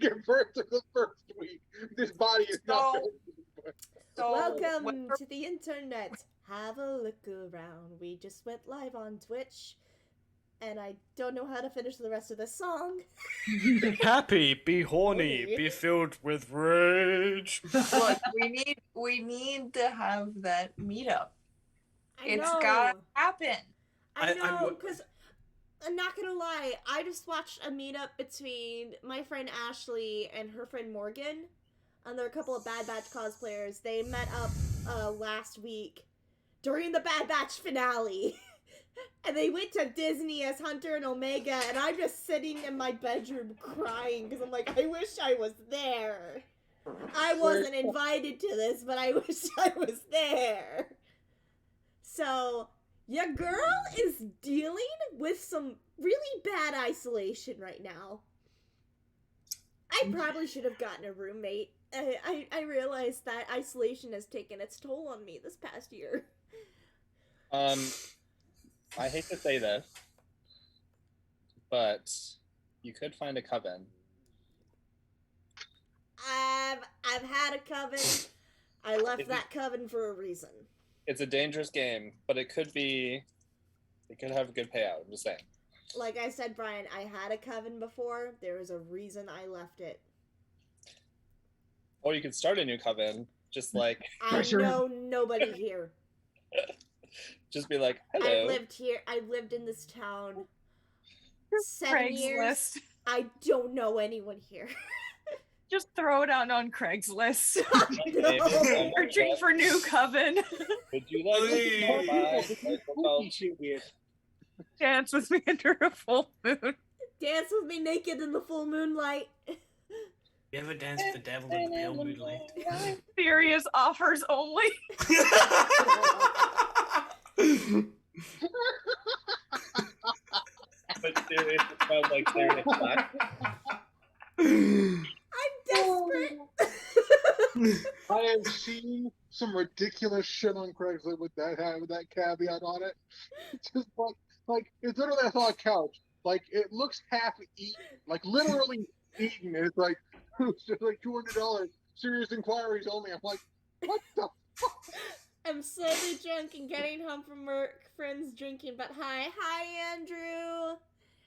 give birth to the first week. This body is not going to. So Welcome to the internet. Have a look around. We just went live on Twitch, and I don't know how to finish the rest of the song. Be happy, be horny, Horny. be filled with rage. look, we need to have that meetup. It's know. gotta happen. I I- know, I'm- because I'm not gonna lie, I just watched a meetup between my friend Ashley and her friend Morgan, and there are a couple of Bad Batch cosplayers. They met up last week during the Bad Batch finale. And they went to Disney as Hunter and Omega, and I'm just sitting in my bedroom crying because I'm like, I wish I was there. I wasn't invited to this, but I wish I was there. So, your girl is dealing with some really bad isolation right now. I probably should have gotten a roommate. I realized that isolation has taken its toll on me this past year. I hate to say this, but you could find a coven. I've had a coven. I left that coven for a reason. It's a dangerous game, but it could have a good payout. I'm just saying. Like I said, Brian, I had a coven before. There was a reason I left it. Or you could start a new coven, just like I know nobody here. just be like, hello. I've lived here. I've lived in this town 7 years. Craigslist. I don't know anyone here. Just throw it out on Craigslist. No. Searching for new coven. Would you like to Dance with me under a full moon. Dance with me naked in the full moonlight. You ever dance with the devil in the pale moonlight? Serious offers only. But serious, it sounds like serious black. I'm desperate. I have seen some ridiculous shit on Craigslist with that caveat on it. It's just like it's literally I saw a couch. Like it looks half eaten, like literally eaten. And it's like it's just like $200. Serious inquiries only. I'm like, what the fuck? I'm slowly drunk and getting home from work. Friends drinking, but hi, Andrew,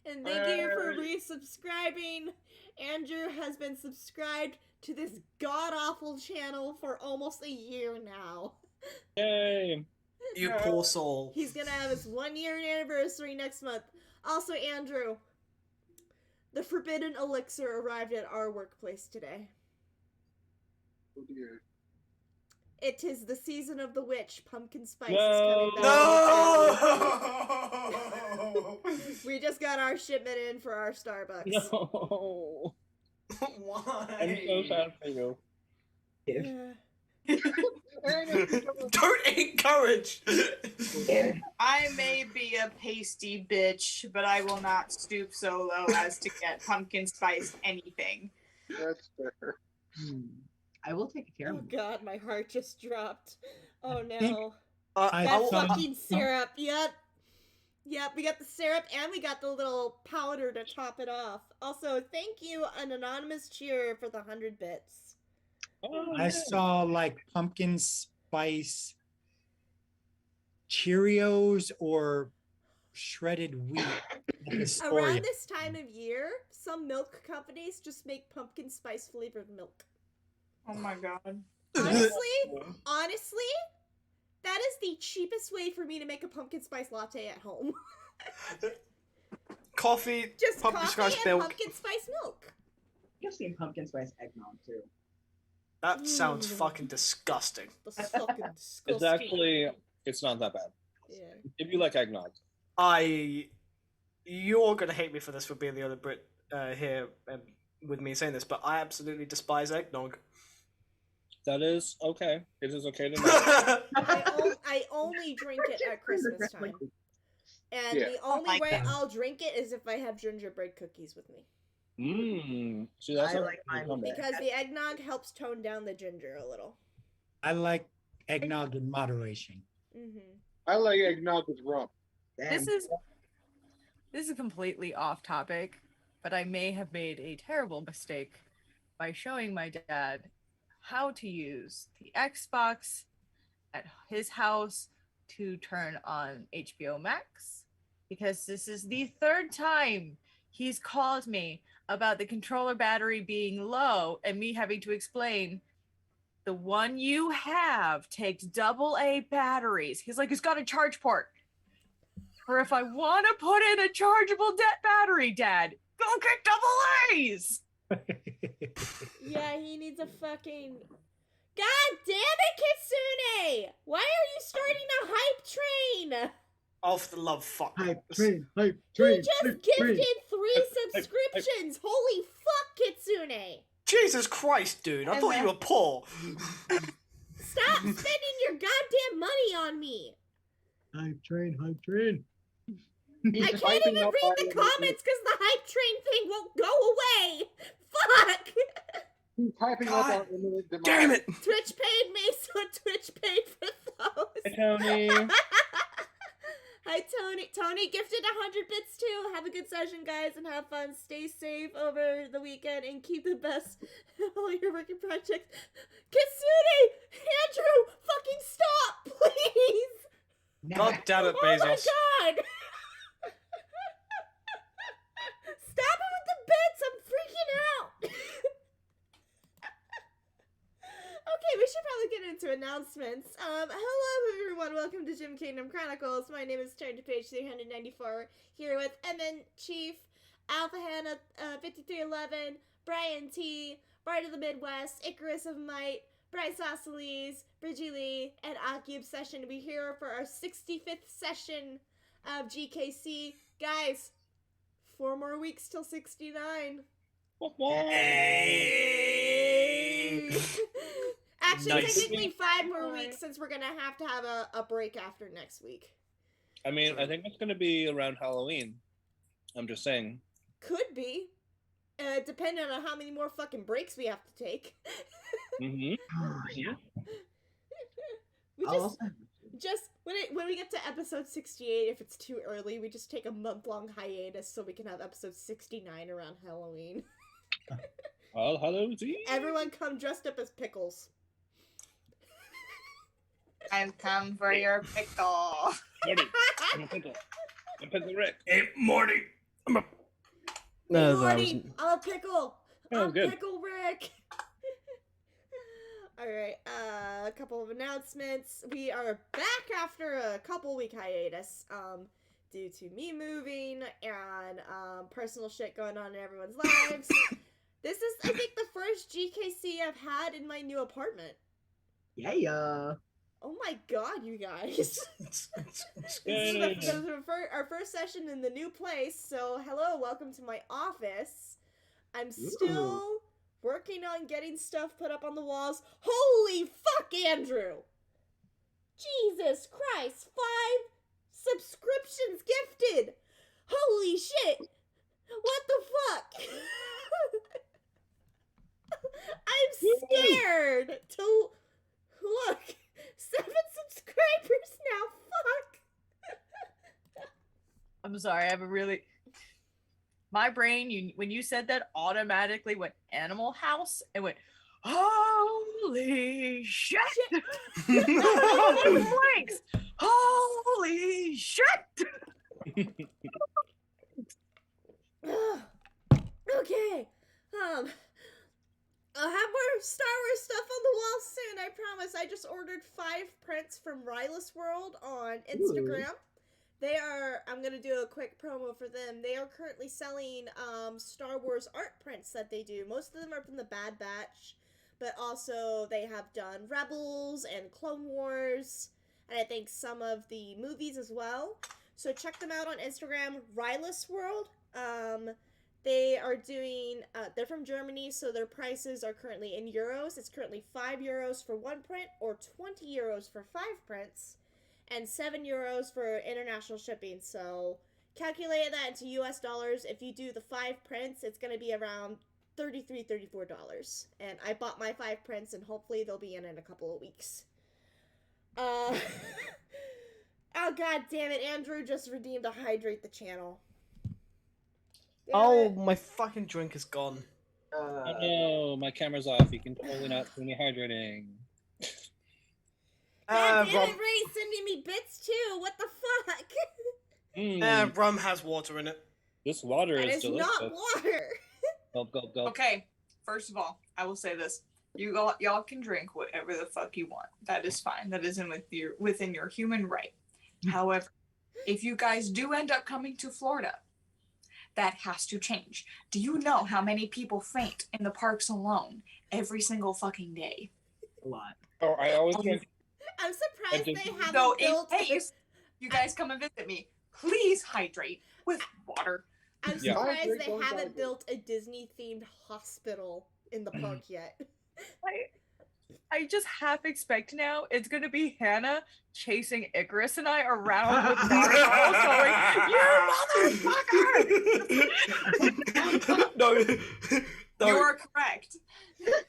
and thank you for resubscribing. Andrew has been subscribed to this god awful channel for almost a year now. Yay! You poor soul. He's gonna have his 1 year anniversary next month. Also, Andrew, the forbidden elixir arrived at our workplace today. Oh dear. It is the season of the witch. Pumpkin spice No. is coming back. No! We just got our shipment in for our Starbucks. No. Why? I'm so sad for you. Yeah. Don't encourage! I may be a pasty bitch, but I will not stoop so low as to get pumpkin spice anything. That's fair. I will take care Oh of it. god, my heart just dropped. Oh no. I That will- fucking syrup. Yep. Yep, we got the syrup and we got the little powder to top it off. Also, thank you, an anonymous cheerer, for the 100 bits. Oh, I saw like pumpkin spice Cheerios or shredded wheat in the store. Around this time of year, some milk companies just make pumpkin spice flavored milk. Oh my god. Honestly, that is the cheapest way for me to make a pumpkin spice latte at home. Coffee, Just pumpkin coffee spice and milk. pumpkin spice milk. You've seen pumpkin spice eggnog too. That sounds fucking disgusting. That's fucking disgusting. It's actually, it's not that bad. Yeah. If you like eggnog. You're gonna hate me for this for being the other Brit here with me saying this, but I absolutely despise eggnog. That is okay. It is okay to know. I only drink it at Christmas time. And Yeah. the only like way that. I'll drink it is if I have gingerbread cookies with me. Mmm. See, that's I not like mine with Because the eggnog helps tone down the ginger a little. I like eggnog in moderation. Mm-hmm. I like eggnog with rum. This is completely off topic, but I may have made a terrible mistake by showing my dad how to use the Xbox at his house to turn on HBO Max, because this is the third time he's called me about the controller battery being low and me having to explain the one you have takes AA batteries. He's like, it's got a charge port. Or if I want to put in a chargeable battery, Dad, go get AA's. Yeah, he needs a fucking. God damn it, Kitsune! Why are you starting a hype train? Oh, for the love fuck. Hype train, hype You train. just hype gifted train. 3 subscriptions! Holy fuck, Kitsune! Jesus Christ, dude. I thought you were poor. Stop spending your goddamn money on me! Hype train, hype train. I can't even read the comments because the hype train thing won't go away! Fuck! He's typing up God our imminent demise. Damn it. Twitch paid me, so Twitch paid for those. Hey, Tony. Hi, Tony. Tony gifted 100 bits too. Have a good session, guys, and have fun. Stay safe over the weekend and keep the best in all your working projects. Kitsune! Andrew! Fucking stop, please! God damn it, Oh my Bezos. god! Stop it with the bits! I'm freaking out! Okay, we should probably get into announcements. Hello everyone, welcome to Gym Kingdom Chronicles. My name is Turn to Page 394, here with MN Chief, Alpha Hannah 5311, Brian T, Bard of the Midwest, Icarus of Might, Bryce Osceles, Bridgie Lee, and Aki Obsession. We're here for our 65th session of GKC. Guys, 4 more weeks till 69. Actually, Nice. technically 5 more weeks since we're gonna have to have a break after next week. I mean, I think it's going to be around Halloween. I'm just saying. Could be. Depending on how many more fucking breaks we have to take. Mm-hmm. Oh, yeah. We I'll just when we get to episode 68, if it's too early, we just take a month-long hiatus so we can have episode 69 around Halloween. All Hallows Eve. Everyone come dressed up as pickles. I've come for your pickle. Morty, I'm a pickle. I'm a pickle Rick. Hey, Morty. Hey, Morty, I'm a pickle. Oh, I'm good. Pickle Rick. Alright, a couple of announcements. We are back after a couple week hiatus, due to me moving and personal shit going on in everyone's lives. This is, I think, the first GKC I've had in my new apartment. Yeah. Oh my god, you guys. This is our first session in the new place, so hello, welcome to my office. I'm still working on getting stuff put up on the walls. Holy fuck, Andrew! Jesus Christ, 5 subscriptions gifted! Holy shit! What the fuck? I'm scared to look. 7 subscribers now, fuck! I'm sorry, I have a really... My brain, when you said that, automatically went Animal House and went, holy shit! Blanks! Holy shit! Okay, I'll have more Star Wars stuff on the wall soon, I promise. I just ordered 5 prints from Rylus World on Instagram. They are, I'm gonna do a quick promo for them. They are currently selling Star Wars art prints that they do. Most of them are from the Bad Batch, but also they have done Rebels and Clone Wars, and I think some of the movies as well. So check them out on Instagram, Rylus World. They are doing, they're from Germany, so their prices are currently in euros. It's currently €5 for 1 print, or €20 for 5 prints, and €7 for international shipping. So calculate that into US dollars. If you do the 5 prints, it's going to be around $33, $34. And I bought my 5 prints, and hopefully they'll be in a couple of weeks. Oh god damn it, Andrew just redeemed a Hydrate the Channel. Damn Oh, it. my fucking drink is gone. Oh no, my camera's off. You can totally not see me hydrating. God damn Rum, it, Ray's sending me bits too. What the fuck? rum has water in it. This water That is is delicious. not water. Gulp, gulp, gulp. Okay, first of all, I will say this: y'all can drink whatever the fuck you want. That is fine. That is within your human right. However, if you guys do end up coming to Florida, that has to change. Do you know how many people faint in the parks alone every single fucking day? A lot. Oh, I always drink. I'm surprised I they just- haven't So in built. case you guys come and visit me, please hydrate with water. I'm Yeah. surprised Hydrate, they don't haven't hydrate. built a Disney-themed hospital in the park yet. I just half expect now it's gonna be Hannah chasing Icarus and I around with water bottles going, "You motherfucker!" No, no, You are correct.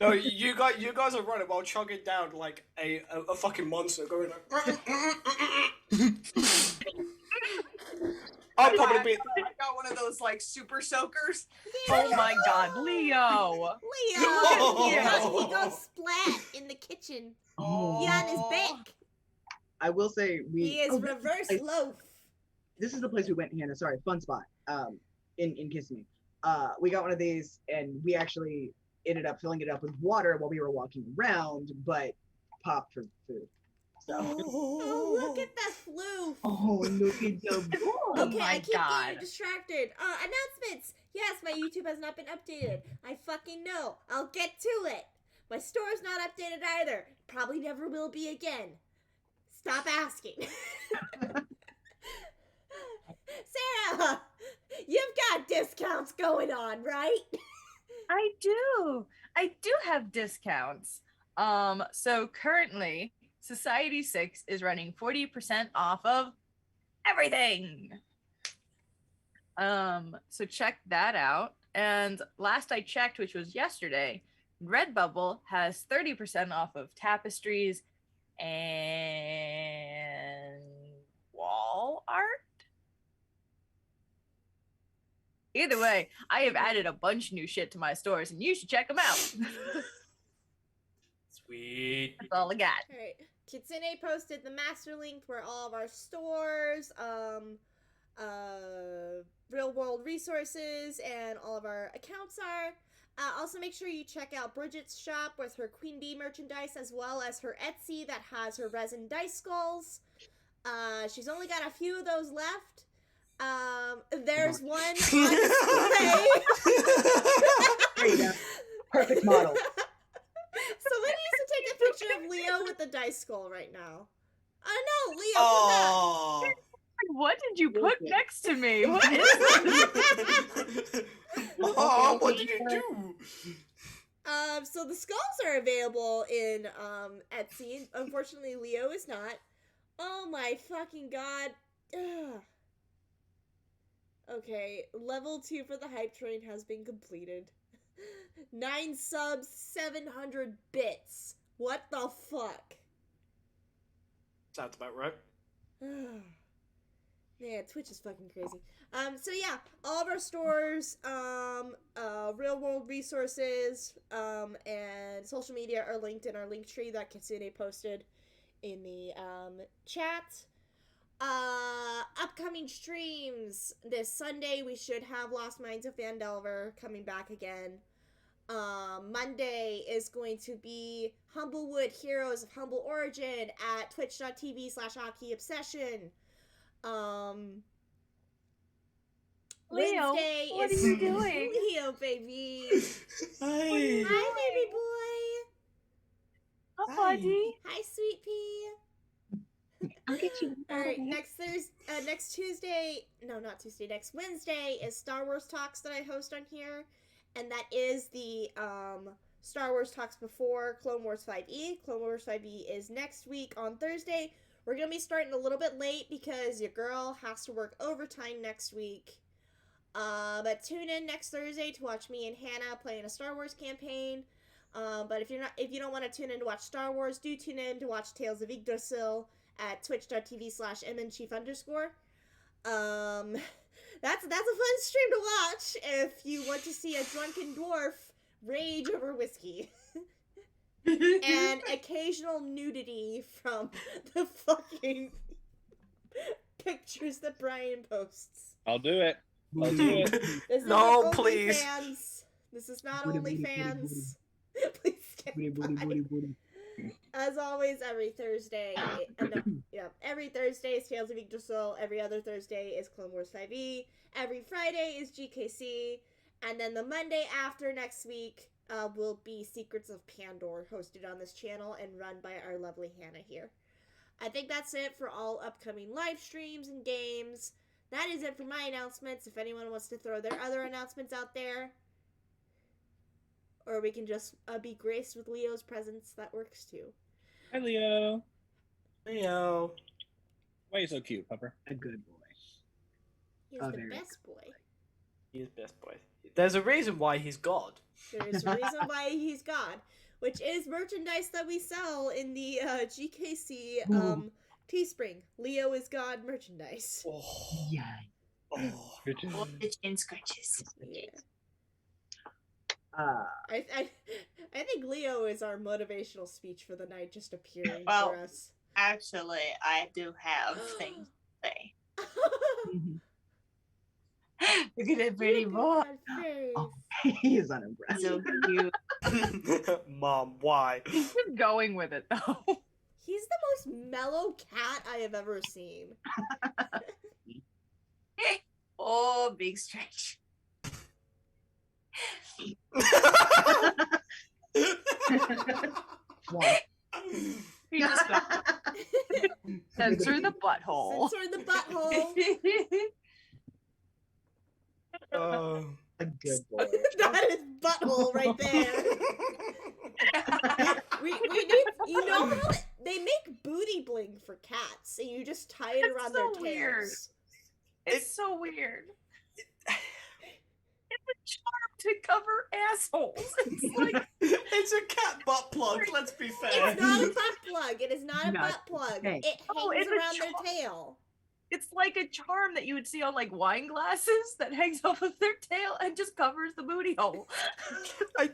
no, you guys are running while chugging down like a fucking monster, going like. I'll probably be. I got one of those like super soakers. Oh my god, Leo! Leo, he Oh. goes splat in the kitchen. Oh. He on his back. I will say He is oh, reverse I- loaf. This is the place we went, Hannah. Sorry, fun spot. In Kissimmee. We got one of these, and we actually ended up filling it up with water while we were walking around, but popped for food. So. Oh, look at that floof. Oh, look at the Oh Okay, my I keep god. getting distracted. Announcements. Yes, my YouTube has not been updated. I fucking know. I'll get to it. My store's not updated either. Probably never will be again. Stop asking. Sarah, you've got discounts going on, right? I do have discounts. So currently, Society 6 is running 40% off of everything. So check that out. And last I checked, which was yesterday, Redbubble has 30% off of tapestries and wall art. Either way, I have added a bunch of new shit to my stores, and you should check them out. Sweet. That's all I got. Alright. Kitsune posted the master link where all of our stores, real world resources, and all of our accounts are. Also, make sure you check out Bridget's shop with her Queen Bee merchandise, as well as her Etsy that has her resin dice skulls. She's only got a few of those left. There's one on display. There you go. Perfect model. Somebody needs to take a picture of Leo with the dice skull right now. Oh no, Leo, Oh. What did you put Okay. next to me? What is this? Oh, what did you do? So the skulls are available in Etsy. Unfortunately, Leo is not. Oh my fucking god. Ugh. Okay, level 2 for the hype train has been completed. 9 subs, 700 bits. What the fuck? Sounds about right. Man, Twitch is fucking crazy. So yeah, all of our stores, real world resources, and social media are linked in our link tree that Kitsune posted in the chat. Upcoming streams. This Sunday we should have Lost Mines of Phandelver coming back again. Monday is going to be Humblewood Heroes of Humble Origin at twitch.tv/HockeyObsession. Leo, Wednesday what is are you doing? Leo, baby. Hey. Hi, baby boy. Oh, buddy. Hi, sweet pea. I'll get you. All right, next Tuesday, no, not Tuesday, next Wednesday is Star Wars Talks that I host on here, and that is the Star Wars Talks before Clone Wars 5e. Clone Wars 5e is next week on Thursday. We're gonna be starting a little bit late because your girl has to work overtime next week. But tune in next Thursday to watch me and Hannah playing a Star Wars campaign. But if you don't want to tune in to watch Star Wars, do tune in to watch Tales of Yggdrasil at twitch.tv/mnchief_. That's a fun stream to watch if you want to see a drunken dwarf rage over whiskey, and occasional nudity from the fucking pictures that Brian posts. I'll do it. I'll do it. This No, isn't please. OnlyFans. This is not Booty, booty, OnlyFans. Please skip Booty, booty, by. booty, booty. As always, every Thursday, every Thursday is Tales of Yggdrasil. Every other Thursday is Clone Wars 5e. Every Friday is GKC. And then the Monday after next week will be Secrets of Pandor, hosted on this channel and run by our lovely Hannah here. I think that's it for all upcoming live streams and games. That is it for my announcements. If anyone wants to throw their other announcements out there, or we can just be graced with Leo's presence, that works too. Hi, Leo. Leo. Why are you so cute, Pepper? A good boy. He's Oh, the very best boy. He's best boy. There's a reason why he's God. There's a reason why he's God, which is merchandise that we sell in the GKC Teespring. Leo is God merchandise. Oh. Yeah. Oh. All the chin scratches. Yeah. Uh, I think Leo is our motivational speech for the night, just appearing Well- for us. Actually, I do have things to say. Look at that pretty boy. Look at that face. oh, he is unimpressed. So cute. Mom, why? He's just going with it though. He's the most mellow cat I have ever seen. Oh, big stretch. One. He just got censor the butthole. Censor the butthole. A good boy. That is butthole right there. we need, you know how they make booty bling for cats, and you just tie it That's around so their weird. tails. It's so weird. It's a charm to cover assholes. It's like It's a cat butt plug, let's be fair. It's not a butt plug. It is not a Not butt plug. okay. It Oh, hangs it's a around their charm. tail. it's like a charm that you would see on like wine glasses that hangs off of their tail and just covers the booty hole. I...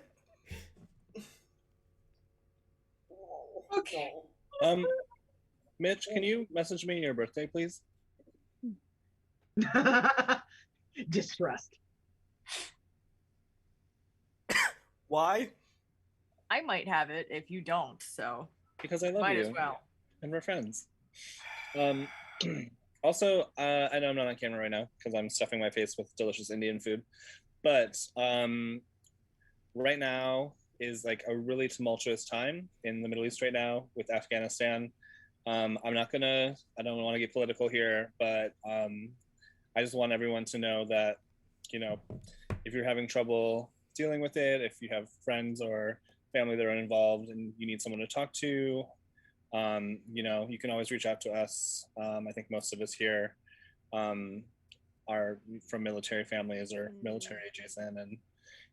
Okay. Mitch, can you message me your birthday, please? Distrust. Why? I might have it if you don't, so Because I love might you. as well. And we're friends. Also, I know I'm not on camera right now because I'm stuffing my face with delicious Indian food, but right now is like a really tumultuous time in the Middle East right now with Afghanistan. I don't want to get political here, but I just want everyone to know that, you know, if you're having trouble dealing with it, if you have friends or family that are involved and you need someone to talk to, you know, you can always reach out to us. I think most of us here are from military families or military adjacent, and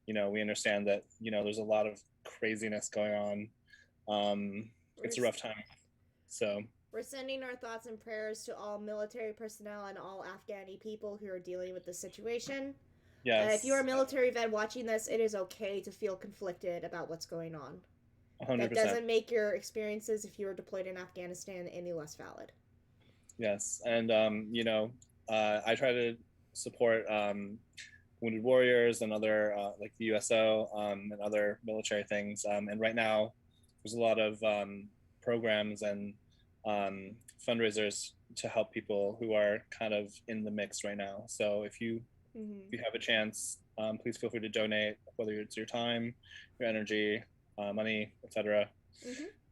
you know, we understand that, you know, there's a lot of craziness going on. It's a rough time. So We're sending our thoughts and prayers to all military personnel and all Afghani people who are dealing with the situation. yes, If you are a military vet watching this, it is okay to feel conflicted about what's going on. 100%. That doesn't make your experiences, if you were deployed in Afghanistan, any less valid. Yes, and you know, I try to support wounded warriors and other like the USO and other military things. And right now, there's a lot of programs and fundraisers to help people who are kind of in the mix right now. So if you have a chance, please feel free to donate, whether it's your time, your energy, money, etc.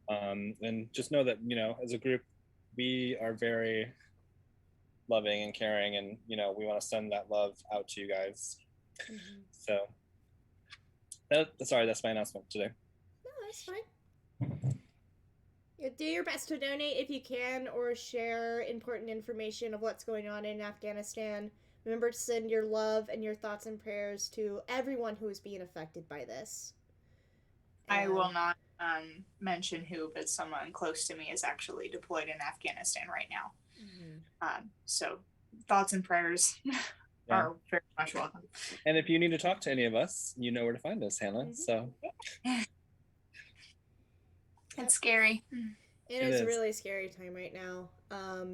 And just know that, you know, as a group, we are very loving and caring, and you know, we want to send that love out to you guys. So that's my announcement today. No, that's fine. Yeah, do your best to donate if you can, or share important information of what's going on in Afghanistan. Remember to send your love and your thoughts and prayers to everyone who is being affected by this. I will not mention who, but someone close to me is actually deployed in Afghanistan right now. So thoughts and prayers. are very much welcome. And if you need to talk to any of us, you know where to find us, Hannah. So It's scary. It It is a is. really scary time right now.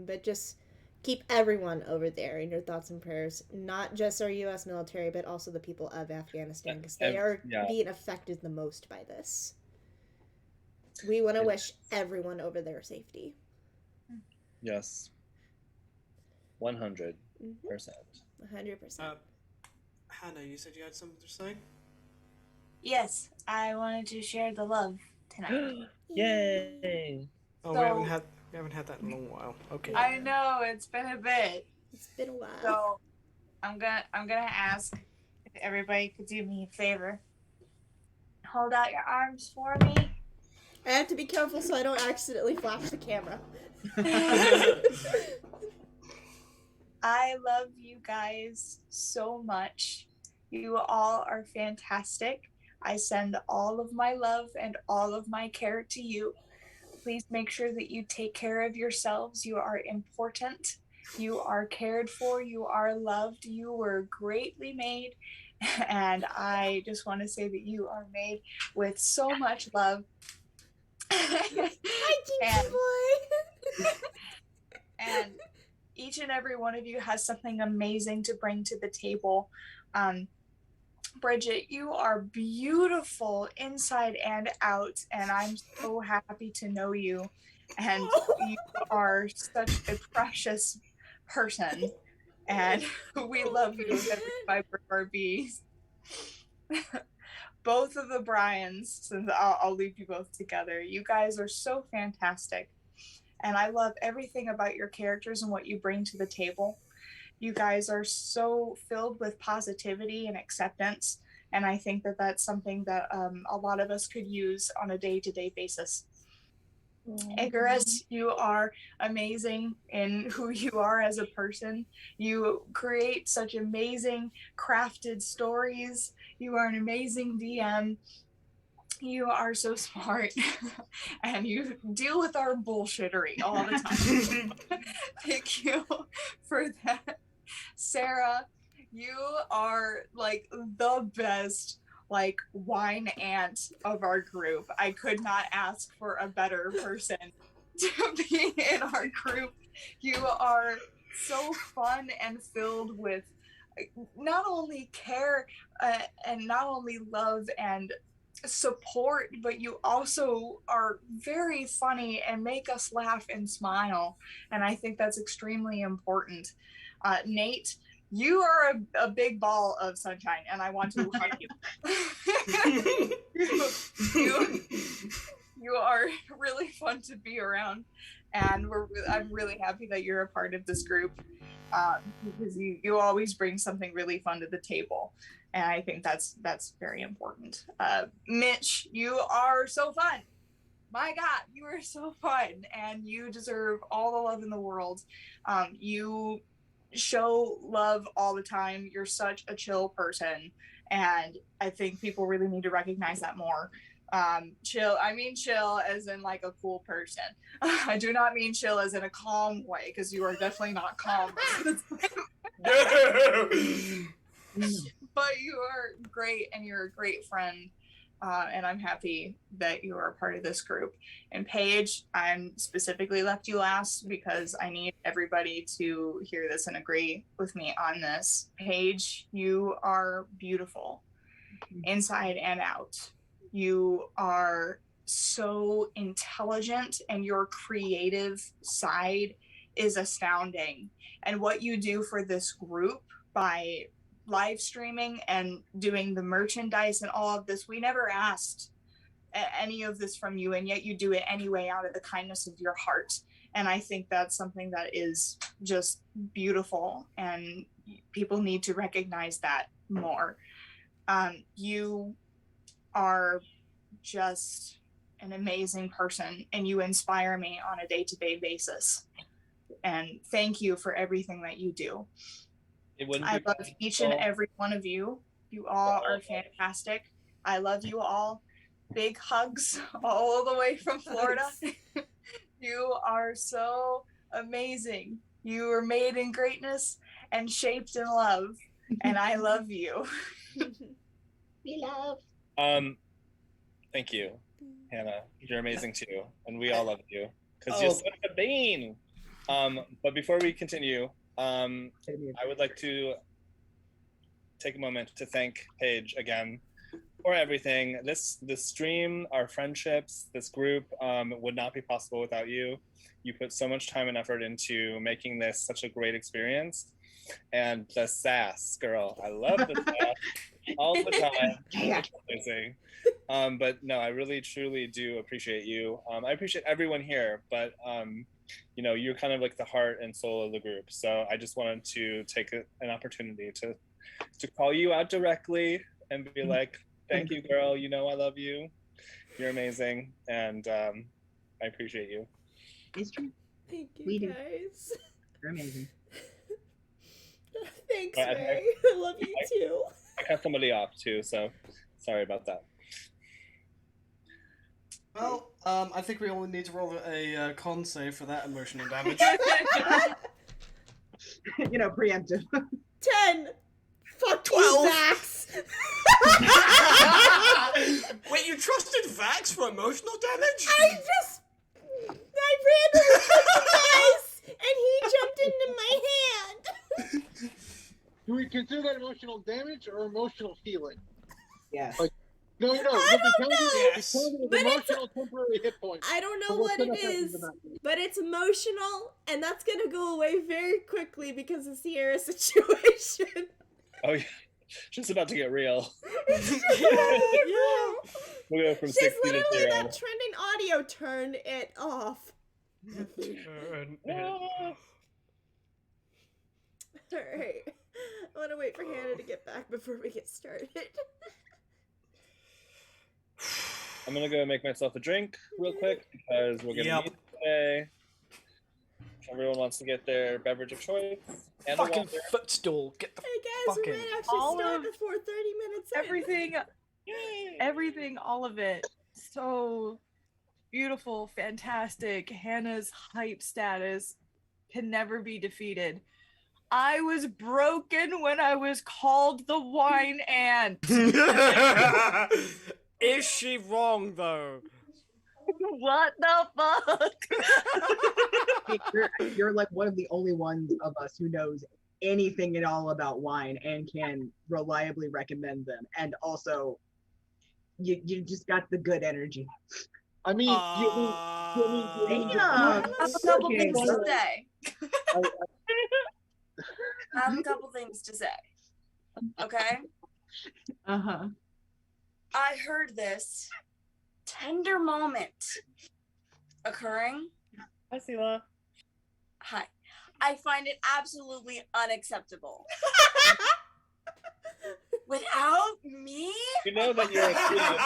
But just keep everyone over there in your thoughts and prayers. Not just our U.S. military, but also the people of Afghanistan, because they are being affected the most by this. We want to wish everyone over there safety. Yes. 100%. 100%. Hannah, you said you had something to say? Yes, I wanted to share the love tonight. Yay! Oh, So- we haven't had that in a long while. Okay. I know it's been a bit. It's been a while. So I'm gonna ask if everybody could do me a favor. Hold out your arms for me. I have to be careful so I don't accidentally flash the camera. I love you guys so much. You all are fantastic. I send all of my love and all of my care to you. Please make sure that you take care of yourselves. You are important. You are cared for. You are loved. You were greatly made. And I just want to say that you are made with so much love. Hi, Kinky Boy! And each and every one of you has something amazing to bring to the table. Bridget, you are beautiful inside and out, and I'm so happy to know you. And you are such a precious person, and we love you with every fiber of our beings. Both of the Bryans, since I'll leave you both together, you guys are so fantastic. And I love everything about your characters and what you bring to the table. You guys are so filled with positivity and acceptance. And I think that that's something that a lot of us could use on a day-to-day basis. Icarus, you are amazing in who you are as a person. You create such amazing crafted stories. You are an amazing DM. You are so smart. And you deal with our bullshittery all the time. Thank you for that. Sarah, you are like the best like wine aunt of our group. I could not ask for a better person to be in our group. You are so fun and filled with not only care and not only love and support, but you also are very funny and make us laugh and smile. And I think that's extremely important. Nate, you are a big ball of sunshine, and I want to hug you. You are really fun to be around, and I'm really happy that you're a part of this group because you always bring something really fun to the table, and I think that's very important. Mitch, you are so fun. My God, you are so fun, and you deserve all the love in the world. You show love all the time. You're such a chill person, and I think people really need to recognize that more. Chill, I mean chill as in like a cool person. I do not mean chill as in a calm way, because you are definitely not calm. But you are great, and you're a great friend. And I'm happy that you are a part of this group. And Paige, I'm specifically left you last because I need everybody to hear this and agree with me on this. Paige, you are beautiful inside and out. You are so intelligent, and your creative side is astounding. And what you do for this group by live streaming and doing the merchandise and all of this, we never asked any of this from you, and yet you do it anyway out of the kindness of your heart. And I think that's something that is just beautiful, and people need to recognize that more. You are just an amazing person, and you inspire me on a day-to-day basis. And thank you for everything that you do. I love each and every one of you. You all are fantastic. I love you all. Big hugs all the way from Florida. You are so amazing. You are made in greatness, and shaped in love, and I love you. We love. Thank you, Hannah. You're amazing too, and we all love you because Oh. you're such a bean. But before we continue, I would like to take a moment to thank Paige again for everything. This stream, our friendships, this group would not be possible without you. You put so much time and effort into making this such a great experience. And the sass, girl, I love the sass all the time. Yeah. It's amazing. But no, I really truly do appreciate you. I appreciate everyone here, but you know, you're kind of like the heart and soul of the group. So I just wanted to take an opportunity to call you out directly and be like, thank you, girl. You know I love you. You're amazing, and I appreciate you. It's true. Thank you, We do. guys. You're amazing. Thanks, I- Ray. I love you too. I cut somebody off too, so sorry about that. Well, I think we only need to roll a con save for that emotional damage. You know, preemptive. 10. Fuck 12. you, Vax. Wait, you trusted Vax for emotional damage? I randomly picked dice, and he jumped into my hand. Do we consider that emotional damage or emotional healing? Yeah. Like, no, I but don't we know. count it But as it's- emotional temporary hit points. I don't know So what what's it gonna happen is, to that? but it's emotional, and that's gonna go away very quickly because of Sierra's situation. Oh yeah, she's about to get real. Yeah. We'll go from She's 60 to literally 0. that trending audio turned it off. Alright. I want to wait for Hannah to get back before we get started. I'm gonna go make myself a drink real quick because we're gonna Yep. meet today. Everyone wants to get their beverage of choice and a Fucking water. footstool. Get the Hey guys, we Fucking might actually all start of before 30 minutes in. Everything, all of it. So beautiful, fantastic. Hannah's hype status can never be defeated. I was broken when I was called the wine ant. Is she wrong though? What the fuck? You're like one of the only ones of us who knows anything at all about wine and can reliably recommend them. And also, you just got the good energy. I mean, Damn. I have a couple Okay. things to say. I I have a couple things to say. Okay? Uh-huh. I heard this tender moment occurring. Hi, Sela. Hi. I find it absolutely unacceptable. Without me? You know that you're a student.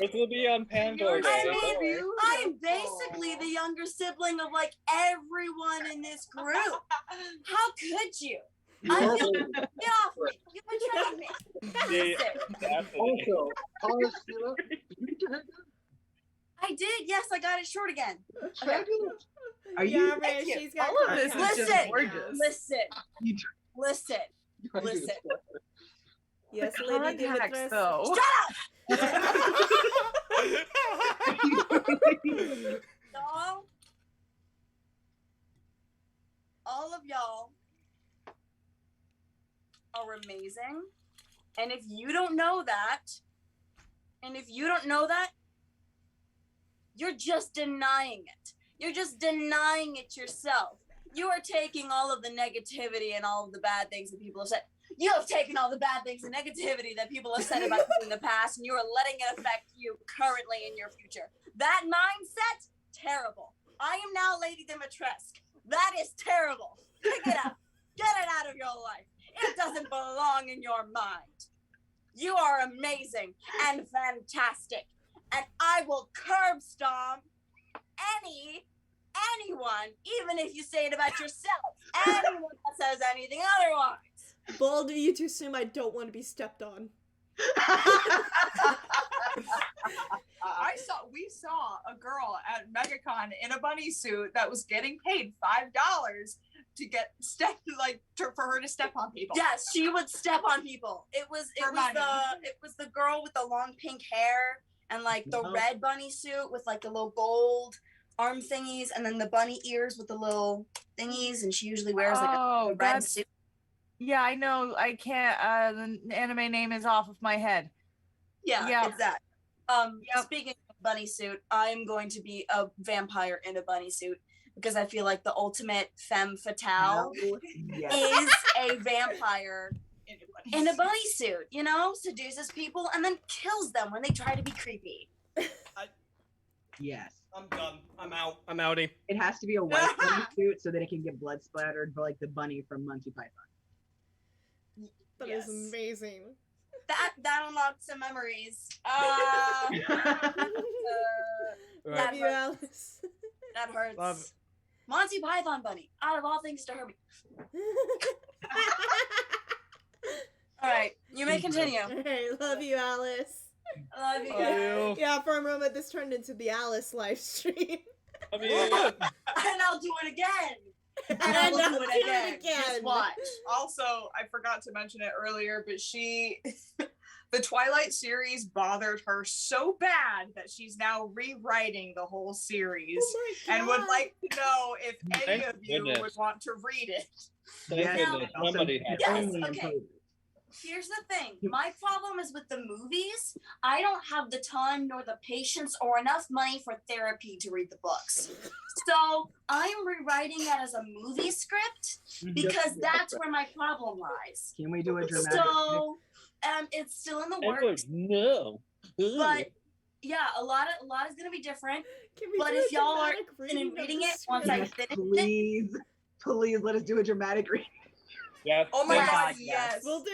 This will be on Pandora. I Day. mean, I am basically the younger sibling of like everyone in this group. How could you? I feel, get off me. You betrayed me. Yeah, Listen, absolutely. also, pause, Sheila. Did you get your hair done? I did. Yes, I got it short again. Fabulous. Are Yeah, you? Ray, Thank you. she's got All of this is contact. just Listen, gorgeous. listen, You listen. Listen. Yes, The Lady contacts, Dimitris. though. Y'all, all of y'all are amazing. And if you don't know that, you're just denying it. You're just denying it yourself. You are taking all of the negativity and all of the bad things that people have said. You have taken all the bad things and negativity that people have said about you in the past, and you are letting it affect you currently in your future. That mindset, terrible. I am now Lady Dimitrescu. That is terrible. Pick it up. Get it out of your life. It doesn't belong in your mind. You are amazing and fantastic. And I will curb stomp anyone, even if you say it about yourself. Anyone that says anything otherwise. Bold of you to assume I don't want to be stepped on. We saw a girl at MegaCon Python in a bunny suit that was getting paid $5 to get for her to step on people. Yes, she would step on people. It was money. the girl with the long pink hair and like the red bunny suit with like the little gold arm thingies, and then the bunny ears with the little thingies, and she usually wears like a red suit. Yeah, I know. I can't. The anime name is off of my head. Yeah, it's that. Speaking of bunny suit, I'm going to be a vampire in a bunny suit because I feel like the ultimate femme fatale is a vampire in a bunny suit. You know, seduces people and then kills them when they try to be creepy. Yes. I'm done. I'm out. I'm outie. It has to be a white bunny suit so that it can get blood splattered, like the bunny from Monty Python. That is amazing. That unlocked some memories. Love you, Alice. That hurts. Love. Monty Python bunny, out of all things to hurt me. All right, you may continue. Hey, love you, Alice. I love you Love guys. you. Yeah, for a moment, this turned into the Alice live stream. Love you. And I'll do it again. And I will do it again. Just watch. Also, I forgot to mention it earlier, but the Twilight series bothered her so bad that she's now rewriting the whole series and would like to know if any of you would want to read it. Okay. Here's the thing. My problem is with the movies. I don't have the time nor the patience or enough money for therapy to read the books. So I'm rewriting that as a movie script because that's where my problem lies. Can we do a dramatic? So it's still in the works. No. But yeah, a lot is gonna be different. But if y'all are interested in reading it once I finish it, please let us do a dramatic reading. Yeah. Oh my God, yes. We'll do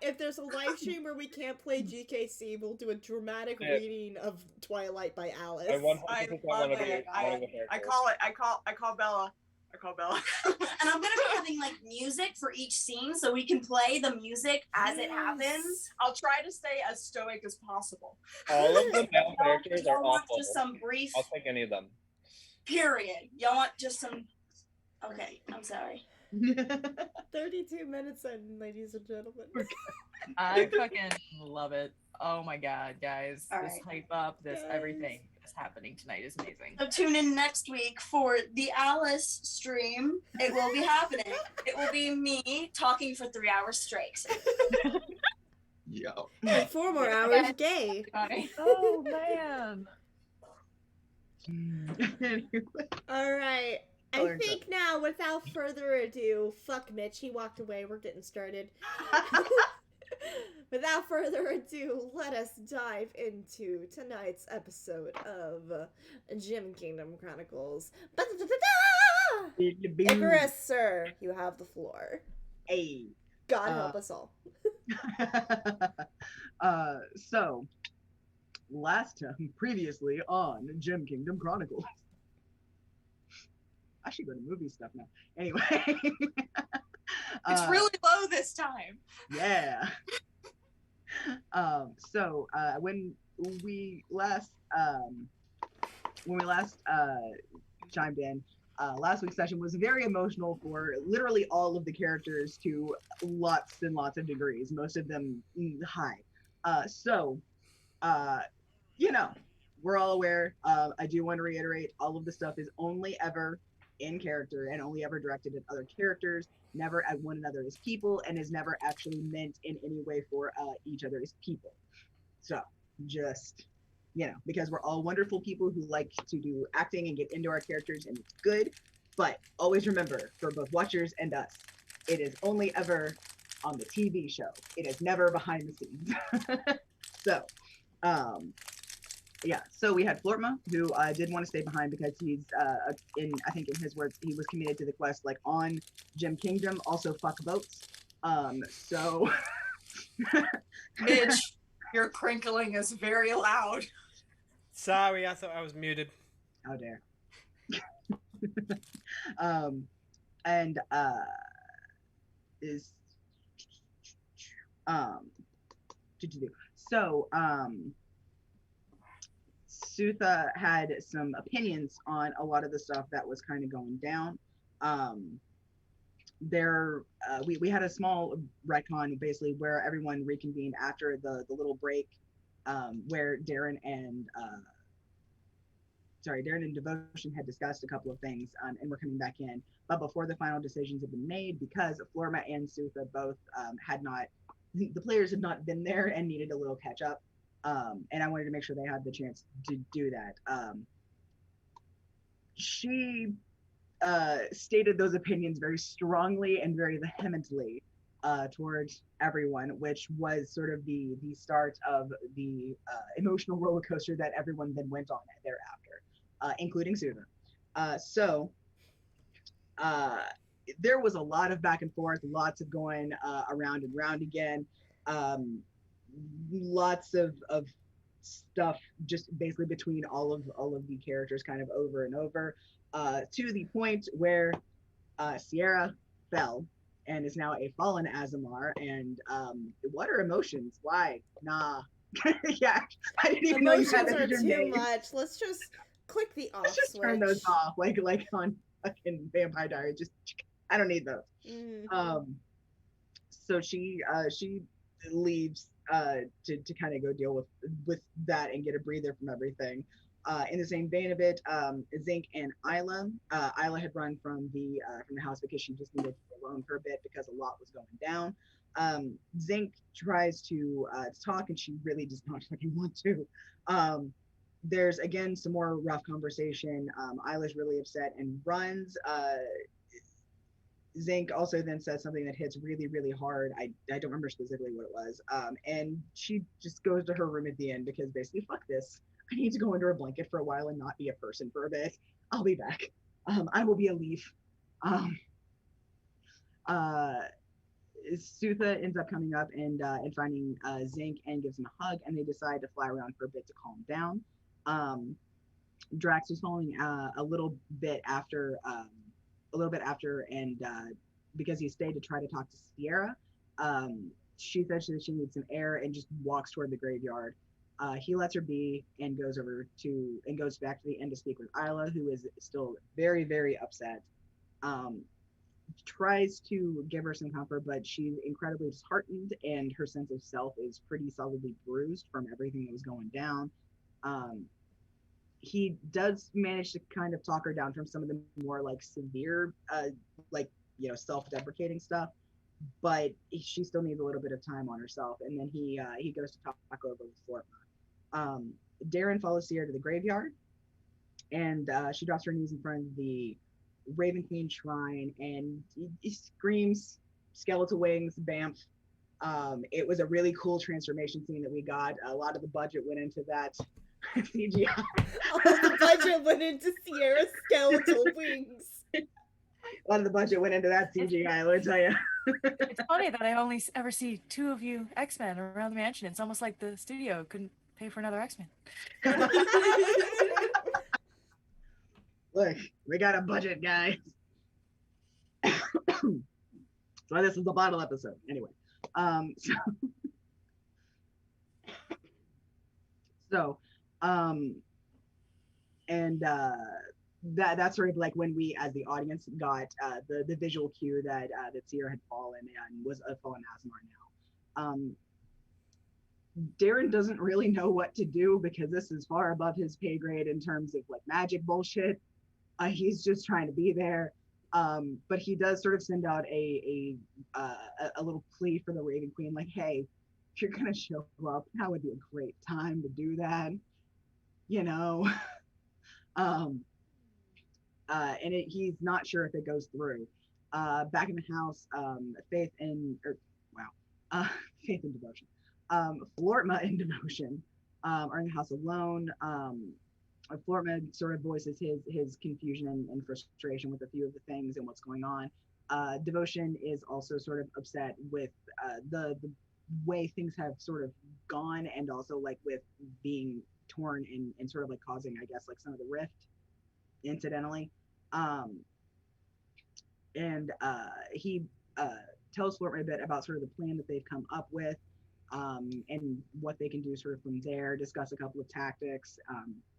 if there's a live stream where we can't play GKC, we'll do a dramatic reading of Twilight by Alice. I 100% want to be. I call Bella. And I'm gonna be having like music for each scene so we can play the music as it happens. I'll try to stay as stoic as possible. All of the male characters are want awful. just some brief. I'll take any of them. Period. Y'all want just some. Okay, I'm sorry. 32 minutes in, ladies and gentlemen. I fucking love it. Oh my God, guys. All this right. hype up, this everything that's happening tonight is amazing. So tune in next week for the Alice stream. It will be happening. It will be me talking for 3 hours straight. Yo. And 4 more hours gay. Oh man. All right. I think now, without further ado, fuck Mitch, he walked away. We're getting started. Without further ado, let us dive into tonight's episode of Gym Kingdom Chronicles. Icarus, sir, you have the floor. Hey. God help us all. So, last time, previously on Gym Kingdom Chronicles. I should go to movie stuff now. Anyway. It's really low this time. Yeah. When we last chimed in, last week's session was very emotional for literally all of the characters to lots and lots of degrees, most of them high. We're all aware. I do want to reiterate, all of the stuff is only ever in character and only ever directed at other characters, never at one another as people, and is never actually meant in any way for each other as people. So just, because we're all wonderful people who like to do acting and get into our characters, and it's good, but always remember, for both watchers and us, it is only ever on the TV show. It is never behind the scenes. So we had Flortma, who did want to stay behind because he's, in his words, he was committed to the quest, like, on Gym Kingdom, also fuck boats. Mitch, your crinkling is very loud. Sorry, I thought I was muted. How dare. Sutha had some opinions on a lot of the stuff that was kind of going down. We had a small retcon basically where everyone reconvened after the little break, where Darren and Devotion had discussed a couple of things, and we're coming back in. But before the final decisions had been made, because Florma and Sutha both the players had not been there and needed a little catch up. And I wanted to make sure they had the chance to do that. She stated those opinions very strongly and very vehemently towards everyone, which was sort of the start of the emotional roller coaster that everyone then went on thereafter, including Sutha. So there was a lot of back and forth, lots of going around and round again, lots of stuff just basically between all of the characters kind of over and over, to the point where Sierra fell and is now a fallen Azamar. And what are emotions? Why? Nah. Yeah, I didn't even Emotions know you had are your too name. much. Let's just click the off Let's just switch. turn those off, like on fucking Vampire Diaries. Just I don't need those. So she leaves to kind of go deal with that and get a breather from everything. In the same vein of it, Zinc and Isla had run from the house because she just needed to be alone for a bit because a lot was going down. Zinc tries to talk, and she really does not fucking want to. There's again some more rough conversation. Isla's really upset and runs. Zinc also then says something that hits really, really hard. I don't remember specifically what it was. And she just goes to her room at the end because basically, fuck this. I need to go under a blanket for a while and not be a person for a bit. I'll be back. I will be a leaf. Sutha ends up coming up and finding Zinc and gives him a hug, and they decide to fly around for a bit to calm down. Drax was following a little bit after, and because he stayed to try to talk to Sierra, she said that she needs some air and just walks toward the graveyard. He lets her be and goes back to the end to speak with Isla, who is still very, very upset. Tries to give her some comfort, but she's incredibly disheartened, and her sense of self is pretty solidly bruised from everything that was going down. He does manage to kind of talk her down from some of the more like severe, self-deprecating stuff, but she still needs a little bit of time on herself. And then he goes to talk over with Florma. Darren follows Sierra to the graveyard, and she drops her knees in front of the Raven Queen shrine, and he screams, skeletal wings, Bamf. It was a really cool transformation scene that we got. A lot of the budget went into that CGI. All the budget went into Sierra's skeletal wings. A lot of the budget went into that CGI, let me tell you. It's funny that I only ever see 2 of you X-Men around the mansion. It's almost like the studio couldn't pay for another X-Men. Look, we got a budget, guys. So this is the bottle episode. Anyway, that's sort of like when we, as the audience, got the visual cue that Sierra had fallen and was a fallen Azamar now. Darren doesn't really know what to do because this is far above his pay grade in terms of like magic bullshit. He's just trying to be there. But he does sort of send out a little plea for the Raven Queen, like, hey, if you're gonna show up, that would be a great time to do that, you know. And he's not sure if it goes through. Back in the house, Faith and Devotion, Florma and Devotion are in the house alone. Florma sort of voices his confusion and frustration with a few of the things and what's going on. Devotion is also sort of upset with the way things have sort of gone, and also like with being torn and sort of like causing, I guess, like some of the rift incidentally. He tells Florma a bit about sort of the plan that they've come up with. and what they can do sort of from there. Discuss a couple of tactics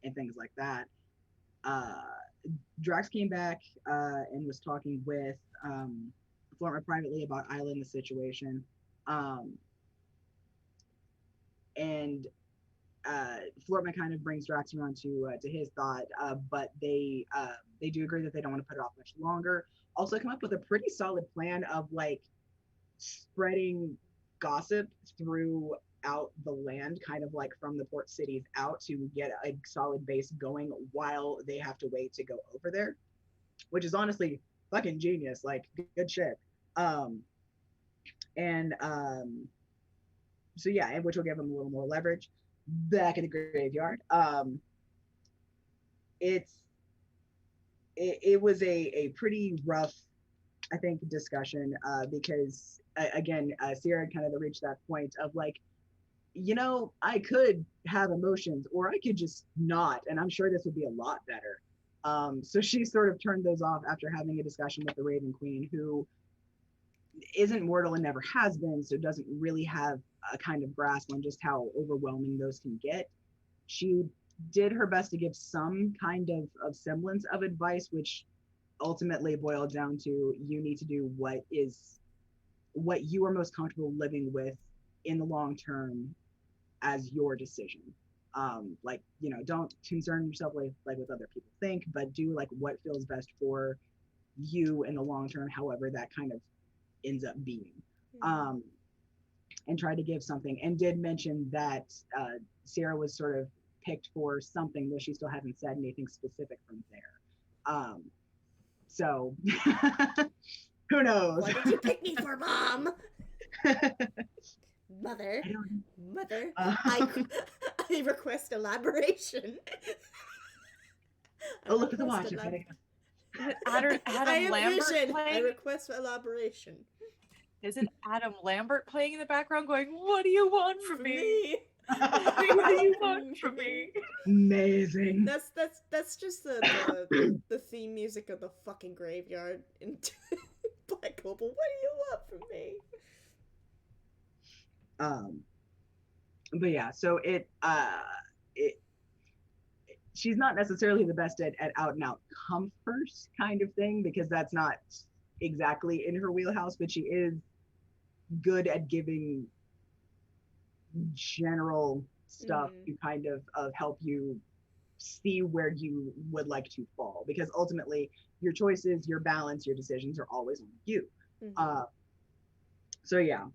and things like that. Drax came back and was talking with Florma privately about Isla and the situation. And Flortman kind of brings Drax around to his thought, but they do agree that they don't want to put it off much longer. Also, come up with a pretty solid plan of like spreading gossip throughout the land, kind of like from the port cities out to get a solid base going while they have to wait to go over there, which is honestly fucking genius. Like, good shit. So yeah, and which will give them a little more leverage back in the graveyard. It was a pretty rough, I think, discussion because again, Sierra kind of reached that point of like, you know, I could have emotions or I could just not, and I'm sure this would be a lot better. So she sort of turned those off after having a discussion with the Raven Queen, who isn't mortal and never has been, so doesn't really have a kind of grasp on just how overwhelming those can get. She did her best to give some kind of semblance of advice, which ultimately boiled down to you need to do what you are most comfortable living with in the long term as your decision. Like, you know, don't concern yourself with like what other people think, but do like what feels best for you in the long term, however that kind of ends up being. And tried to give something, and did mention that Sierra was sort of picked for something, though she still hasn't said anything specific from there. So who knows? What did you pick me for, Mom? Mother, I request elaboration. Oh, look at the watch. Adam I have Lambert vision. playing? I request elaboration. Isn't Adam Lambert playing in the background going, "What do you want from me? What do you want from me?" Amazing. That's just the theme music of the fucking graveyard in Black Opal. What do you want from me? But yeah, so she's not necessarily the best at out and out comfort kind of thing, because that's not exactly in her wheelhouse, but she is good at giving general stuff to kind of help you see where you would like to fall, because ultimately your choices, your balance, your decisions are always on you. So yeah,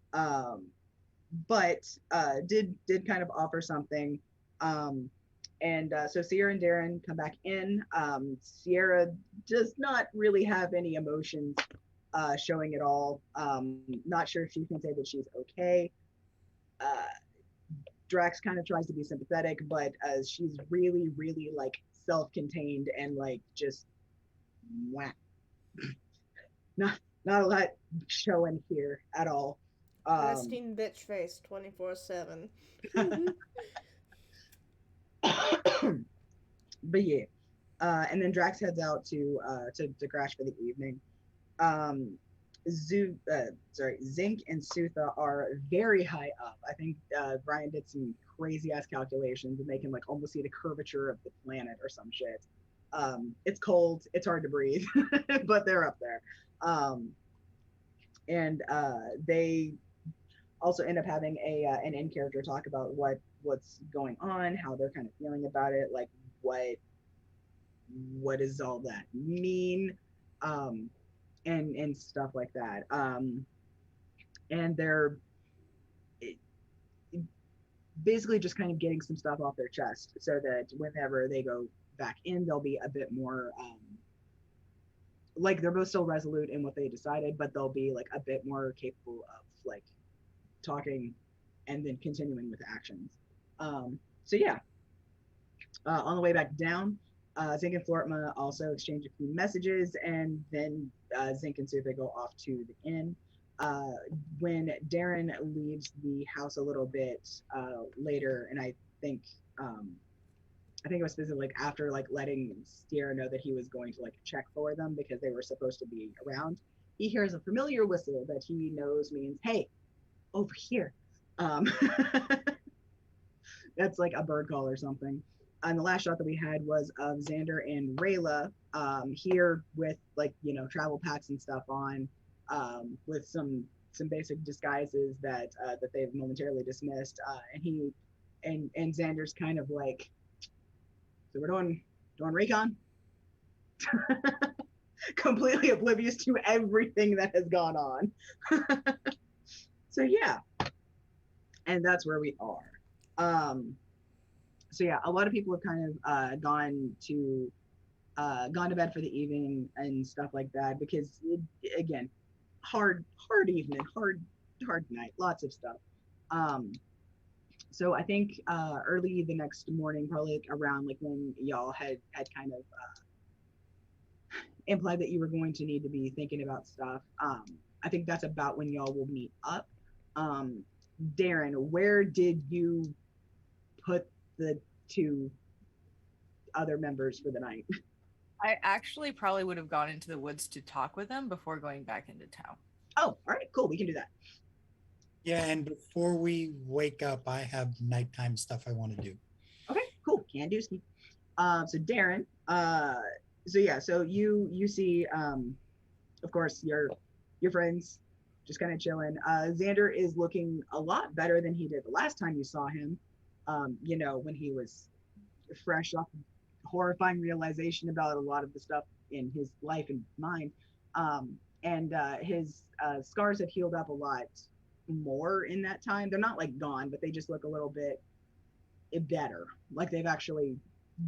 but did kind of offer something. So Sierra and Darren come back in. Sierra does not really have any emotions showing at all. Not sure if she can say that she's okay. Drax kind of tries to be sympathetic, but she's really, really like self-contained and like just whack. Not a lot showing here at all. Resting bitch face 24/7. But yeah, and then Drax heads out to crash for the evening. Zinc and Sutha are very high up. I think Brian did some crazy ass calculations and they can like almost see the curvature of the planet or some shit. It's cold, it's hard to breathe, but they're up there. And they also end up having an in character talk about what's going on, how they're kind of feeling about it, like what does all that mean, and stuff like that. And they're basically just kind of getting some stuff off their chest so that whenever they go back in, they'll be a bit more like they're both still resolute in what they decided, but they'll be like a bit more capable of like talking and then continuing with actions. So yeah, on the way back down, Zink and Flortma also exchange a few messages, and then Zink and Sutha go off to the inn. When Darren leaves the house a little bit later, and I think it was specifically like after like letting Sierra know that he was going to like check for them because they were supposed to be around, he hears a familiar whistle that he knows means, "Hey, over here." Um, that's like a bird call or something. And the last shot that we had was of Xander and Rayla here with like travel packs and stuff on, with some basic disguises that they've momentarily dismissed. And he and Xander's kind of like, so we're doing recon, completely oblivious to everything that has gone on. So yeah, and that's where we are. So yeah, a lot of people have kind of gone to bed for the evening and stuff like that because again, hard evening, hard night, lots of stuff. So I think early the next morning, probably like around like when y'all had kind of implied that you were going to need to be thinking about stuff. I think that's about when y'all will meet up. Darren, where did you put the two other members for the night? I actually probably would have gone into the woods to talk with them before going back into town. Oh, all right, cool. We can do that. Yeah, and before we wake up, I have nighttime stuff I want to do. Okay, cool. Can do, Steve. So Darren, so yeah, so you see, of course, your friends just kind of chilling. Xander is looking a lot better than he did the last time you saw him. When he was fresh off horrifying realization about a lot of the stuff in his life and mind. And his scars have healed up a lot more in that time. They're not like gone, but they just look a little bit better. Like they've actually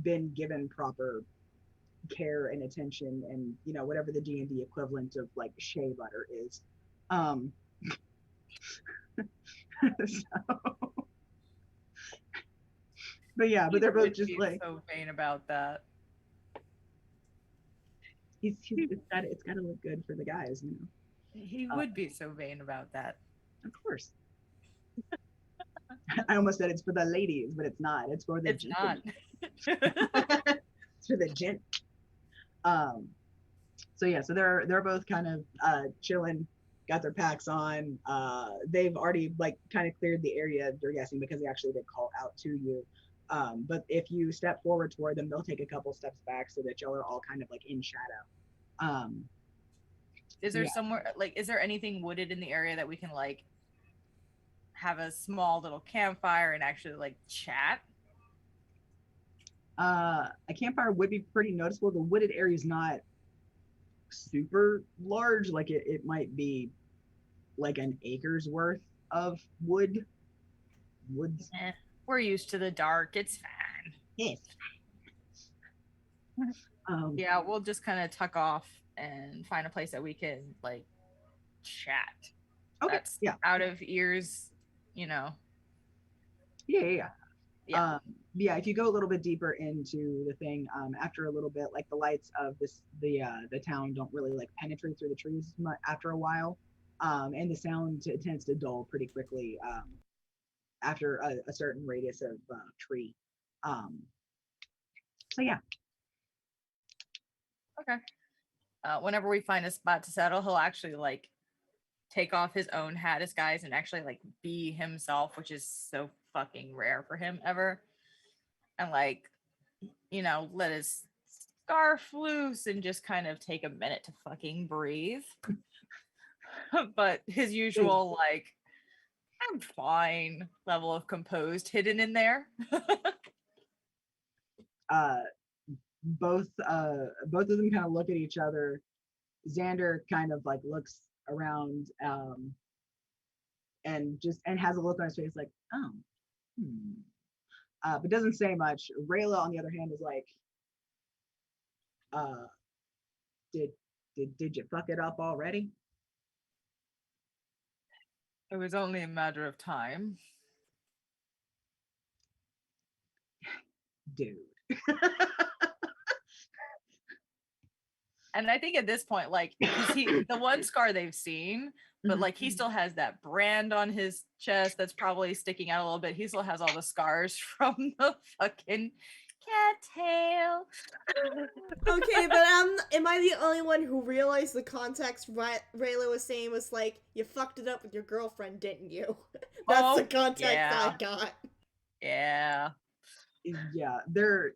been given proper care and attention and whatever the D&D equivalent of like shea butter is. So, but yeah, but they're both just like so vain about that. It's got to look good for the guys, He would be so vain about that. Of course. I almost said it's for the ladies, but it's not. It's for the It's not. It's for the gent. So yeah, so they're both kind of chilling, got their packs on. They've already like kind of cleared the area, you're guessing, because they actually did call out to you. But if you step forward toward them, they'll take a couple steps back so that y'all are all kind of like in shadow. Is there somewhere like, is there anything wooded in the area that we can like have a small little campfire and actually like chat? A campfire would be pretty noticeable. The wooded area is not super large. Like it might be like an acre's worth of woods. We're used to the dark. It's fine. Yes. Yeah, we'll just kind of tuck off and find a place that we can like chat. Okay. That's out of ears, Yeah. Yeah. If you go a little bit deeper into the thing, after a little bit, like the lights of the town don't really like penetrate through the trees after a while, and the sound tends to dull pretty quickly after a certain radius of tree. So yeah. Okay. Whenever we find a spot to settle, he'll actually like take off his own hat disguise and actually like be himself, which is so fucking rare for him ever. And like, let his scarf loose and just kind of take a minute to fucking breathe. But his usual like, I'm fine level of composed hidden in there. Both of them kind of look at each other. Xander kind of like looks around and has a look on his face like, oh, but doesn't say much. Rayla, on the other hand, is like, did you fuck it up already? It was only a matter of time. Dude. And I think at this point, like, the one scar they've seen, but like he still has that brand on his chest that's probably sticking out a little bit. He still has all the scars from the fucking cattail. Okay, but am I the only one who realized the context Rayla was saying was like, you fucked it up with your girlfriend, didn't you? That's the context I got. Yeah. Yeah, they're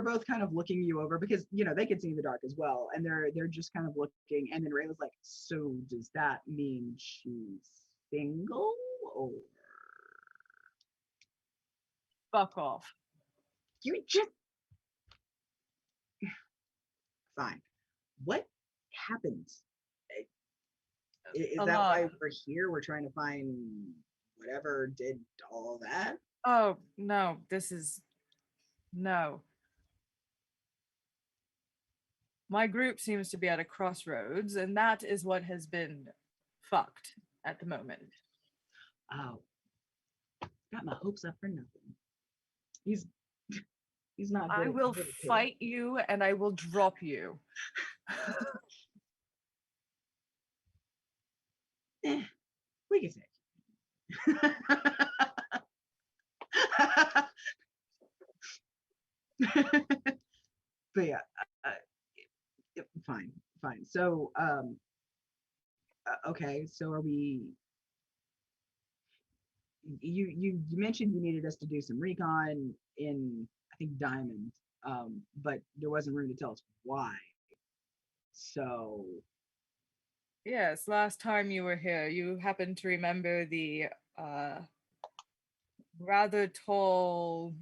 both kind of looking you over because they can see in the dark as well, and they're just kind of looking, and then Rayla's like, so does that mean she's single or Fuck off. you just fine? What happened? Is A that lot. why we're here? We're trying to find whatever did all that? Oh, no, no. My group seems to be at a crossroads, and that is what has been fucked at the moment. Oh, got my hopes up for nothing. He's not good. I will fight you and I will drop you. We can say. But yeah, fine. So, okay. So are we? You mentioned you needed us to do some recon in, I think, Diamond, but there wasn't room to tell us why. So Yes, last time you were here, you happened to remember the rather tall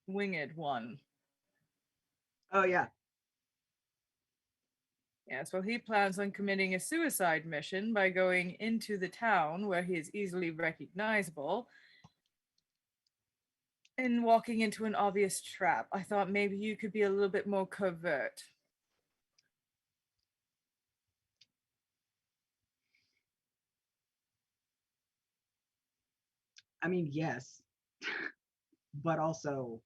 winged one. oh yeah. Yes, well, he plans on committing a suicide mission by going into the town where he is easily recognizable and walking into an obvious trap. I thought maybe you could be a little bit more covert. I mean, yes, but also,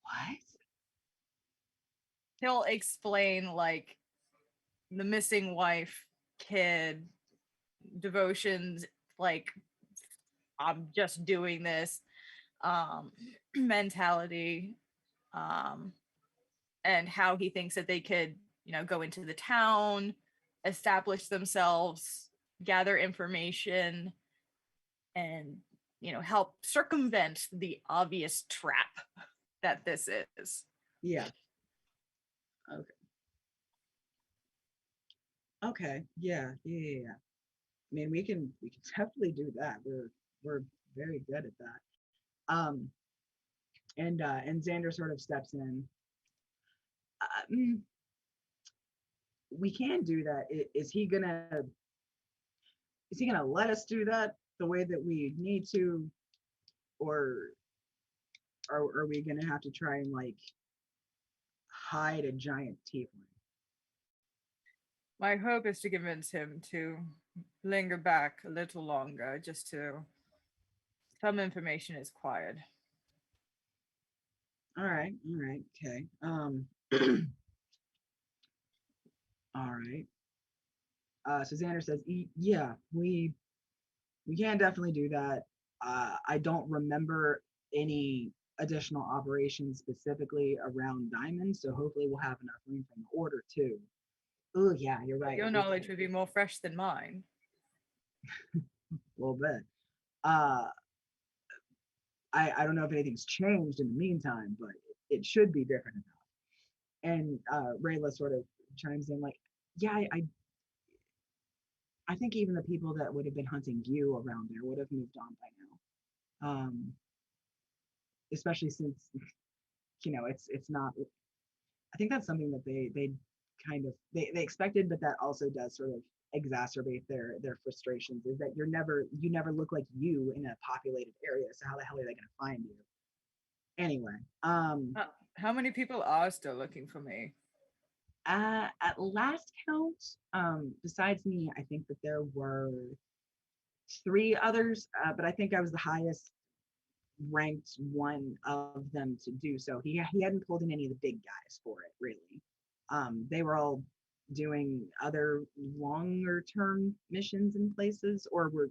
what? He'll explain like the missing wife, kid, devotions, like I'm just doing this, mentality, and how he thinks that they could, go into the town, establish themselves, gather information, and help circumvent the obvious trap that this is. Yeah. Okay. Yeah. I mean, we can definitely do that. We're very good at that. And Xander sort of steps in. We can do that. Is he gonna let us do that the way that we need to, or are we gonna have to try and like hide a giant tiefling? My hope is to convince him to linger back a little longer, just to some information is acquired. All right, okay. All right. So Xander says, yeah, we can definitely do that. I don't remember any additional operations specifically around Diamond, so hopefully we'll have enough room from the order too. Oh yeah, you're right. Your knowledge would be more fresh than mine. A little bit. I don't know if anything's changed in the meantime, but it should be different enough. And Rayla sort of chimes in like, yeah, I think even the people that would have been hunting you around there would have moved on by now. Especially since it's not. I think that's something that they kind of they expected, but that also does sort of exacerbate their frustrations. Is that you never look like you in a populated area. So how the hell are they going to find you? Anyway, how many people are still looking for me? At last count, besides me, I think that there were 3 others, but I think I was the highest ranked one of them to do so. He hadn't pulled in any of the big guys for it, really. They were all doing other longer term missions in places, or were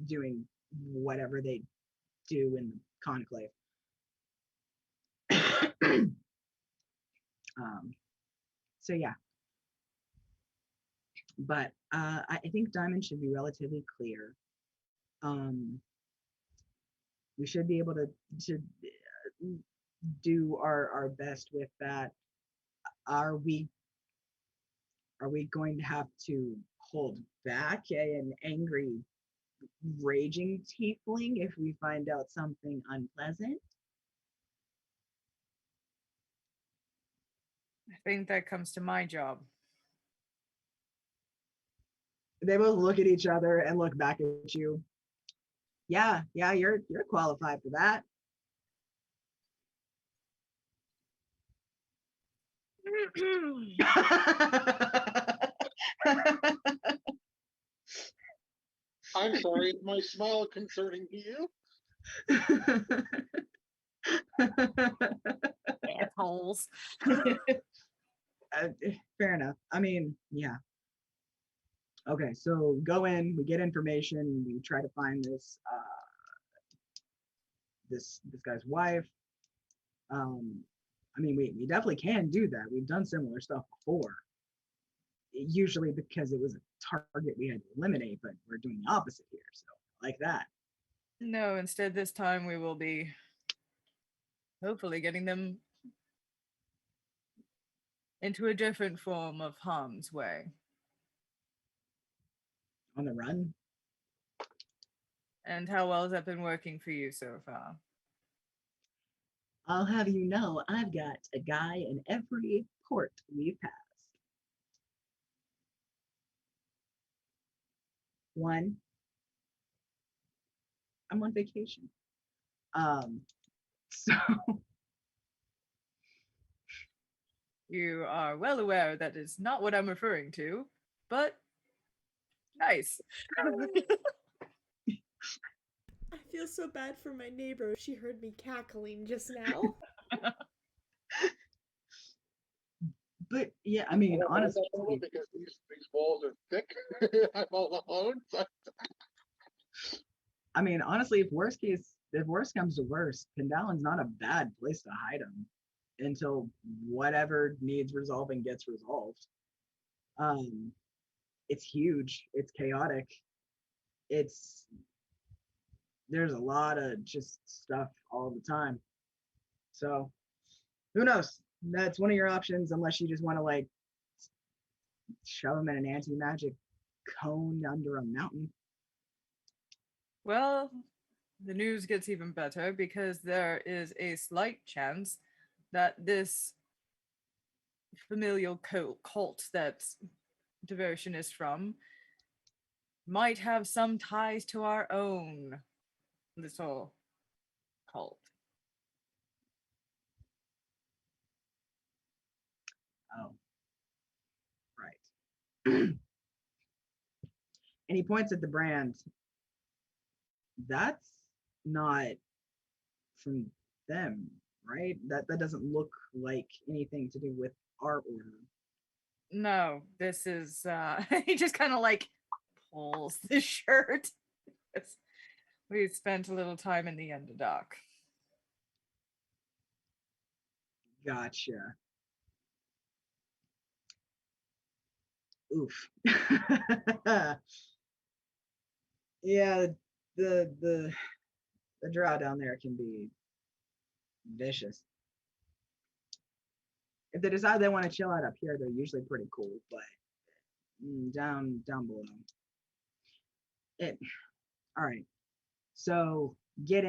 doing whatever they do in the conclave. So yeah, but I think Diamond should be relatively clear. We should be able to do our best with that. Are we going to have to hold back an angry, raging tiefling if we find out something unpleasant? I think that comes to my job. They both look at each other and look back at you. Yeah, you're qualified for that. I'm sorry, is my smile concerning to you? Assholes. Fair enough. I mean, yeah. Okay, so go in, we get information, we try to find this guy's wife. I mean, we definitely can do that. We've done similar stuff before. Usually because it was a target we had to eliminate, but we're doing the opposite here, so like that. No, instead this time we will be hopefully getting them into a different form of harm's way. On the run? And how well has that been working for you so far? I'll have you know, I've got a guy in every port we've passed. One, I'm on vacation. So You are well aware that is not what I'm referring to, but nice. I feel so bad for my neighbor. She heard me cackling just now. but yeah, I mean, honestly, because these walls are thick. I'm all alone. So. I mean, honestly, if worst comes to worst, Pendalin's not a bad place to hide him until whatever needs resolving gets resolved. It's huge. It's chaotic. There's a lot of just stuff all the time. So who knows? That's one of your options, unless you just want to like shove him in an anti-magic cone under a mountain. Well, the news gets even better because there is a slight chance that this familial cult that devotion is from might have some ties to our own little cult. Oh, right. And he points at the brand. That's not from them, right? That doesn't look like anything to do with our order. No, this is he just kind of like pulls the shirt. We spent a little time in the Underdark. Gotcha. Oof. Yeah, the drow down there can be vicious. If they decide they want to chill out up here, they're usually pretty cool, but down below. All right. So get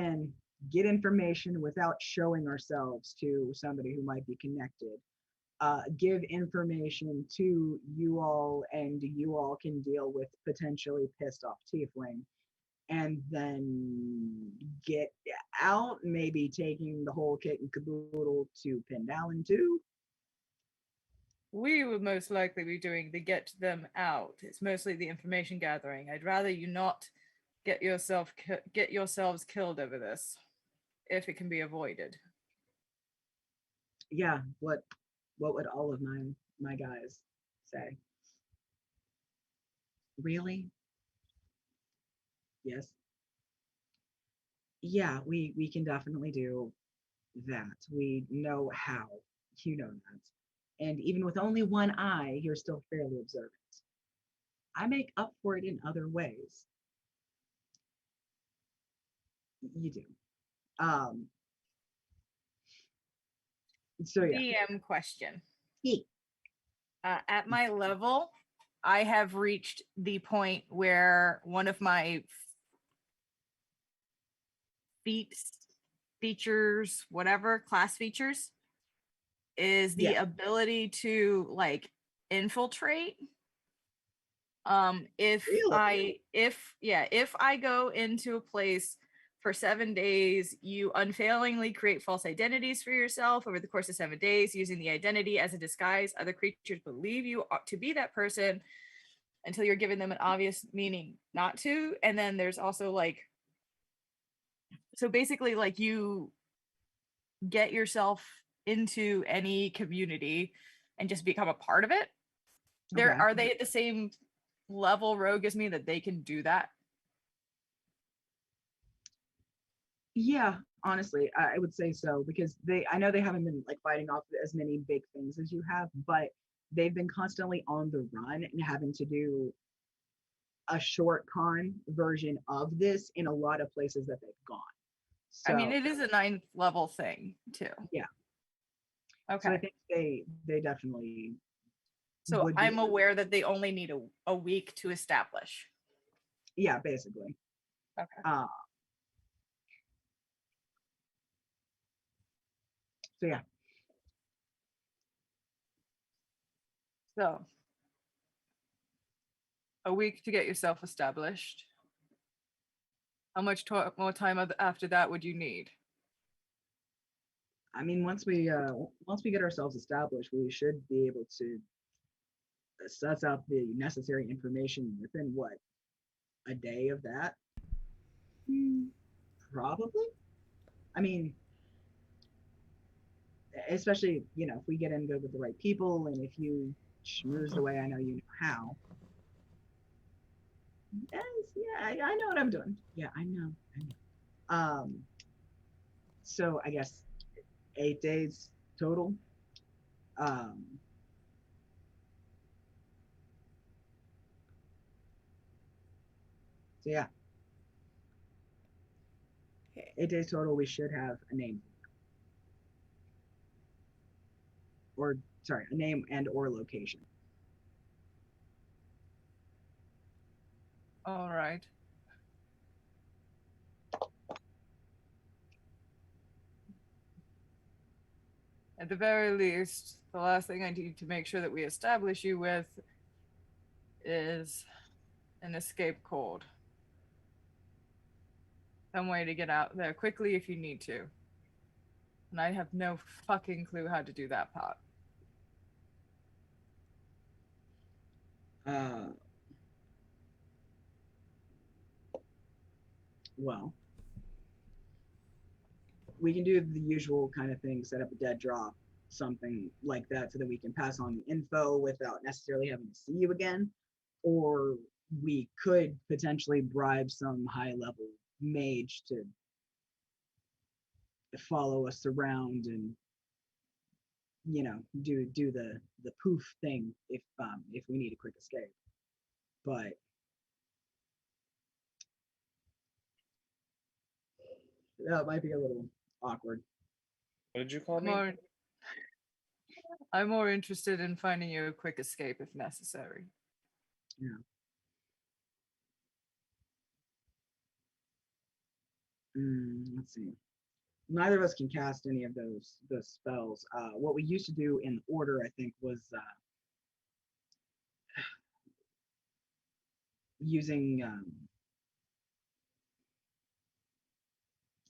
information without showing ourselves to somebody who might be connected. Give information to you all, and you all can deal with potentially pissed off tiefling, and then get out, maybe taking the whole kit and caboodle to Pendalin too. We would most likely be doing the get them out. It's mostly the information gathering. I'd rather you not get yourselves killed over this, if it can be avoided. Yeah, what would all of my guys say? Really? Yes. Yeah, we can definitely do that. We know how. You know that. And even with only one eye, you're still fairly observant. I make up for it in other ways. You do. Um, so yeah. DM question. Yeet. At my level, I have reached the point where one of my features, whatever class features, is the Yeah. ability to like infiltrate. Really? If I go into a place for 7 days, you unfailingly create false identities for yourself over the course of 7 days, using the identity as a disguise. Other creatures believe you ought to be that person until you're giving them an obvious meaning not to. And then there's also like, so basically, like, you get yourself into any community and just become a part of it. Okay. Are they at the same level rogue as me that they can do that? Yeah, honestly, I would say so because I know they haven't been like fighting off as many big things as you have, but they've been constantly on the run and having to do a short con version of this in a lot of places that they've gone. I mean, So it is a 9th level thing too. yeah, so I Okay. think they definitely So would be. I'm aware that they only need a week to establish. Yeah, basically. Okay. So yeah, So a week to get yourself established. How much more time after that would you need? I mean, once we get ourselves established, we should be able to suss out the necessary information within what, a day of that? Probably. I mean, especially if we get in good with the right people, and if you schmooze the way I know you know how. Yes, yeah, I know what I'm doing. Yeah, I know. So I guess 8 days total. Um, so yeah, Okay. 8 days total. We should have a name, or sorry, a name and or location. All right. At the very least, the last thing I need to make sure that we establish you with is an escape code. Some way to get out there quickly if you need to. And I have no fucking clue how to do that part. Uh, well, we can do the usual kind of thing, set up a dead drop, something like that, so that we can pass on the info without necessarily having to see you again. Or we could potentially bribe some high level mage to follow us around and do the poof thing if we need a quick escape. But that might be a little awkward. What did you call me? I'm more interested in finding you a quick escape if necessary. Yeah. Let's see. Neither of us can cast any of those spells. What we used to do in order, I think, was using.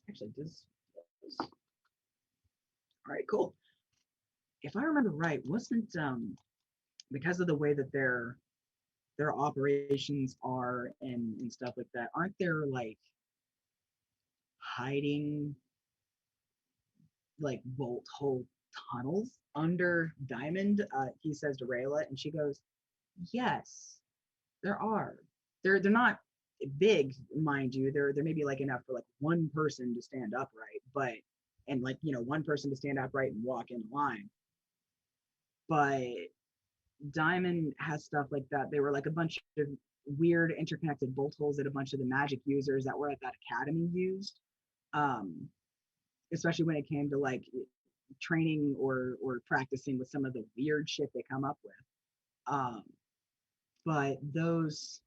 Actually, all right, cool. If I remember right, wasn't because of the way that their operations are and stuff like that, aren't there like hiding like bolt hole tunnels under Diamond? He says to Rayla, and she goes, "Yes, there are. They're not big, mind you. There may be like enough for like one person to stand upright, but and like one person to stand upright and walk in line. But Diamond has stuff like that. They were like a bunch of weird interconnected bolt holes that a bunch of the magic users that were at that academy used. Especially when it came to like training or practicing with some of the weird shit they come up with. But those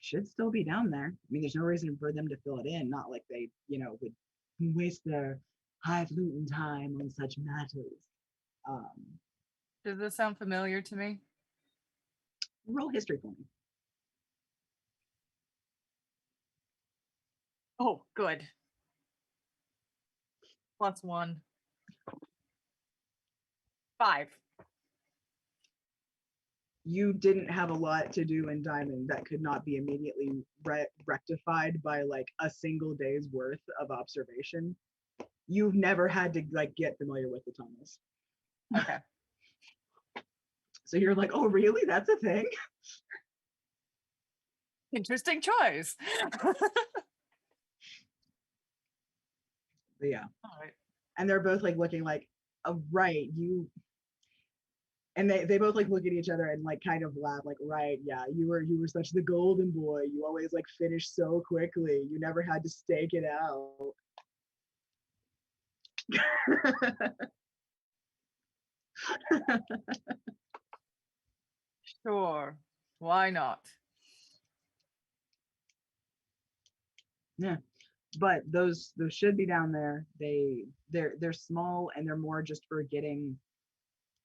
should still be down there. I mean, there's no reason for them to fill it in. Not like they, would waste their highfalutin time on such matters. Does this sound familiar to me? Roll history for me. Oh, good. +1. 5. You didn't have a lot to do in Diamond that could not be immediately rectified by like a single day's worth of observation. You've never had to like get familiar with the tunnels. Okay. So you're like, oh really? That's a thing? Interesting choice. But yeah. All right. And they're both like looking like, right, you. And they both like look at each other and like kind of laugh, like, right, yeah, you were such the golden boy. You always like finished so quickly. You never had to stake it out. Sure. Why not? Yeah. But those should be down there. They're small and they're more just for getting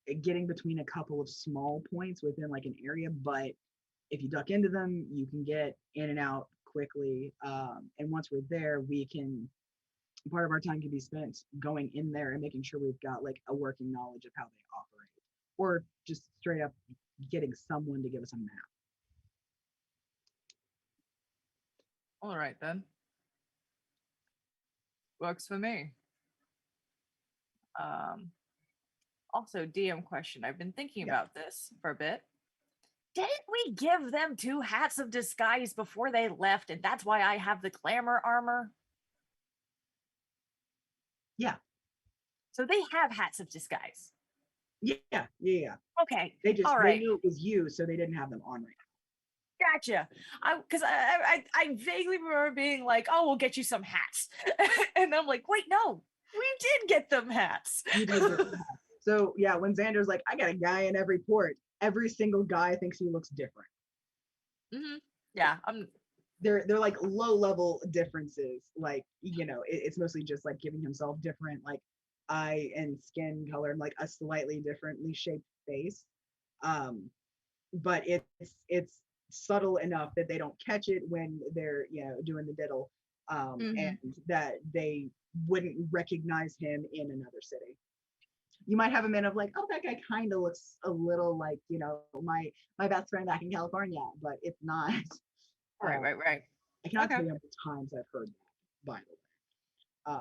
between a couple of small points within like an area. But if you duck into them, you can get in and out quickly. And once we're there, part of our time can be spent going in there and making sure we've got like a working knowledge of how they operate, or just straight up getting someone to give us a map. All right then. Works for me. Also, DM question. I've been thinking about this for a bit. Didn't we give them 2 hats of disguise before they left, and that's why I have the glamour armor? Yeah. So they have hats of disguise. Yeah. Okay. They just all right. They knew it was you, so they didn't have them on right now. Gotcha. Because I vaguely remember being like, "Oh, we'll get you some hats," and I'm like, "Wait, no, we did get them hats." You did get them hats. So yeah, when Xander's like, I got a guy in every port, every single guy thinks he looks different. Mm-hmm. Yeah, They're like low level differences. Like it's mostly just like giving himself different like eye and skin color and like a slightly differently shaped face. But it's subtle enough that they don't catch it when they're doing the diddle, and that they wouldn't recognize him in another city. You might have a man of like, oh, that guy kind of looks a little like my best friend back in California, but it's not. Right. I cannot tell you how many times I've heard that, by the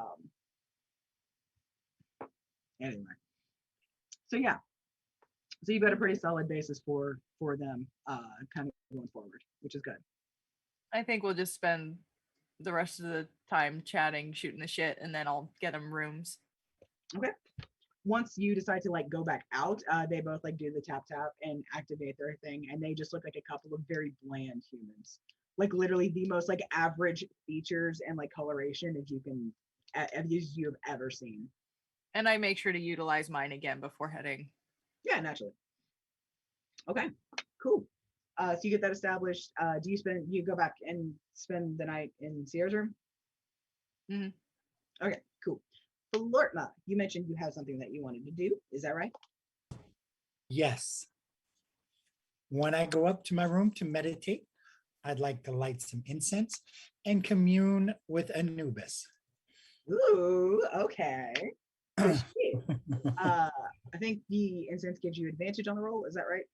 way. Anyway, so yeah, so you've got a pretty solid basis for them kind of going forward, which is good. I think we'll just spend the rest of the time chatting, shooting the shit, and then I'll get them rooms. Okay. Once you decide to like go back out, they both like do the tap and activate their thing, and they just look like a couple of very bland humans, like literally the most like average features and like coloration as you've ever seen. And I make sure to utilize mine again before heading. Yeah, naturally. Okay, cool. So you get that established. Do you go back and spend the night in Sierra's room? Mm-hmm. Okay, cool. Flortma, you mentioned you have something that you wanted to do. Is that right? Yes. When I go up to my room to meditate, I'd like to light some incense and commune with Anubis. Ooh, okay. I think the incense gives you advantage on the roll. Is that right?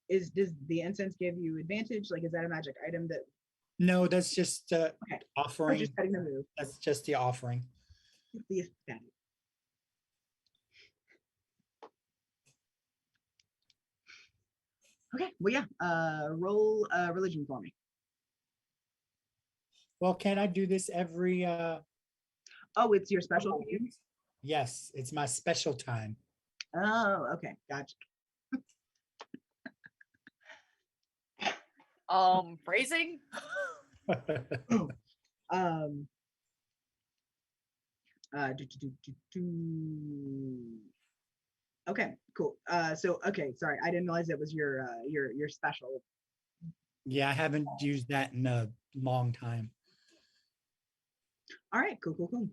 Does the incense give you advantage? Like, is that a magic item that? No, that's just offering. Just setting the move. That's just the offering. The aesthetic. Okay, well, yeah, roll religion for me. Well, can I do this every Oh, it's your special? yes, it's my special time. Oh, okay, gotcha. Phrasing? Um, do. Okay, cool. So okay, sorry, I didn't realize it was your special. Yeah, I haven't used that in a long time. All right, cool.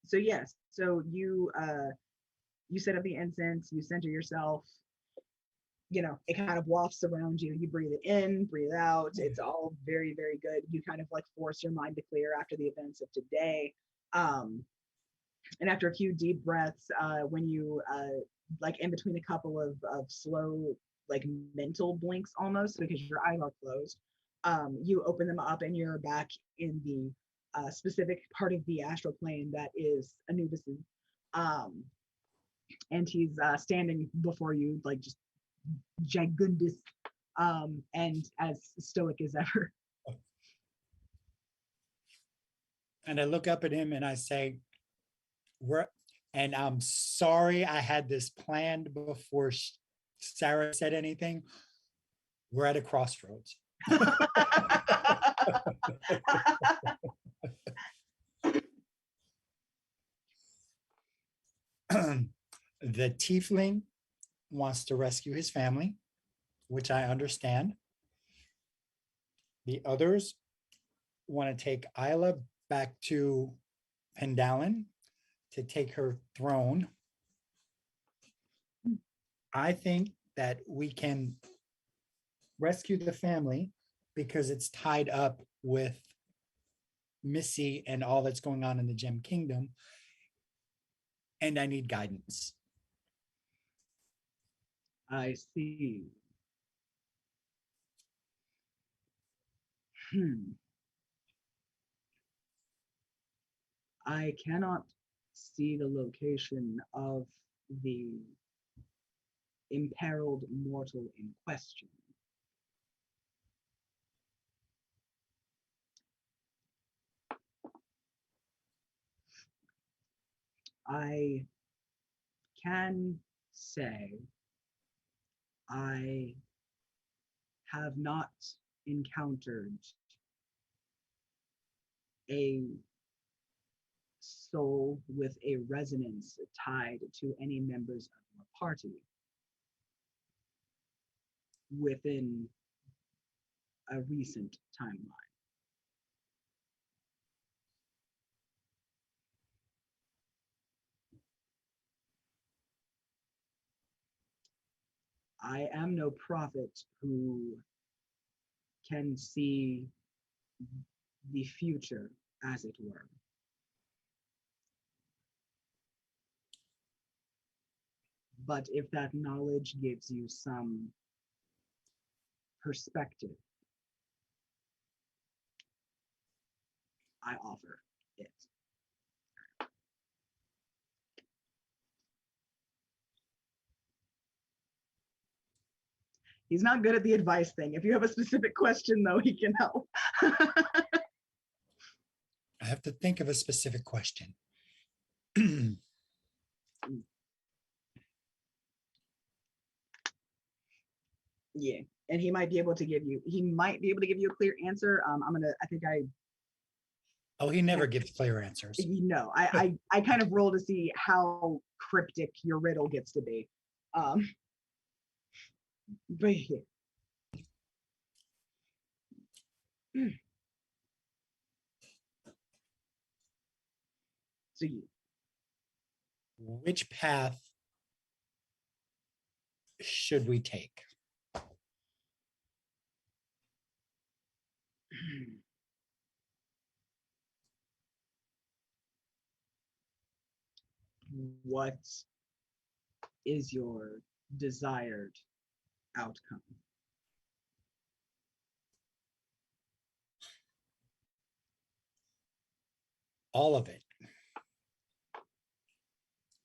So yes, so you set up the incense, you center yourself, you know, it kind of wafts around you. You breathe it in, breathe out. It's all very, very good. You kind of like force your mind to clear after the events of today. And after a few deep breaths, when you like in between a couple of slow, like mental blinks almost because your eyes are closed, you open them up and you're back in the specific part of the astral plane that is Anubis's. And he's standing before you, like just gigundous, and as stoic as ever. And I look up at him and I say, and I'm sorry I had this planned before Sarah said anything. We're at a crossroads. The tiefling wants to rescue his family, which I understand. The others want to take Isla back to Pendalin to take her throne. I think that we can rescue the family because it's tied up with Missy and all that's going on in the Gem Kingdom. And I need guidance. I see. I cannot see the location of the imperiled mortal in question. I can say I have not encountered a soul with a resonance tied to any members of your party within a recent timeline. I am no prophet who can see the future, as it were. But if that knowledge gives you some perspective, I offer it. He's not good at the advice thing. If you have a specific question, though, he can help. I have to think of a specific question. Yeah, and he might be able to give you a clear answer. Oh, he never gives clear answers. I kind of roll to see how cryptic your riddle gets to be. But yeah. So Which path should we take? what is your desired outcome? All of it.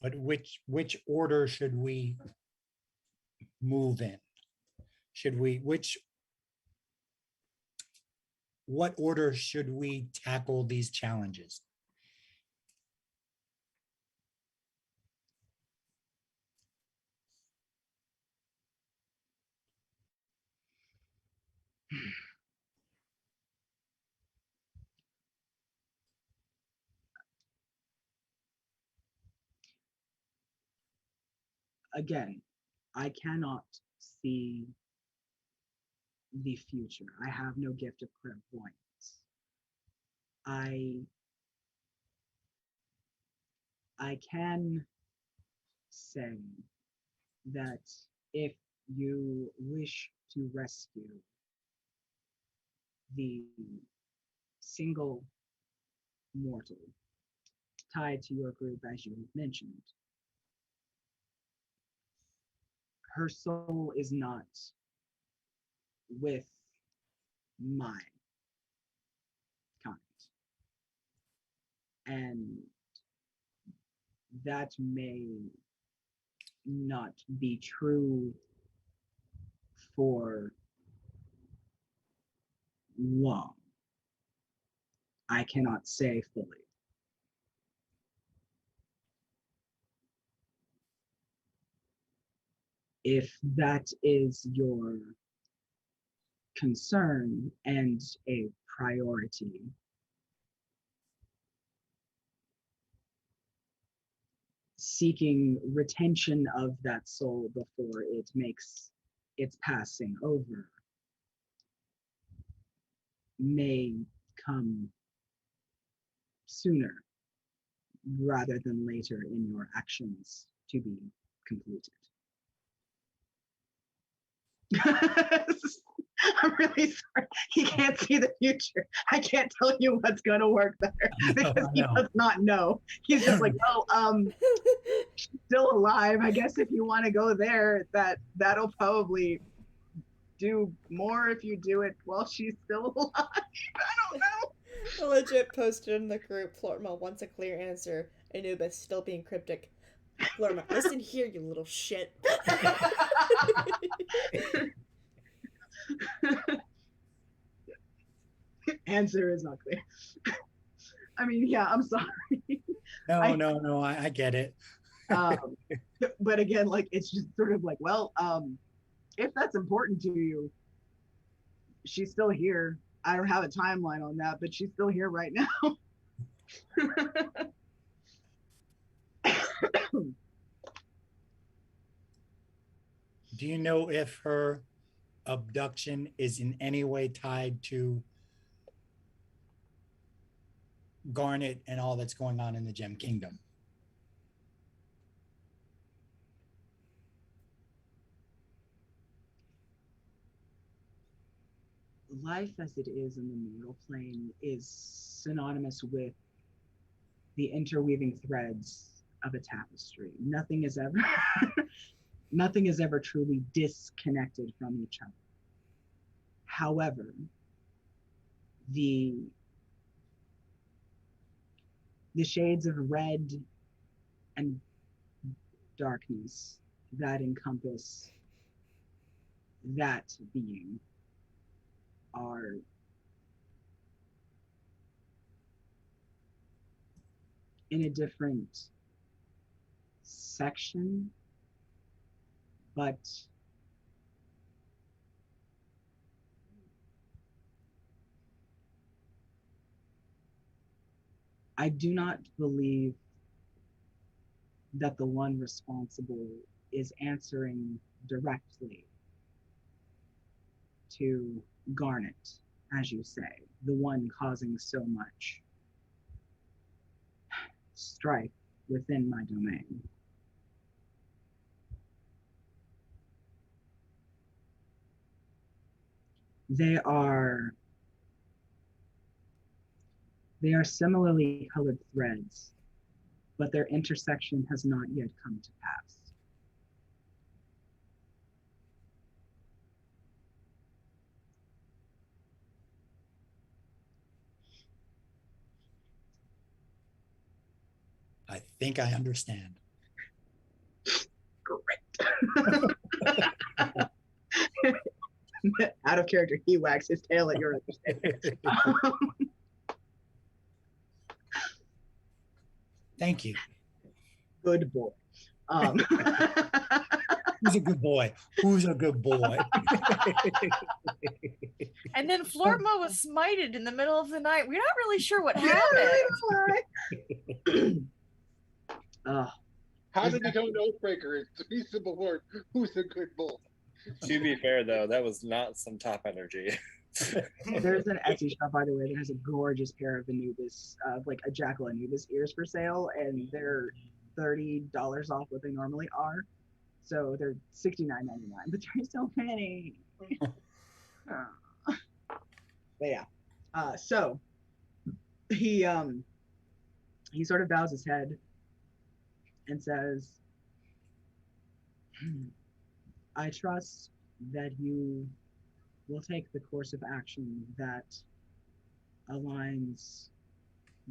But which order should we move in? Should we, what order should we tackle these challenges? Again, I cannot see the future. I have no gift of clairvoyance. I can say that if you wish to rescue the single mortal tied to your group, as you mentioned, her soul is not with my kind. And that may not be true for long. I cannot say fully. If that is your concern and a priority, seeking retention of that soul before it makes its passing over may come sooner rather than later in your actions to be completed. I'm really sorry. He can't see the future. I can't tell you what's gonna work better because he does not know. He's just like, well, she's still alive. I guess if you want to go there, that'll probably do more if you do it while she's still alive. I don't know. I legit posted in the group, Florma wants a clear answer. Anubis still being cryptic. Florma, listen here, you little shit. Answer is not clear. I mean, yeah, I'm sorry. No, I get it. But again, like, it's just sort of like, well, if that's important to you, she's still here. I don't have a timeline on that, but she's still here right now. Do you know if her abduction is in any way tied to Garnet and all that's going on in the Gem Kingdom? Life as it is in the mortal plane is synonymous with the interweaving threads of a tapestry. Nothing is ever nothing is ever truly disconnected from each other. However, the shades of red and darkness that encompass that being are in a different section, but I do not believe that the one responsible is answering directly to Garnet, as you say, the one causing so much strife within my domain. They are similarly colored threads, but their intersection has not yet come to pass. I think I understand. Great. Out of character, he wags his tail at your understanding. Thank you. Good boy. Who's a good boy? Who's a good boy? And then Florma was smited in the middle of the night. We're not really sure what happened. How to become an oathbreaker is 3 simple words. Who's a good boy? To be fair, though, that was not some top energy. There's an Etsy shop, by the way, that has a gorgeous pair of Anubis, like a Jackal Anubis ears for sale, and they're $30 off what they normally are. So they're $69.99, but there's so many. But yeah, so he sort of bows his head and says, I trust that you will take the course of action that aligns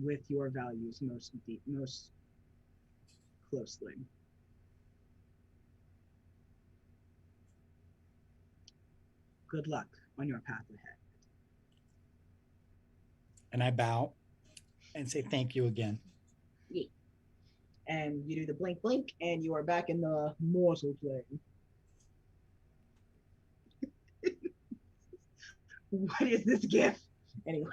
with your values most closely. Good luck on your path ahead. And I bow and say thank you again. Yeah. And you do the blink blink, and you are back in the mortal plane. What is this gift? Anyway.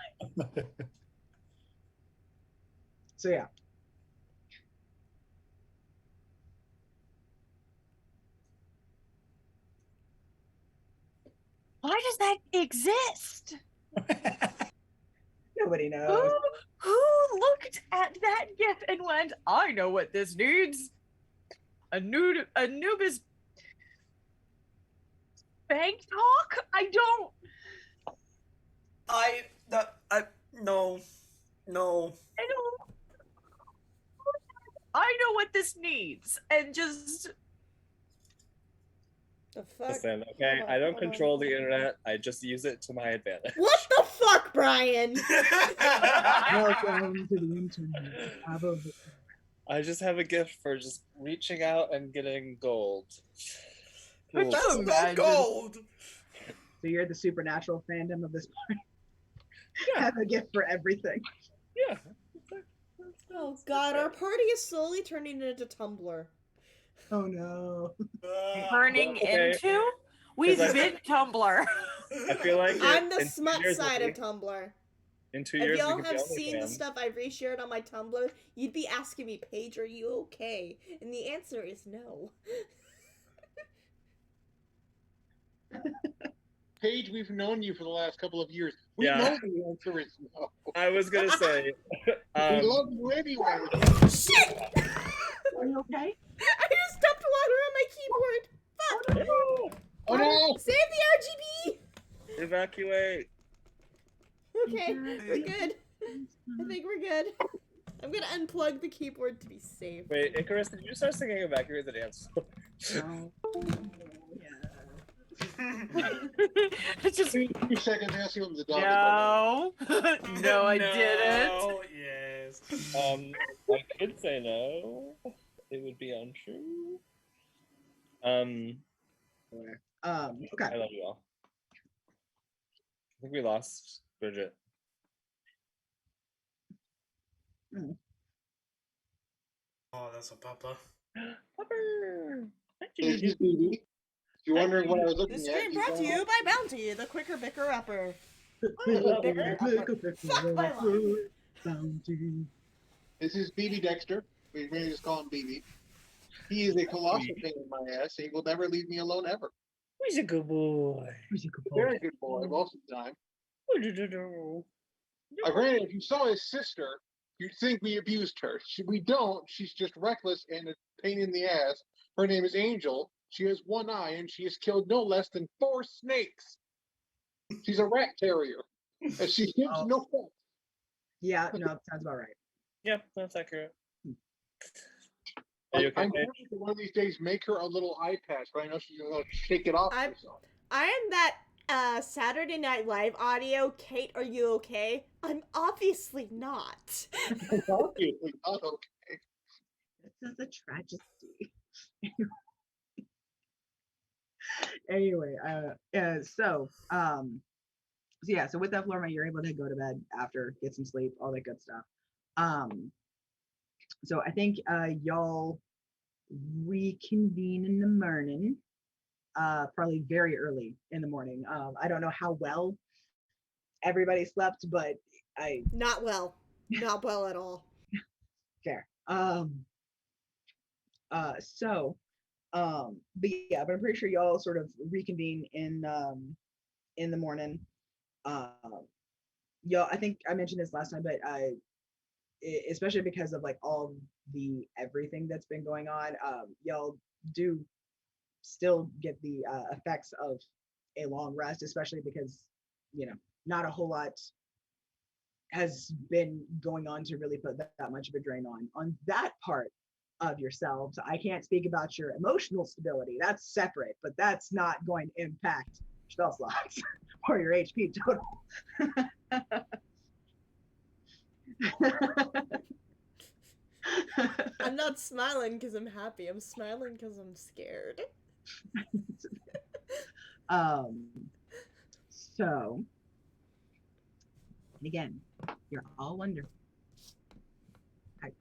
So yeah. Why does that exist? Nobody knows. Who looked at that gift and went, I know what this needs? Anubis bank talk? I don't. No. I know what this needs, and just The fuck? Listen, okay, I don't control the internet. I just use it to my advantage. What the fuck, Brian? Welcome to the internet. I just have a gift for just reaching out and getting gold. Could Cool. you imagine? Gold. So you're the supernatural fandom of this party. Yeah. Have a gift for everything. Yeah. Oh god, our party is slowly turning into Tumblr. Oh no. Turning Okay. into? We've 'Cause I- been Tumblr. I feel like I'm the in 2 smut years side we'll of be- Tumblr. In 2 If years, y'all we could have be seen the OnlyFans. stuff I've reshared on my Tumblr, you'd be asking me, Paige, are you okay? And the answer is no. Paige, we've known you for the last couple of years. We Yeah. know the answer is no. I was gonna say, We love you anyway. Shit! Are you okay? I just dumped water on my keyboard. Fuck! Oh no! Save the RGB! evacuate. Okay, we're good. I think we're good. I'm gonna unplug the keyboard to be safe. Wait, Icarus, did you start singing "Evacuate the Dance"? No. It's just 2 seconds asking him the dog. no. No, I didn't. Oh, yes. I could say no. It would be untrue. I Okay. love you all. I think we lost Bridget. Oh, that's a papa. This is BB. If you're wondering what I was looking This at, stream brought to you by Bounty, the quicker bicker upper. Fuck my life. Bounty. This is BB Dexter. We really just call him BB. He is a colossal pain in my ass. He will never leave me alone ever. He's a good boy. A very good boy most of the time. Granted, if you saw his sister, you'd think we abused her. We don't. She's just reckless and a pain in the ass. Her name is Angel. She has one eye, and she has killed no less than 4 snakes. She's a rat terrier, and she gives no fuck. Yeah, no, sounds about right. Yep, that's accurate. Are you okay, I'm Paige? going to one of these days make her a little eye patch, but I know she's going to shake it off herself. I am that Saturday Night Live audio. Kate, are you okay? I'm obviously not. Obviously not okay. This is a tragedy. Anyway, so with that, Florma, you're able to go to bed after, get some sleep, all that good stuff. So I think y'all reconvene in the morning, probably very early in the morning. I don't know how well everybody slept, but Not well at all. fair. But I'm pretty sure y'all sort of reconvene in the morning. Y'all, I think I mentioned this last time, but especially because of like all the everything that's been going on, y'all do still get the effects of a long rest, especially because not a whole lot has been going on to really put that much of a drain on that part of yourselves. I can't speak about your emotional stability. That's separate, but that's not going to impact spell slots or your HP total. I'm not smiling because I'm happy. I'm smiling because I'm scared. So, and again, you're all wonderful. Right.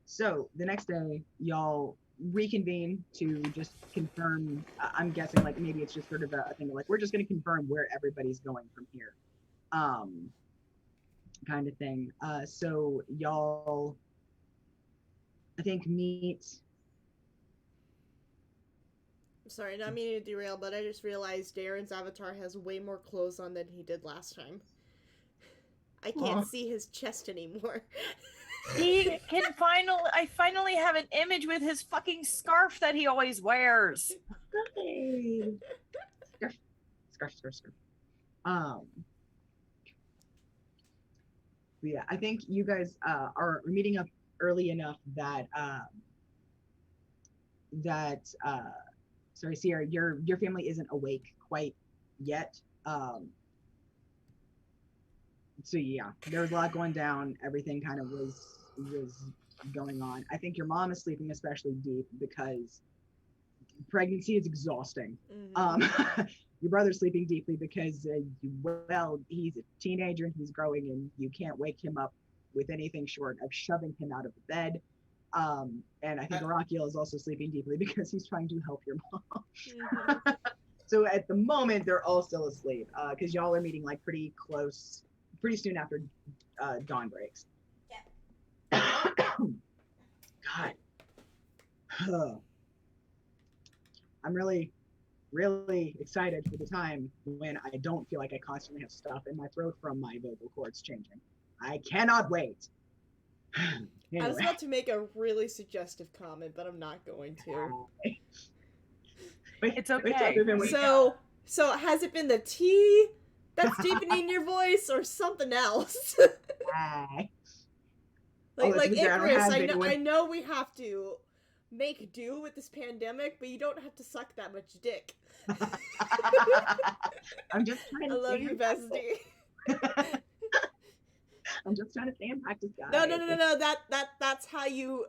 So the next day, y'all reconvene to just confirm. I'm guessing like maybe it's just sort of a thing of like, we're just going to confirm where everybody's going from here, kind of thing. So y'all, I think, meet. Sorry, not meaning to derail, but I just realized Darren's avatar has way more clothes on than he did last time. I can't see his chest anymore. He can I finally have an image with his fucking scarf that he always wears. Scarf. Yeah, I think you guys are meeting up early enough that sorry, Sierra, your family isn't awake quite yet. So yeah, there was a lot going down. Everything kind of was going on. I think your mom is sleeping especially deep because pregnancy is exhausting. Mm-hmm. Your brother's sleeping deeply because he's a teenager and he's growing, and you can't wake him up with anything short of shoving him out of the bed. And I think Arakiel is also sleeping deeply because he's trying to help your mom. Mm-hmm. So at the moment, they're all still asleep because y'all are meeting like pretty soon after dawn breaks. Yeah. God. I'm really, really excited for the time when I don't feel like I constantly have stuff in my throat from my vocal cords changing. I cannot wait. Anyway. I was about to make a really suggestive comment, but I'm not going to. It's okay. So has it been the tea that's deepening your voice or something else? like Icarus, I know we have to make do with this pandemic, but you don't have to suck that much dick. I'm just trying to. I love you, bestie. I'm just trying to stay in practice, guys. No. That's how you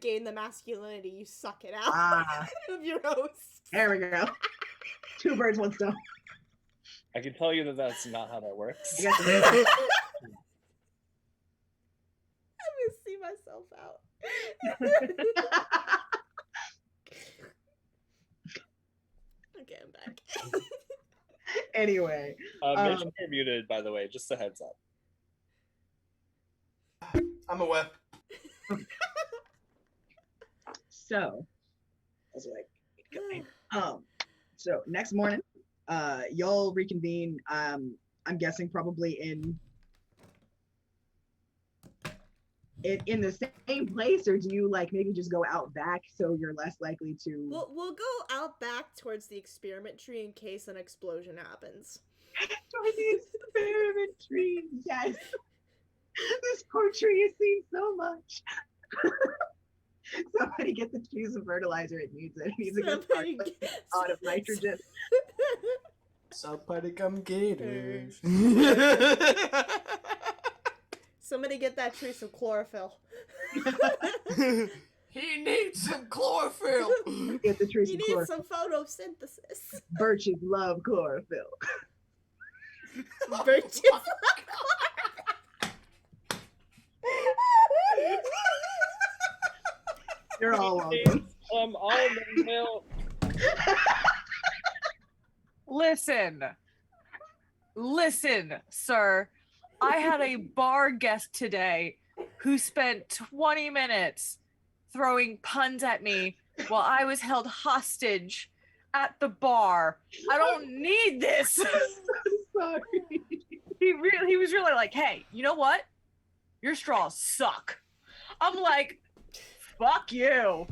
gain the masculinity. You suck it out of your host. There we go. 2 birds, 1 stone. I can tell you that that's not how that works. I'm gonna see myself out. Okay, I'm back. Anyway. Make sure you're muted, by the way, just a heads up. I'm aware. So, I was like, so next morning, y'all reconvene. I'm guessing probably in the same place, or do you like maybe just go out back so you're less likely to? We'll go out back towards the experiment tree in case an explosion happens. Towards the experiment tree, yes. This poor tree has seen so much. Somebody get the tree some fertilizer. It needs it. It needs a good lot of nitrogen. Somebody come get it. Somebody get that tree some chlorophyll. He needs some chlorophyll. Get the trees He some needs chlorophyll. some photosynthesis. Birches love chlorophyll. Birches. You're all welcome. Almond milk. Listen, sir. I had a bar guest today who spent 20 minutes throwing puns at me while I was held hostage at the bar. I don't need this. Sorry. He was really like, hey, you know what? Your straws suck. I'm like, fuck you.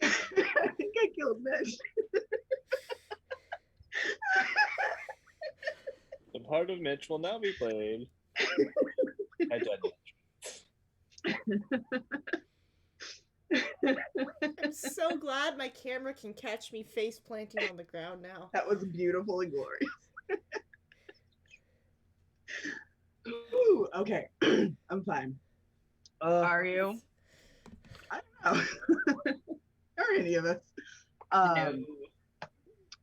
I think I killed Mitch. The part of Mitch will now be played. I did Mitch. I'm so glad my camera can catch me face planting on the ground now. That was beautiful and glorious. Ooh, okay. I'm fine. Are you? I don't know. Are any of us?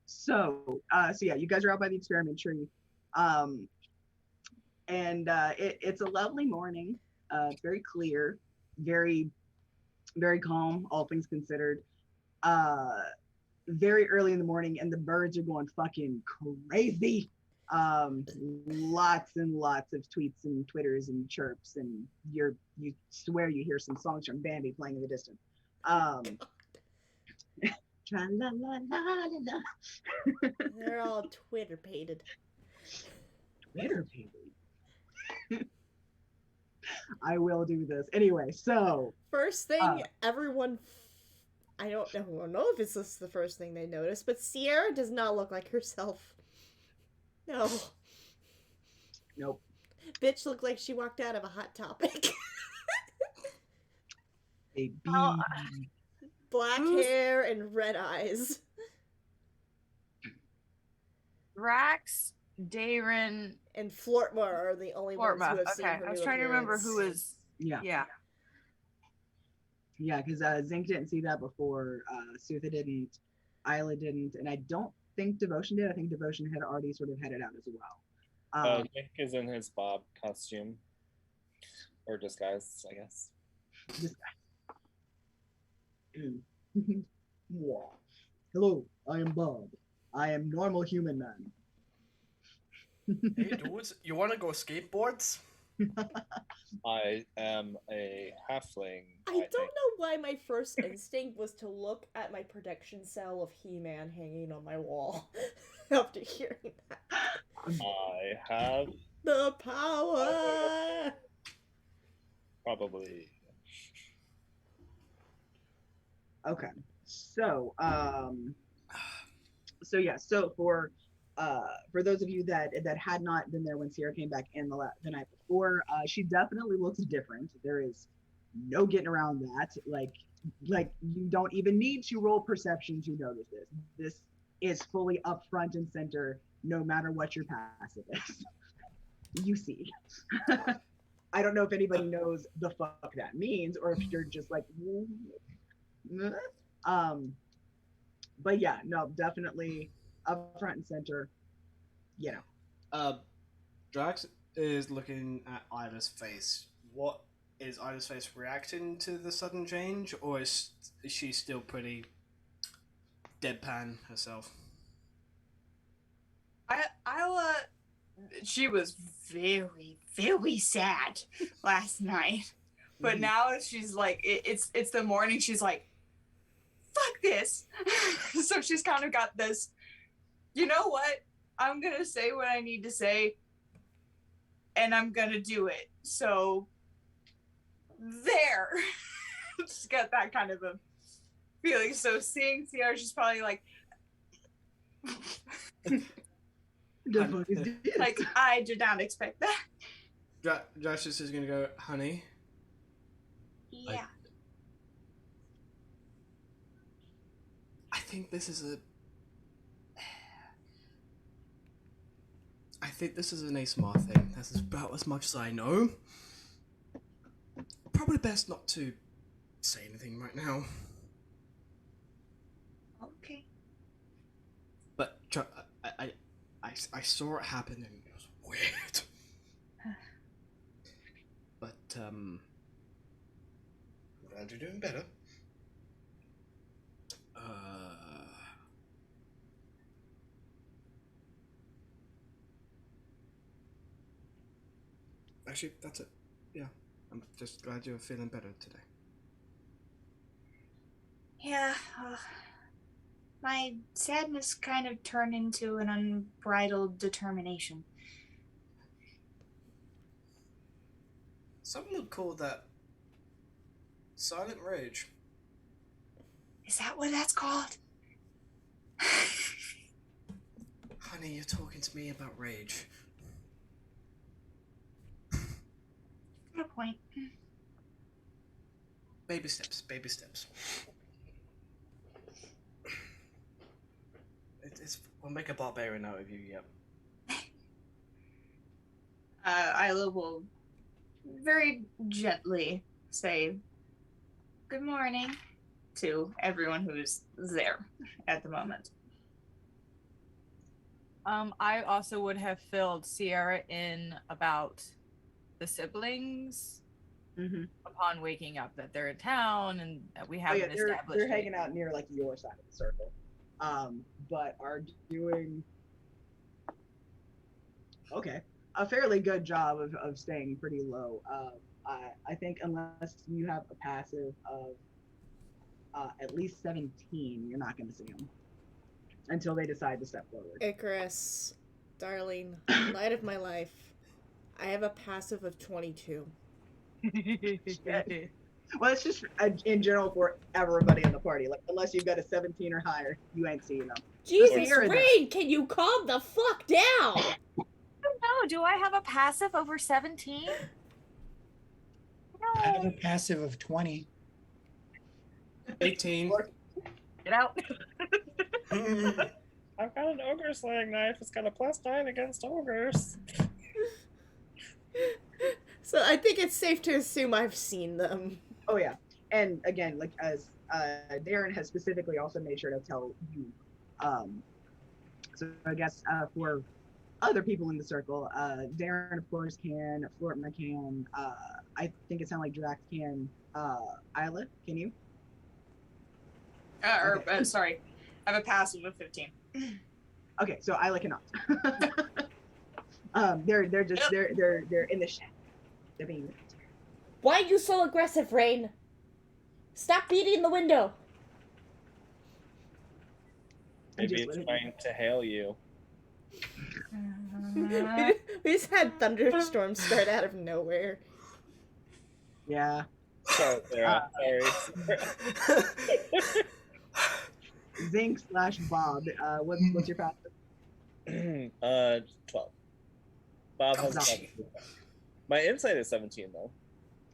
So yeah, you guys are out by the experiment tree. It's a lovely morning. It's very clear, very, very calm, all things considered. Very early in the morning, and the birds are going fucking crazy. Lots and lots of tweets and twitters and chirps, and you swear you hear some songs from Bambi playing in the distance. Tra-la-la-la-la-la. They're all Twitter pated. Twitter pated. I will do this anyway. So First thing, everyone. I don't know if this is the first thing they noticed, but Sierra does not look like herself. No. Nope. Bitch looked like she walked out of a Hot Topic. A bee. Black hair and red eyes. Rax, Darren, and Flortma are the only ones who have seen okay, her I was new trying to remember appearance. who was. Yeah, because Zinc didn't see that before. Sutha didn't. Isla didn't, and I don't think Devotion did. I think Devotion had already sort of headed out as well. Nick is in his Bob costume. Or disguise, I guess. Hello, I am Bob. I am normal human man. Hey dudes, you wanna go skateboards? I am a halfling. I don't know why my first instinct was to look at my production cell of He-Man hanging on my wall after hearing that. I have The power! probably. Okay, so for those of you that had not been there when Sierra came back in the night before, she definitely looks different. There is no getting around that. Like you don't even need to roll perception to notice this. This is fully up front and center, no matter what your passive is. You see. I don't know if anybody knows the fuck that means, or if you're just like, but yeah, no, definitely up front and center. You know. Drax is looking at Isla's face. What is Isla's face reacting to the sudden change, or is she still pretty deadpan herself? Isla, she was very, very sad last night, but now she's like, it's the morning. She's like, fuck this. So she's kind of got this. You know what? I'm gonna say what I need to say, and I'm gonna do it. So there. Just got that kind of a feeling. So seeing Sierra, she's probably like. Like, I did not expect that. Josh is gonna go, honey. Yeah. I think this is think this is an ASMR thing. That's about as much as I know. Probably best not to say anything right now. Okay. But I saw it happen and it was weird. But I'm glad you're doing better. Actually, that's it. Yeah, I'm just glad you're feeling better today. Yeah. My sadness kind of turned into an unbridled determination. Someone would call that silent rage. Is that what that's called? Honey, you're talking to me about rage. No point. Baby steps, baby steps. We'll make a barbarian out of you, yep. Isla will very gently say good morning to everyone who's there at the moment. I also would have filled Sierra in about the siblings upon waking up that they're in town and that we haven't established. They're hanging out near like your side of the circle, but are doing a fairly good job of staying pretty low. I think unless you have a passive of at least 17, you're not going to see them until they decide to step forward. Icarus, darling, light of my life, I have a passive of 22. Well, it's just in general for everybody in the party. Like, unless you've got a 17 or higher, you ain't seeing them. Jesus, Rain, can you calm the fuck down? No, do I have a passive over 17? I have a passive of 20. 18. Get out. I've got an ogre slaying knife. It's got a +9 against ogres. So I think it's safe to assume I've seen them. Oh yeah, and again, like as Darren has specifically also made sure to tell you. So I guess for other people in the circle, Darren of course can, Flortma can, I think it sounded like Drax can, Isla, can you? Sorry, I have a passive of 15. Okay, so Isla cannot. They're just they're in the shadow. They're being. Why are you so aggressive, Rain? Stop beating the window. Maybe it's trying to hail you. We just had Thunderstorm start out of nowhere. Yeah. Sorry, Sarah. Sorry. Zink / Bob. What's your passive? 12. Bob has 7. My insight is 17 though.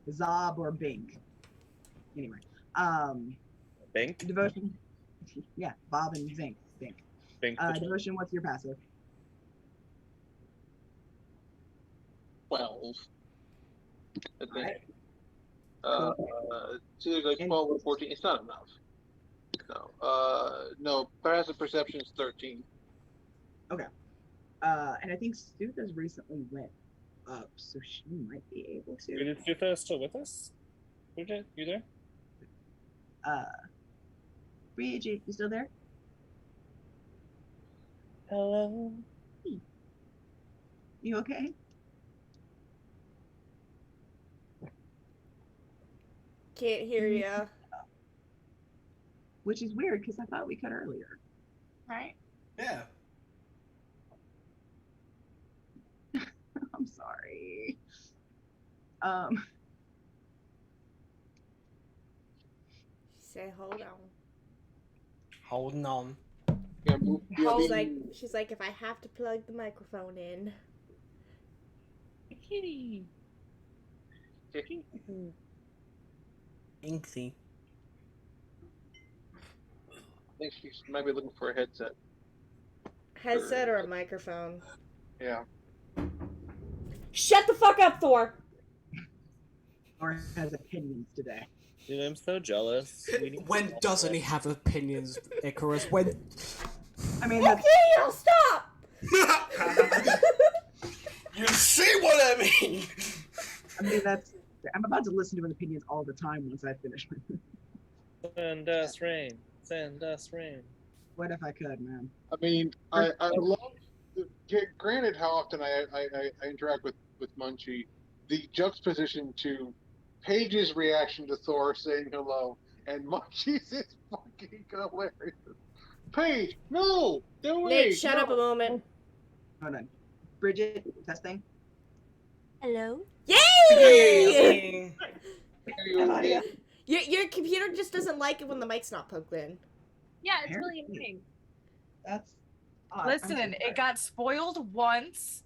Zob or Bink. Anyway. Bink? Devotion. Yeah, Bob and Zink. Bink. Devotion, what's your passive? 12. I think. Right. It's either like 12 or 14. It's not enough. No, passive perception is 13. Okay. And I think Sutha's recently went up, so she might be able to. Is Sutha still with us? Bridget, you there? Bridget, you still there? Hello. You okay? Can't hear ya. Which is weird because I thought we cut earlier. Right? Yeah. I'm sorry. Say hold on. Holding on. Yeah, She's like, if I have to plug the microphone in. Kitty. Inksy. I think she might be looking for a headset. Headset or a microphone? Yeah. Shut the fuck up, Thor. Or has opinions today. Dude, I'm so jealous. We need When doesn't he have opinions, Icarus? When... I mean, Okay, that's I'll stop. You see what I mean? that's. I'm about to listen to his opinions all the time once I finish. Send us rain. Send us rain. What if I could, man? I mean, I love. Granted, how often I interact with Munchie, the juxtaposition to Paige's reaction to Thor saying hello and Munchie's is fucking hilarious. Paige, no, don't worry. Nate, shut up a moment. Hold on. Bridget, testing. Hello. Yay! Claudia. Your computer just doesn't like it when the mic's not plugged in. Yeah, it's really annoying. That's odd. Listen, I'm it got spoiled once,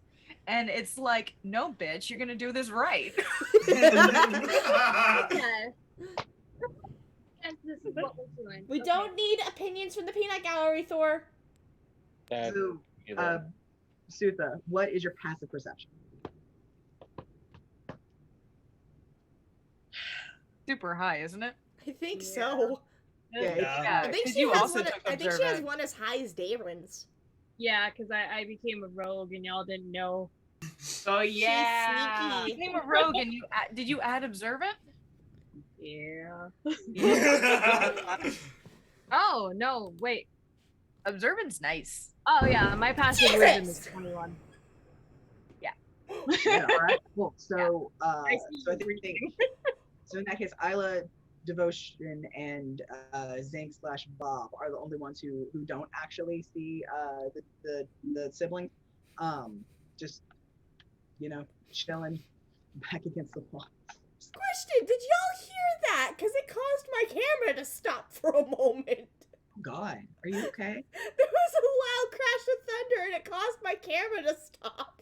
and it's like, no, bitch, you're gonna do this right. Yeah. Yes, this is what we're doing. We Okay. don't need opinions from the peanut gallery, Thor. That, So, either. Sutha, what is your passive perception? Super high, isn't it? I think so. Yeah, Yeah, I think 'cause she you has also one. took I think she has observant. one as high as Darren's. Yeah, because I became a rogue and y'all didn't know. Oh yeah, sneaky. you became a rogue, and did you add observant? Yeah. Oh, no, wait. Observant's nice. Oh, yeah, my passive Jesus! wisdom is 21. Yeah, all right, cool. So, I see so I you think, reading. so in that case, Isla, Devotion, and Zank / Bob are the only ones who don't actually see the siblings. Just chilling back against the wall. Question: did y'all hear that? Because it caused my camera to stop for a moment. Oh God, are you okay? There was a loud crash of thunder, and it caused my camera to stop.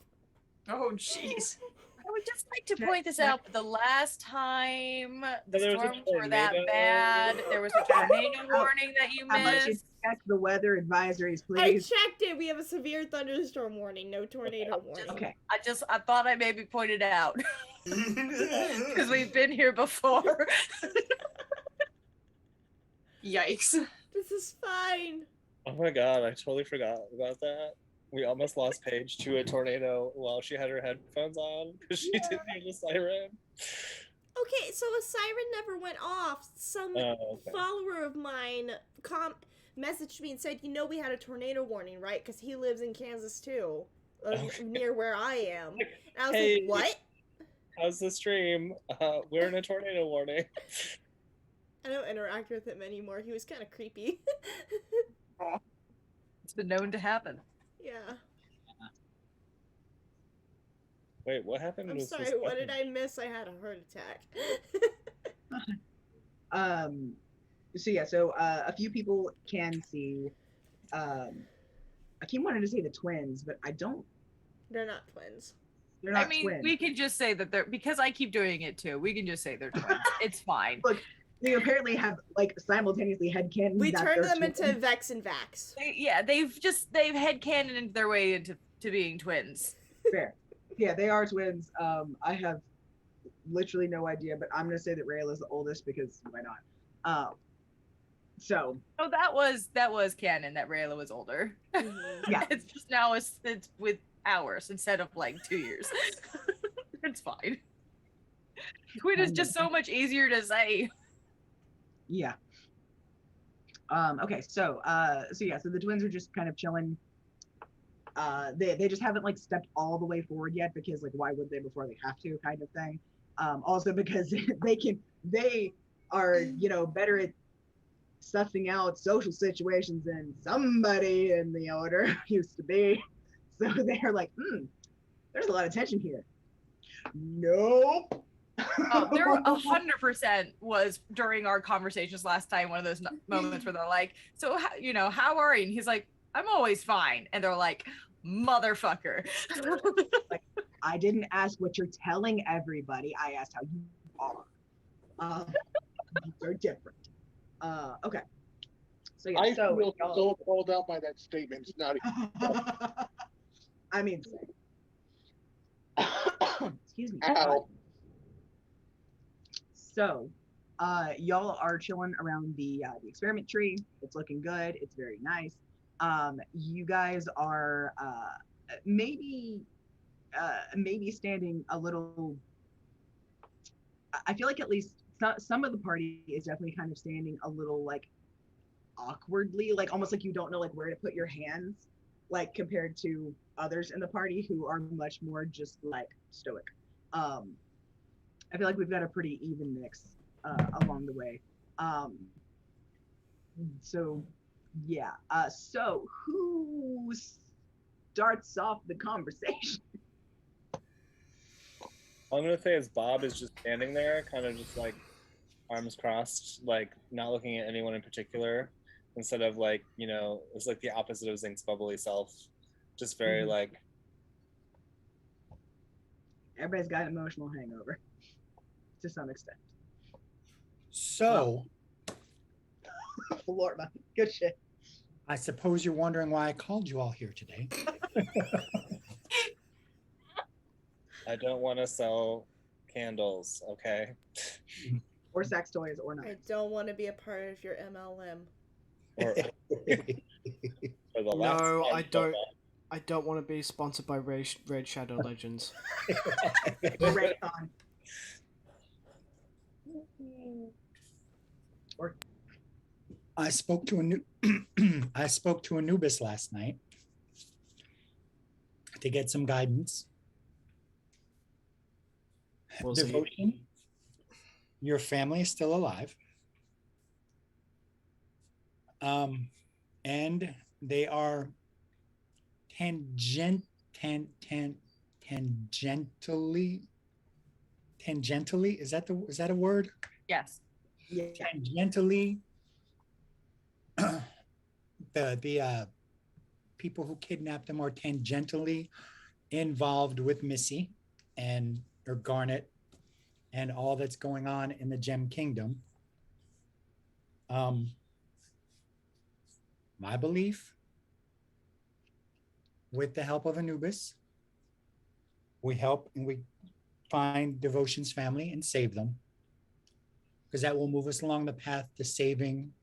Oh, jeez. I would just like to point this out. The last time the There was a storms were that tornado. bad, there was a tornado warning that you How about you missed. check the weather advisories, I please? checked it. We have a severe thunderstorm warning, no tornado warning. Okay. I thought I maybe pointed out because we've been here before. Yikes. This is fine. Oh my god, I totally forgot about that. We almost lost Paige to a tornado while she had her headphones on because she didn't hear the siren. Okay, so a siren never went off. Some Oh, okay. follower of mine messaged me and said, we had a tornado warning, right? Because he lives in Kansas too, Okay. near where I am. And I was Hey. like, what? How's the stream? We're in a tornado warning. I don't interact with him anymore. He was kind of creepy. It's been known to happen. Yeah. Wait, what happened? I'm with sorry, this what did button? I miss? I had a heart attack. So a few people can see. I keep wanting to say the twins, but I don't. They're not twins. They're not I mean, twins. we can just say that they're, because I keep doing it too. We can just say they're twins. It's fine. Look, they apparently have simultaneously headcanon. We that turned they're them into twins. Vex and Vax. They've headcanoned their way into being twins. Fair. Yeah, they are twins. I have literally no idea, but I'm gonna say that Rayla is the oldest because why not? So Oh, that was canon that Rayla was older. Yeah. It's just now it's with hours instead of like 2 years. It's fine. Twin is just so much easier to say. yeah. Okay, so the twins are just kind of chilling. They just haven't like stepped all the way forward yet because like why would they before they have to kind of thing. Also because they are better at sussing out social situations than somebody in the order used to be. So they're like, there's a lot of tension here. Nope. Oh, there 100% was during our conversations last time one of those moments where they're like, so how are you? And he's like, I'm always fine. And they're like, motherfucker. I didn't ask what you're telling everybody. I asked how you are. They're different. Okay. So yeah. I so feel y'all- so called out by that statement. It's not even. I mean, Excuse me. Ow. So, y'all are chilling around the experiment tree. It's looking good. It's very nice. You guys are maybe standing a little. I feel like at least some of the party is definitely kind of standing a little like awkwardly, like almost like you don't know like where to put your hands, like compared to others in the party who are much more just like stoic. I feel like we've got a pretty even mix along the way. So yeah. So who starts off the conversation? All I'm gonna say is Bob is just standing there, kind of just like arms crossed, like not looking at anyone in particular, instead of like, you know, it's like the opposite of Zink's bubbly self. Just very like, Everybody's got an emotional hangover to some extent. So, Lord, good shit. I suppose you're wondering why I called you all here today. I don't want to sell candles, okay? Or sex toys or not. I don't want to be a part of your MLM. Or the last No, time I you don't. did I don't want to be sponsored by Raid Shadow Legends. Or Raycon. Or I spoke to I spoke to Anubis last night to get some guidance. Was he? Devotion, your family is still alive. And they are tangentially is that a word? Yes. yeah. Tangentially the people who kidnapped them are tangentially involved with Missy or Garnet and all that's going on in the Gem Kingdom. My belief, with the help of Anubis, we help and we find Devotion's family and save them, because that will move us along the path to saving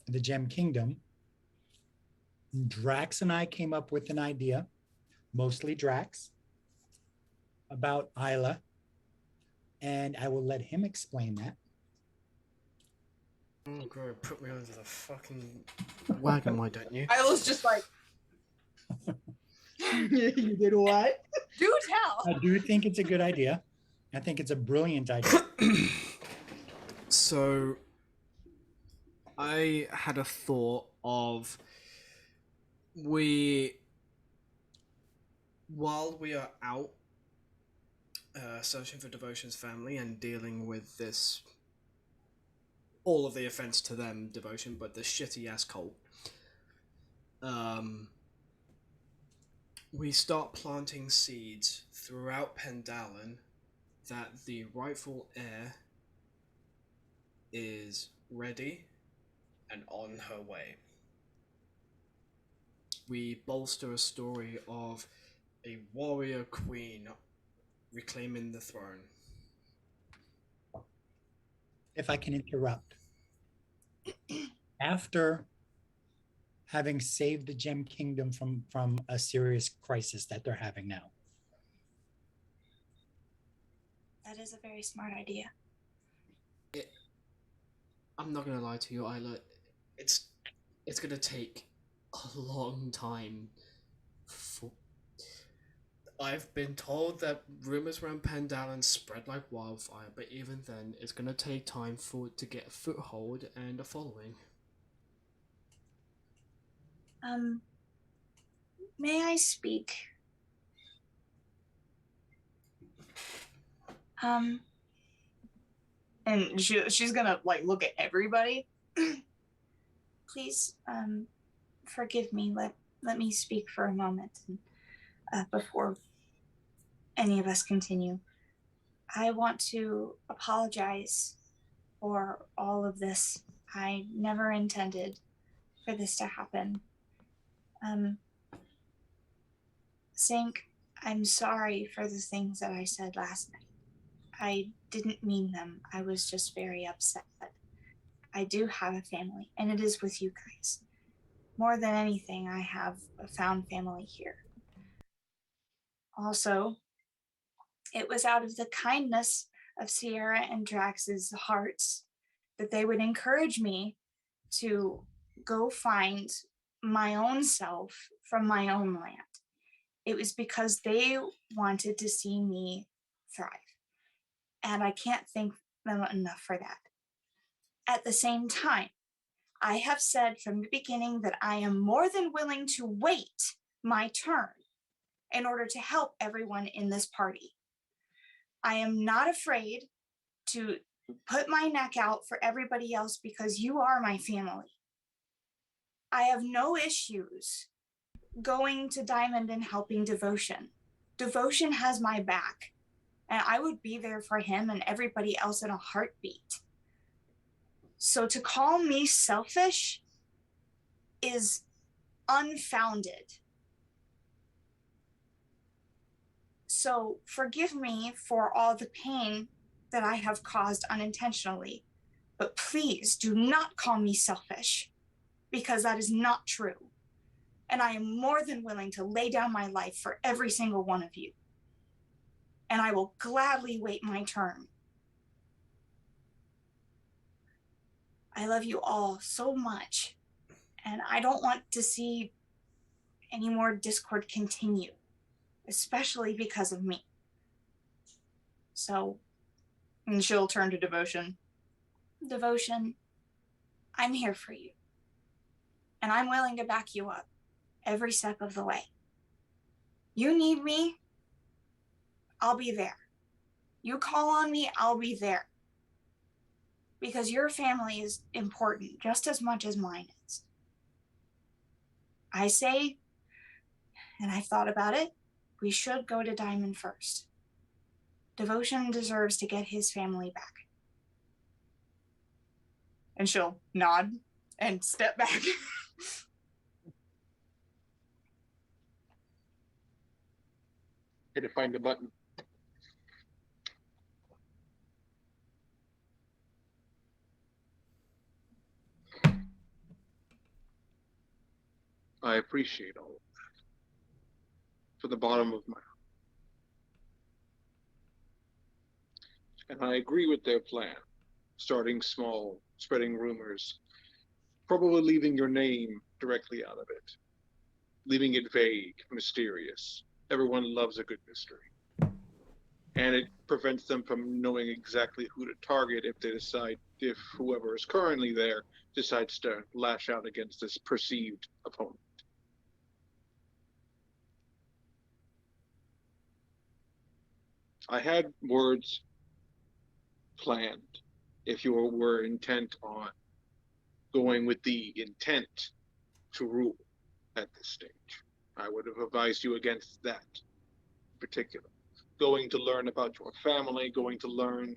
the Gem Kingdom. Drax and I came up with an idea, mostly Drax, about Isla, and I will let him explain that. Oh, God, put me under the fucking wagon, why don't you? I was just like, You did what? do tell. I do think it's a good idea. I think it's a brilliant idea. So, I had a thought of while we are out searching for Devotion's family and dealing with this, all of the offense to them, Devotion, but the shitty ass cult, we start planting seeds throughout Pendalan that the rightful heir is ready and on her way. We bolster a story of a warrior queen reclaiming the throne. If I can interrupt. After having saved the Gem Kingdom from a serious crisis that they're having now. That is a very smart idea. I'm not gonna lie to you, Isla. It's gonna take a long time. I've been told that rumors around Pendalan spread like wildfire, but even then, it's gonna take time for it to get a foothold and a following. May I speak? And she's gonna like look at everybody. Please, forgive me. Let me speak for a moment before any of us continue. I want to apologize for all of this. I never intended for this to happen. Zink, I'm sorry for the things that I said last night. I didn't mean them. I was just very upset. I do have a family, and it is with you guys. More than anything, I have a found family here. Also, it was out of the kindness of Sierra and Drax's hearts that they would encourage me to go find my own self from my own land. It was because they wanted to see me thrive. And I can't thank them enough for that. At the same time, I have said from the beginning that I am more than willing to wait my turn in order to help everyone in this party. I am not afraid to put my neck out for everybody else because you are my family. I have no issues going to Diamond and helping Devotion. Devotion has my back, and I would be there for him and everybody else in a heartbeat. So to call me selfish is unfounded. So forgive me for all the pain that I have caused unintentionally, but please do not call me selfish, because that is not true. And I am more than willing to lay down my life for every single one of you. And I will gladly wait my turn. I love you all so much, and I don't want to see any more discord continue, especially because of me. So, and she'll turn to Devotion. Devotion, I'm here for you. And I'm willing to back you up every step of the way. You need me, I'll be there. You call on me, I'll be there. Because your family is important just as much as mine is. I say, and I've thought about it, we should go to Diamond first. Devotion deserves to get his family back. And she'll nod and step back. Had to find the button. I appreciate all of that. From the bottom of my heart. And I agree with their plan. Starting small, spreading rumors, probably leaving your name directly out of it. Leaving it vague, mysterious. Everyone loves a good mystery. And it prevents them from knowing exactly who to target if whoever is currently there decides to lash out against this perceived opponent. I had words planned if you were intent on going with the intent to rule at this stage. I would have advised you against that in particular. Going to learn about your family, going to learn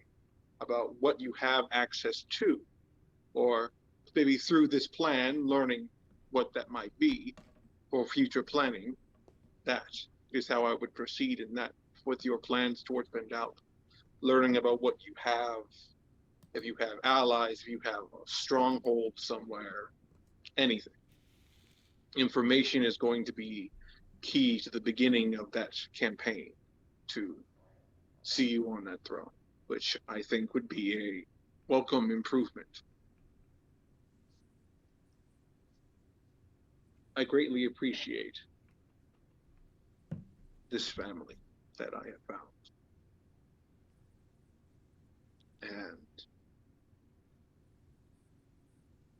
about what you have access to, or maybe through this plan, learning what that might be for future planning. That is how I would proceed in that with your plans towards Vendala. Learning about what you have, if you have allies, if you have a stronghold somewhere, anything. Information is going to be key to the beginning of that campaign to see you on that throne, which I think would be a welcome improvement. I greatly appreciate this family that I have found. And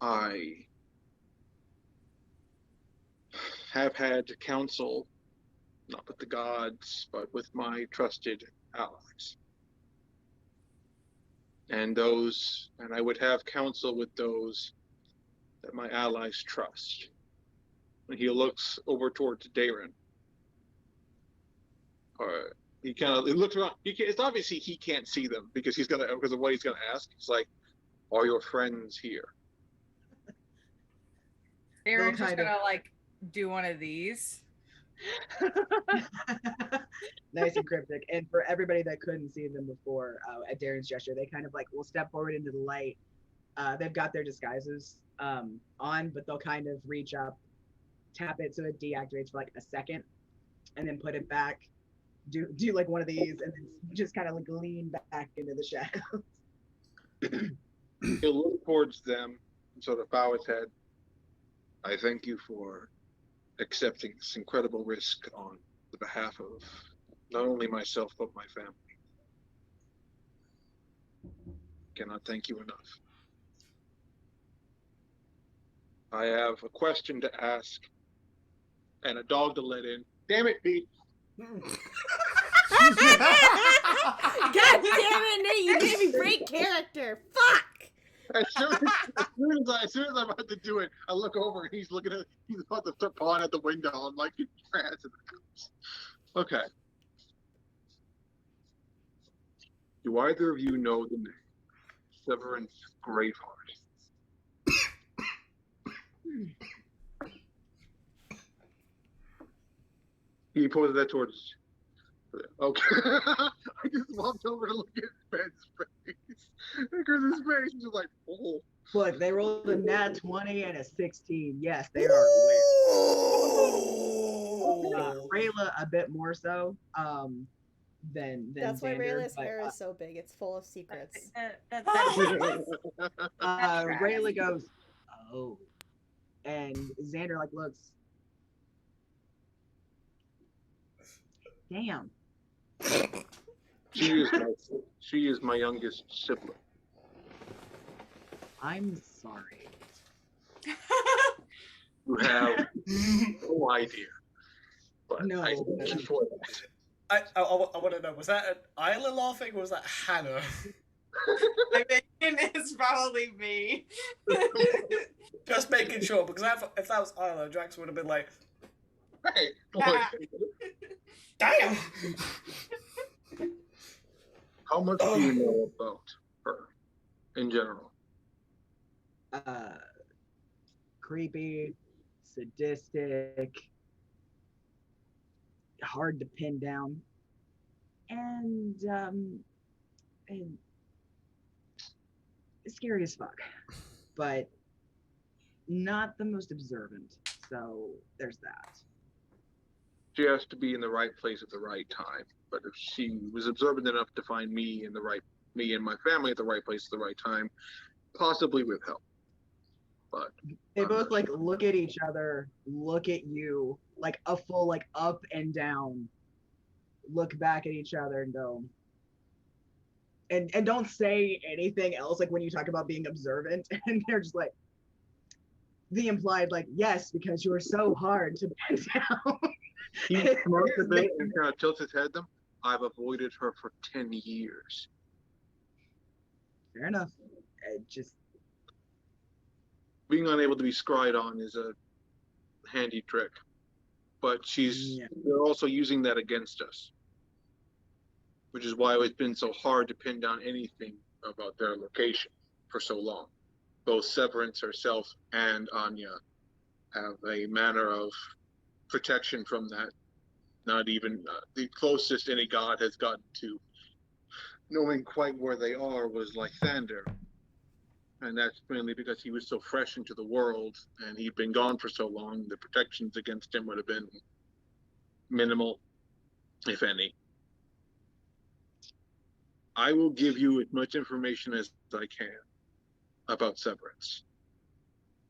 I have had counsel, not with the gods, but with my trusted allies. And I would have counsel with those that my allies trust. When he looks over towards Darren, or he looks around. It's obviously he can't see them because because of what he's gonna ask. He's like, "Are your friends here?" Aaron's just gonna like do one of these. Nice and cryptic. And for everybody that couldn't see them before, at Darren's gesture, they kind of like will step forward into the light. They've got their disguises on, but they'll kind of reach up, tap it so it deactivates for like a second, and then put it back. Do like one of these, and then just kind of like lean back into the shadows. He'll look towards them and sort of bow his head. I thank you for accepting this incredible risk on the behalf of not only myself, but my family. Cannot thank you enough. I have a question to ask and a dog to let in. Damn it, Pete. God damn it, Nate, you made me break character. Fuck! As soon as I'm about to do it, I look over and he's about to start pawing at the window. I'm like, your ass in the house. Okay. Do either of you know the name Severance Graveheart? He pointed that towards. Okay. I just walked over to look at Ben's face. Because his face was like, oh. Look, they rolled a nat 20 and a 16. Yes, they are aware. Rayla a bit more so than That's why Xander, Rayla's but, hair is so big. It's full of secrets. Rayla goes, oh. And Xander like looks. Damn. She is my youngest sibling. I'm sorry. You have no idea. But No. I thank you for that. I want to know, was that an Isla laughing or was that Hannah? I think it's probably me. Just making sure, because if that was Isla, Drax would have been like, Hey, damn! how much do you know about her in general? Creepy, sadistic, hard to pin down, and scary as fuck, but not the most observant. So there's that. She has to be in the right place at the right time. But if she was observant enough to find me and my family at the right place at the right time, possibly with help. But they both like look at each other, look at you, like a full like up and down, look back at each other and go, and don't say anything else. Like when you talk about being observant, and they're just like the implied like yes, because you were so hard to pin down. he smirks a bit and kind of tilts his head at them. I've avoided her for 10 years. Fair enough. It just being unable to be scryed on is a handy trick, but they're also using that against us, which is why it's been so hard to pin down anything about their location for so long. Both Severance herself and Anya have a manner of protection from that. Not even the closest any god has gotten to knowing quite where they are was Lysander. And that's mainly because he was so fresh into the world and he'd been gone for so long, the protections against him would have been minimal, if any. I will give you as much information as I can about Severance.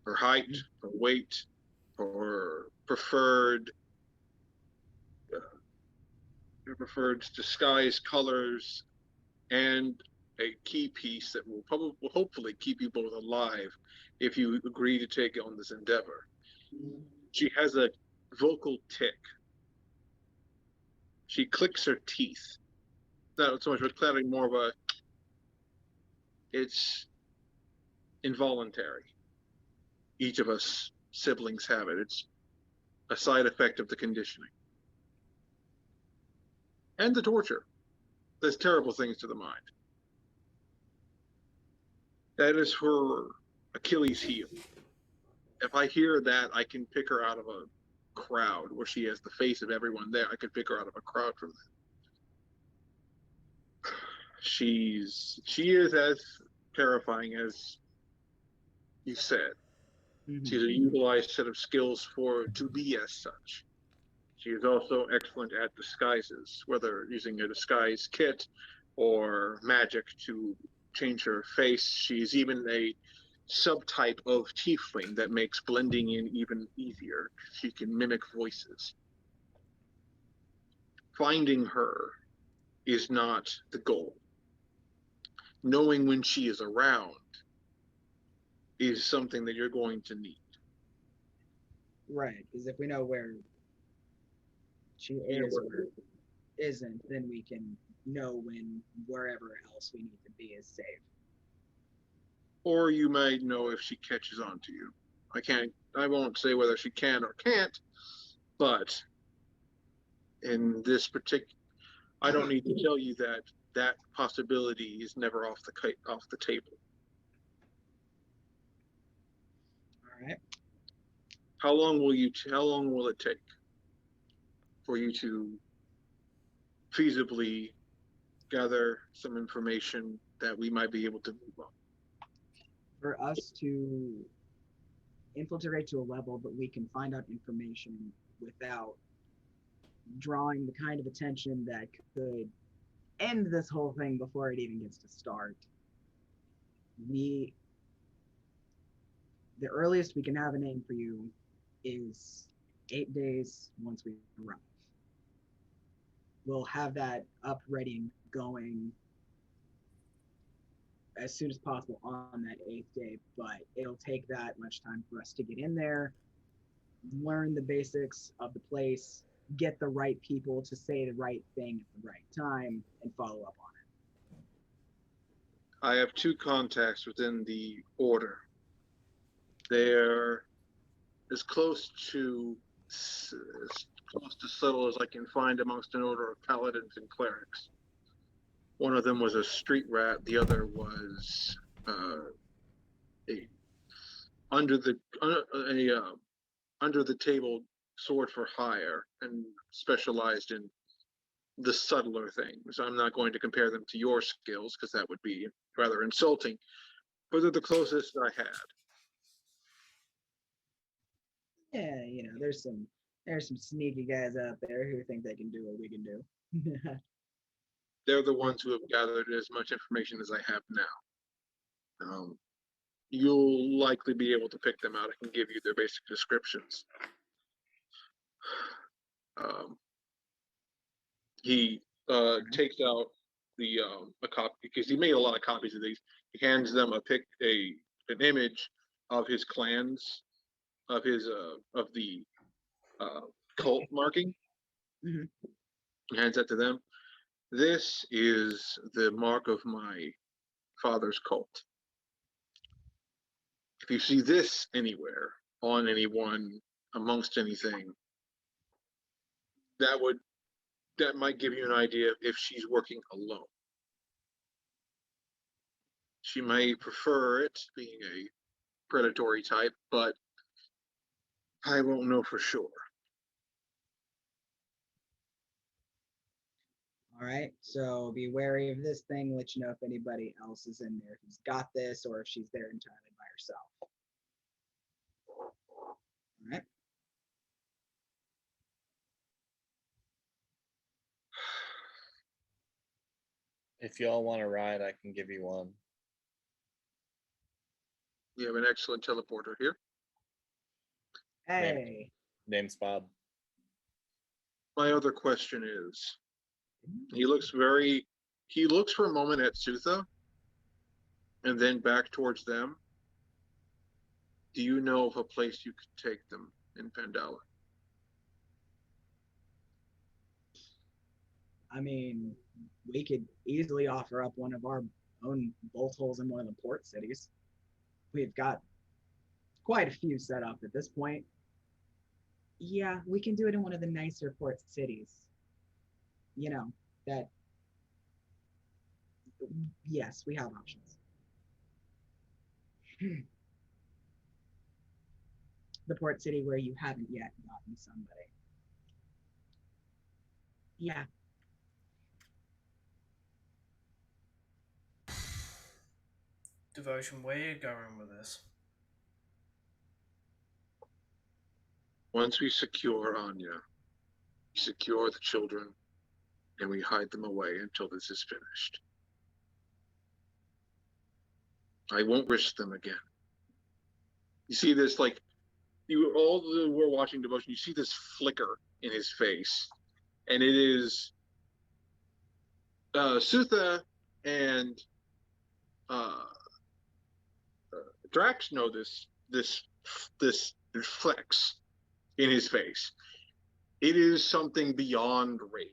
Her height, her weight, her preferred disguise colors, and a key piece that will hopefully keep you both alive if you agree to take on this endeavor. She has a vocal tick. She clicks her teeth. Not so much of a clattering, more of a. It's involuntary. Each of us siblings have it. It's a side effect of the conditioning. And the torture. There's terrible things to the mind. That is her Achilles heel. If I hear that, I can pick her out of a crowd where she has the face of everyone there. I could pick her out of a crowd from that. She is as terrifying as you said. Mhm. She's a utilized set of skills to be as such. She is also excellent at disguises, whether using a disguise kit or magic to change her face. She's even a subtype of tiefling that makes blending in even easier. She can mimic voices. Finding her is not the goal. Knowing when she is around is something that you're going to need. Right, because if we know where she You know, is or isn't, then we can know when wherever else we need to be is safe. or you might know if she catches on to you. I won't say whether she can or can't, but in this particular, I don't need to tell you that that possibility is never off the table. All right. How long will it take for you to feasibly gather some information that we might be able to move on? For us to infiltrate to a level that we can find out information without drawing the kind of attention that could end this whole thing before it even gets to start. The earliest we can have a name for you is 8 days once we arrive. We'll have that up, ready, and going as soon as possible on that 8th day, but it'll take that much time for us to get in there, learn the basics of the place, get the right people to say the right thing at the right time, and follow up on it. I have 2 contacts within the order. They're as close to subtle as I can find amongst an order of paladins and clerics. One of them was a street rat. The other was a under the table sword for hire and specialized in the subtler things. I'm not going to compare them to your skills because that would be rather insulting, but they're the closest I had. Yeah, there's some sneaky guys out there who think they can do what we can do. They're the ones who have gathered as much information as I have now. You'll likely be able to pick them out. I can give you their basic descriptions. He takes out a copy because he made a lot of copies of these. He hands them an image of his clans, of the cult marking. Mhm. He hands that to them. This is the mark of my father's cult. If you see this anywhere, on anyone, amongst anything, that might give you an idea if she's working alone. She may prefer it being a predatory type, but I won't know for sure. All right, so be wary of this thing. Let you know if anybody else is in there who's got this, or if she's there entirely by herself. All right. If y'all want a ride, I can give you one. We have an excellent teleporter here. Hey. Name's Bob. My other question is, he looks for a moment at Sutha and then back towards them. Do you know of a place you could take them in Pandala? I mean, we could easily offer up one of our own bolt holes in one of the port cities. We've got quite a few set up at this point. Yeah, we can do it in one of the nicer port cities. That, yes, we have options. the port city where you haven't yet gotten somebody. Yeah. Devotion, where are you going with this? Once we secure Anya, secure the children, and we hide them away until this is finished. I won't risk them again. You see this, like, you all the were watching Devotion, you see this flicker in his face, and it is Sutha and Drax know this flex in his face. It is something beyond rage.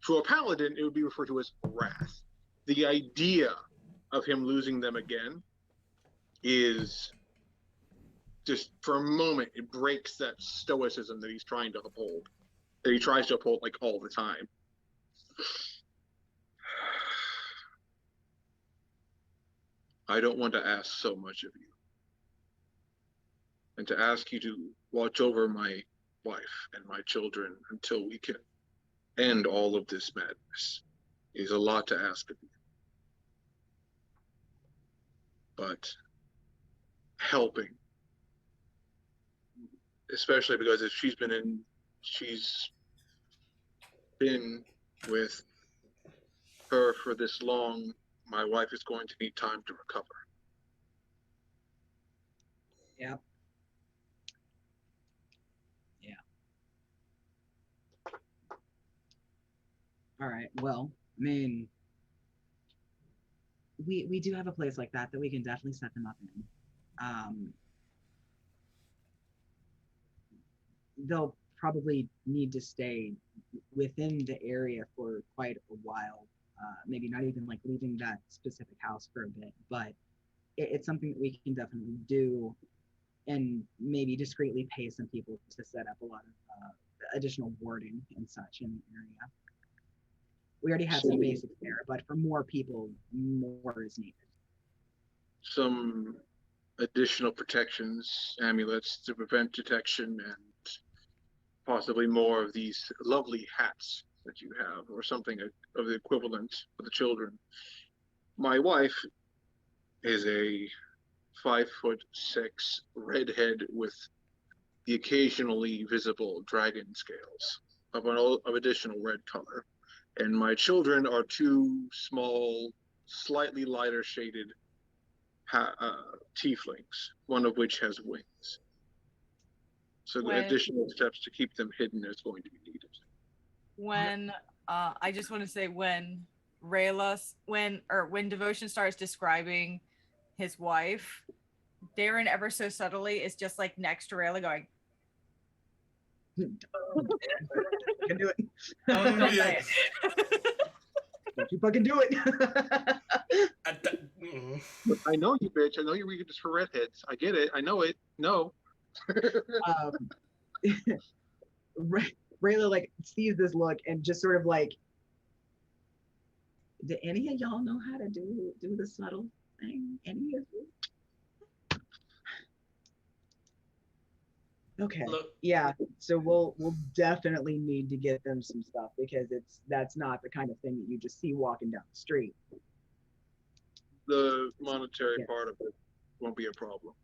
To a paladin, it would be referred to as wrath. The idea of him losing them again is just, for a moment, it breaks that stoicism that he's trying to uphold, that he tries to uphold like all the time. I don't want to ask so much of you. And to ask you to watch over my wife and my children until we can end all of this madness is a lot to ask of you. But helping, especially because if she's been with her for this long, my wife is going to need time to recover. Yep. Yeah. All right. Well, I mean, we do have a place like that we can definitely set them up in. They'll probably need to stay within the area for quite a while. Maybe not even like leaving that specific house for a bit, but it's something that we can definitely do, and maybe discreetly pay some people to set up a lot of additional warding and such in the area. We already have some basics there, but for more people, more is needed. Some additional protections, amulets to prevent detection, and possibly more of these lovely hats that you have, or something of the equivalent for the children. My wife is a 5'6" redhead with the occasionally visible dragon scales of additional red color. And my children are two small, slightly lighter shaded tieflings, one of which has wings. So the additional steps to keep them hidden is going to be needed. When I just want to say when Devotion starts describing his wife, Darren ever so subtly is just like next to Rayla going, Can do it. don't say it. Don't you fucking do it. I know you, bitch. I know you're reading this for redheads. I get it. I know it. No. Rayla like sees this look and just sort of like, do any of y'all know how to do the subtle thing? Any of you? Okay. Look. Yeah. So we'll definitely need to get them some stuff, because that's not the kind of thing that you just see walking down the street. The monetary part of it won't be a problem.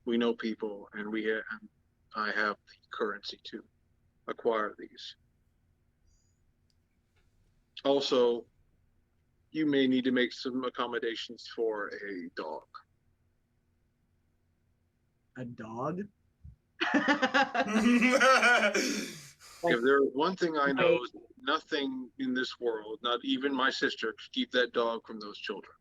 We know people, and I have the currency to acquire these. Also, you may need to make some accommodations for a dog. A dog? If there's one thing I know, is nothing in this world, not even my sister, could keep that dog from those children.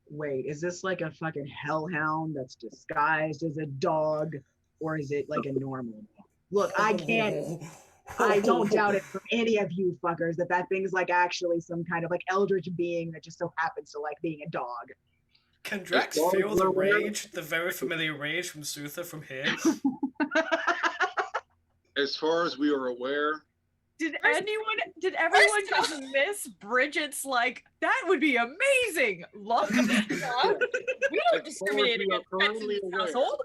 Wait, is this like a fucking hellhound that's disguised as a dog, or is it like a normal dog? Look, I don't doubt it from any of you fuckers that thing's like actually some kind of like eldritch being that just so happens to like being a dog. Can Drax feel the rage, the very familiar rage from Sutha from here? As far as we are aware, Did everyone just miss Bridget's like, that would be amazing? Love that. We don't discriminate against pets in this household.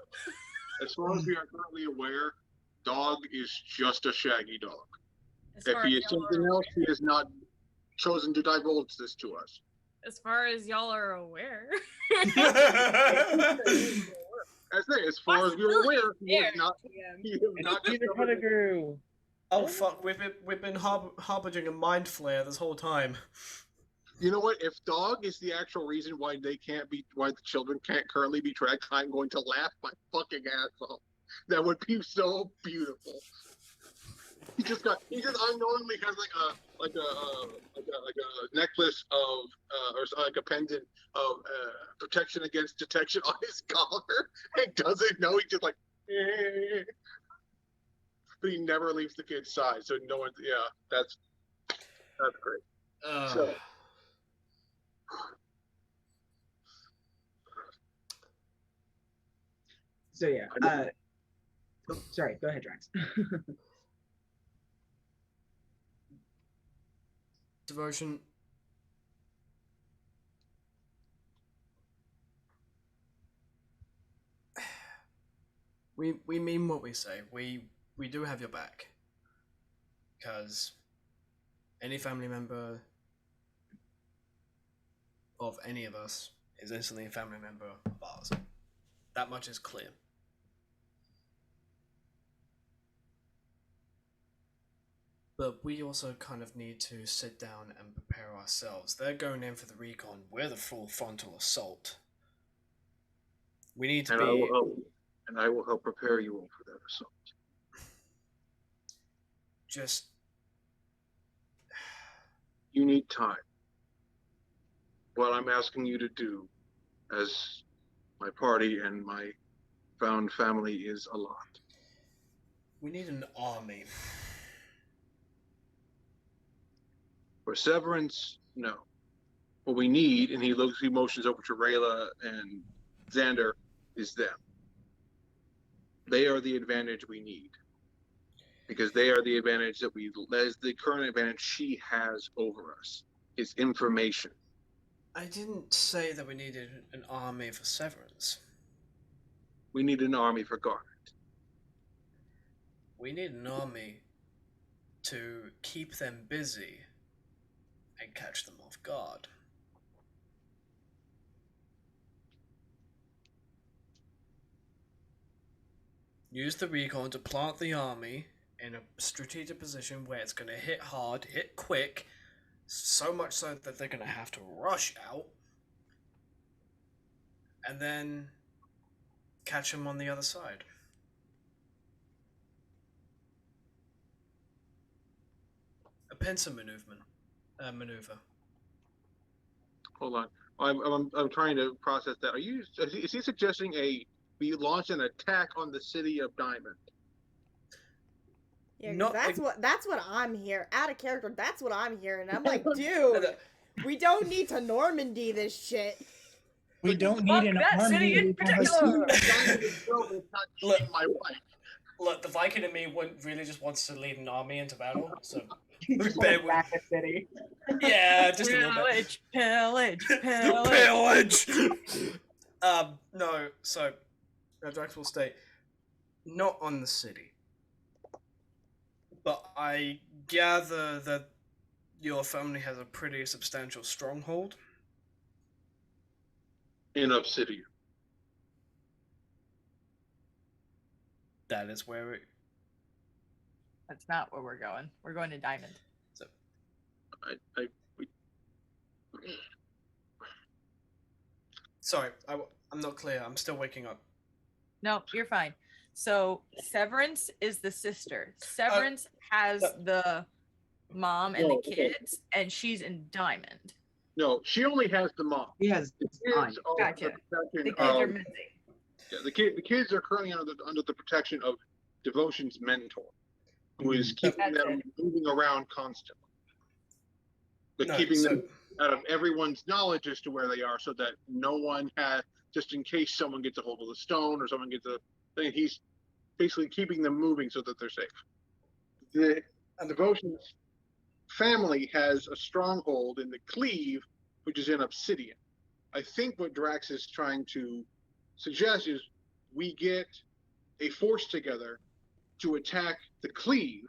as far as we are currently aware, Dog is just a shaggy dog. As If far he as is y'all something are else, he has not chosen to divulge this to us. As far as y'all are aware. I say, as far as we're aware, he is not. He is not Peter discovered. Pettigrew. Oh fuck! We've been harboring a mind flare this whole time. You know what? If Dog is the actual reason why why the children can't currently be tracked, I'm going to laugh my fucking ass off. That would be so beautiful. He just unknowingly has like a necklace of or like a pendant of protection against detection on his collar and doesn't know. He's just like, but he never leaves the kid's side, so no one. Yeah, that's great. So yeah. Sorry. Go ahead, Drax. Devotion. We mean what we say. We do have your back. Because any family member of any of us is instantly a family member of ours. That much is clear. But we also kind of need to sit down and prepare ourselves. They're going in for the recon. We're the full frontal assault. We need to I will help prepare you all for that assault. Just... You need time. What I'm asking you to do, as my party and my found family, is a lot. We need an army. For Severance, no. What we need, and he motions over to Rayla and Xander, is them. They are the advantage we need. Because they are the advantage that is the current advantage she has over us. Is information. I didn't say that we needed an army for Severance. We need an army for Garnet. We need an army to keep them busy and catch them off guard. Use the recon to plant the army in a strategic position where it's going to hit hard, hit quick, so much so that they're going to have to rush out, and then catch them on the other side. A pincer maneuver. Hold on. I'm trying to process that. Is he suggesting we launch an attack on the city of Diamond? Yeah, that's what I'm here. Out of character, that's what I'm hearing. I'm like, dude, we don't need to Normandy this shit. We don't need an army. In particular. Look, the Viking in me really just wants to lead an army into battle, so Just like Rapid City. yeah, just a little bit. Pillage. No, so Drax will state, not on the city. But I gather that your family has a pretty substantial stronghold. In Obsidian. That is where it... That's not where we're going. We're going to Diamond. So, Sorry, I'm not clear. I'm still waking up. No, you're fine. So Severance is the sister. Severance has the mom and the kids, and she's in Diamond. No, she only has the mom. He has Gotcha. The kids are missing. Yeah, the kids are currently under the protection of Devotion's mentor, who is keeping them moving around constantly, but keeping them out of everyone's knowledge as to where they are, so that no one has, just in case someone gets a hold of the stone or someone gets a thing, he's basically keeping them moving so that they're safe. The Devotion's family has a stronghold in the Cleave, which is in Obsidian. I think what Drax is trying to suggest is we get a force together to attack the Cleave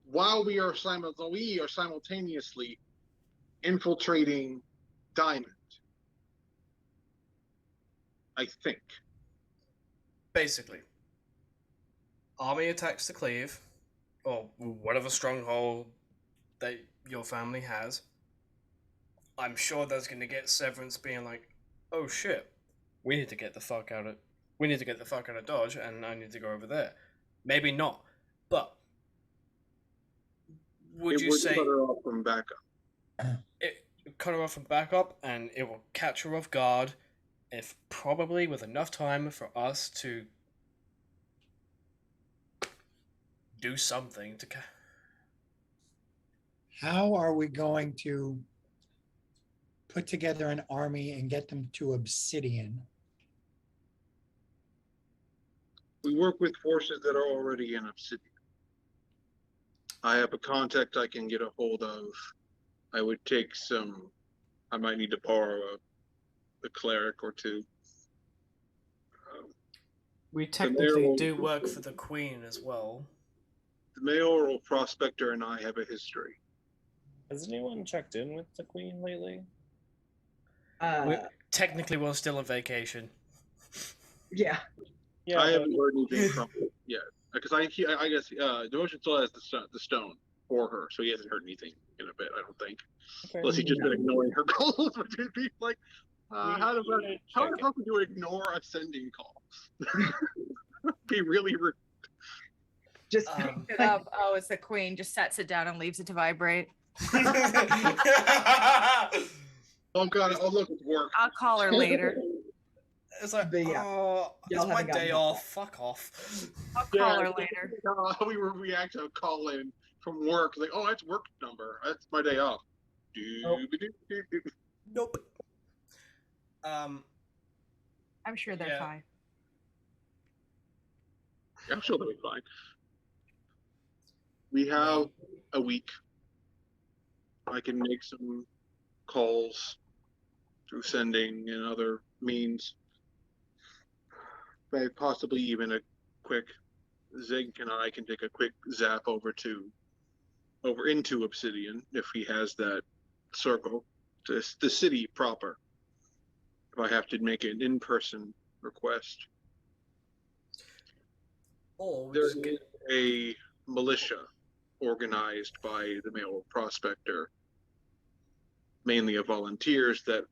while we are simultaneously infiltrating Diamond. I think. Basically, army attacks the Cleave, or whatever stronghold that your family has. I'm sure there's going to get Severance being like, "Oh shit, we need to get the fuck out of, we need to get the fuck out of Dodge, and I need to go over there." Maybe not, but would you say cut her off from backup? It cut her off from backup, and it will catch her off guard, if probably with enough time for us to do something to. How are we going to put together an army and get them to Obsidian? We work with forces that are already in Obsidian. I have a contact I can get a hold of. I would take some. I might need to borrow a cleric or two. We technically do work for the Queen as well. The mayoral prospector and I have a history. Has anyone checked in with the Queen lately? Technically, we're still on vacation. Yeah. Yeah, I haven't heard anything from her yet. Because I guess Devotion still has the stone for her, so he hasn't heard anything in a bit, I don't think. Okay. Unless he's just been ignoring her calls, which would be like, how the fuck would you ignore a sending call? Be really rude. Just Pick it up. Oh, it's the Queen. Just sets it down and leaves it to vibrate. Oh god! Oh look, it's work. I'll call her later. It's like, Y'all it's my haven't day gotten off. Fuck off. I'll call her later. We react to a call in from work. Like, oh, that's work number. That's my day off. Nope. I'm sure they're fine. I'm sure they'll be fine. We have a week. I can make some calls through sending and other means. Maybe possibly even a quick Zig and I can take a quick zap over into Obsidian if he has that circle to the city proper. If I have to make an in-person request. There is a militia organized by the male prospector, mainly of volunteers that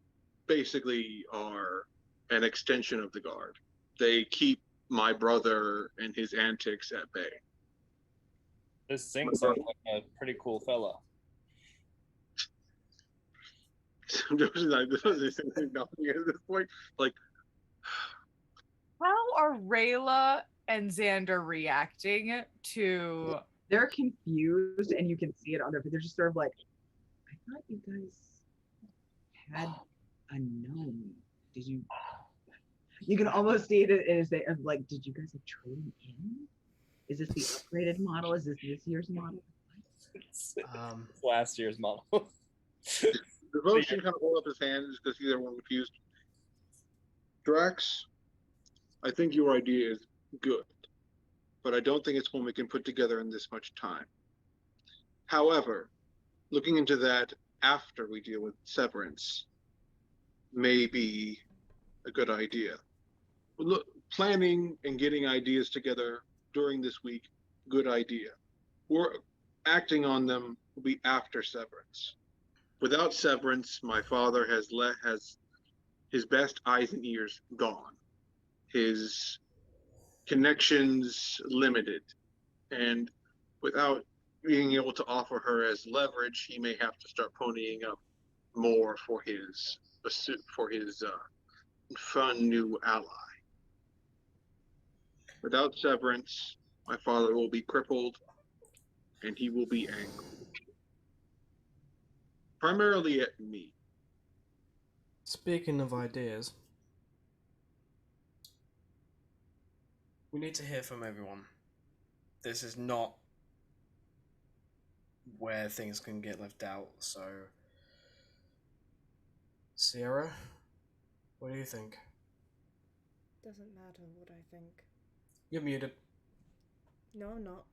basically are an extension of the guard. They keep my brother and his antics at bay. This Zing sounds like a pretty cool fella. Nothing at this point. Like, how are Rayla and Xander reacting to? They're confused, and you can see it on their face. They're just sort of like, I thought you guys had a gnome. Did you? You can almost see it as they like, did you guys like trade in? Is this the upgraded model? Is this year's model? Last year's model. Devotion kind of hold up his hands because he's everyone confused. Drax, I think your idea is good, but I don't think it's one we can put together in this much time. However, looking into that after we deal with Severance may be a good idea. Look, planning and getting ideas together during this week, good idea. We're acting on them will be after Severance. Without Severance, my father has his best eyes and ears gone. His connections limited. And without being able to offer her as leverage, he may have to start ponying up more for his fun new ally. Without Severance, my father will be crippled and he will be angry. Primarily at me. Speaking of ideas, we need to hear from everyone. This is not where things can get left out, so... Sierra, what do you think? Doesn't matter what I think. You're muted. No, I'm not.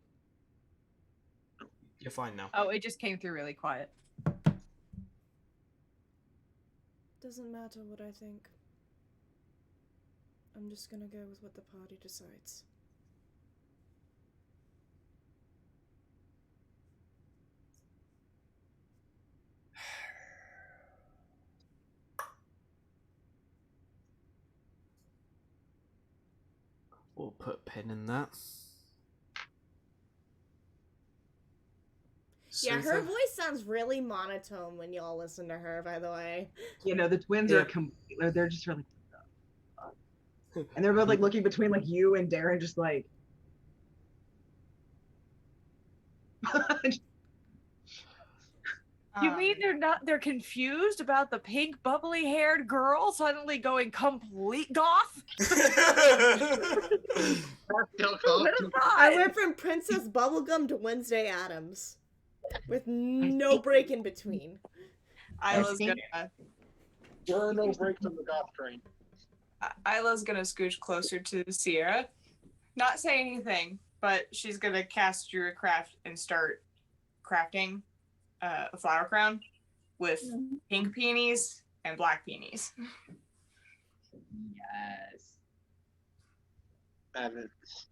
You're fine now. Oh, it just came through really quiet. Doesn't matter what I think. I'm just gonna go with what the party decides. We'll put a pin in that. Yeah, her Suther? voice sounds really monotone when y'all listen to her, by the way. You know, the twins Yeah. are they're just really, and they're both like looking between like you and Darren, just like. You mean they're confused about the pink bubbly haired girl suddenly going complete goth? I went from Princess Bubblegum to Wednesday Addams. With no break in between. Isla's think- gonna There are no breaks on the goth train. Isla's gonna scooch closer to Sierra. Not say anything, but she's gonna cast Druidcraft and start crafting a flower crown with pink peonies and black peonies. Yes. Evans.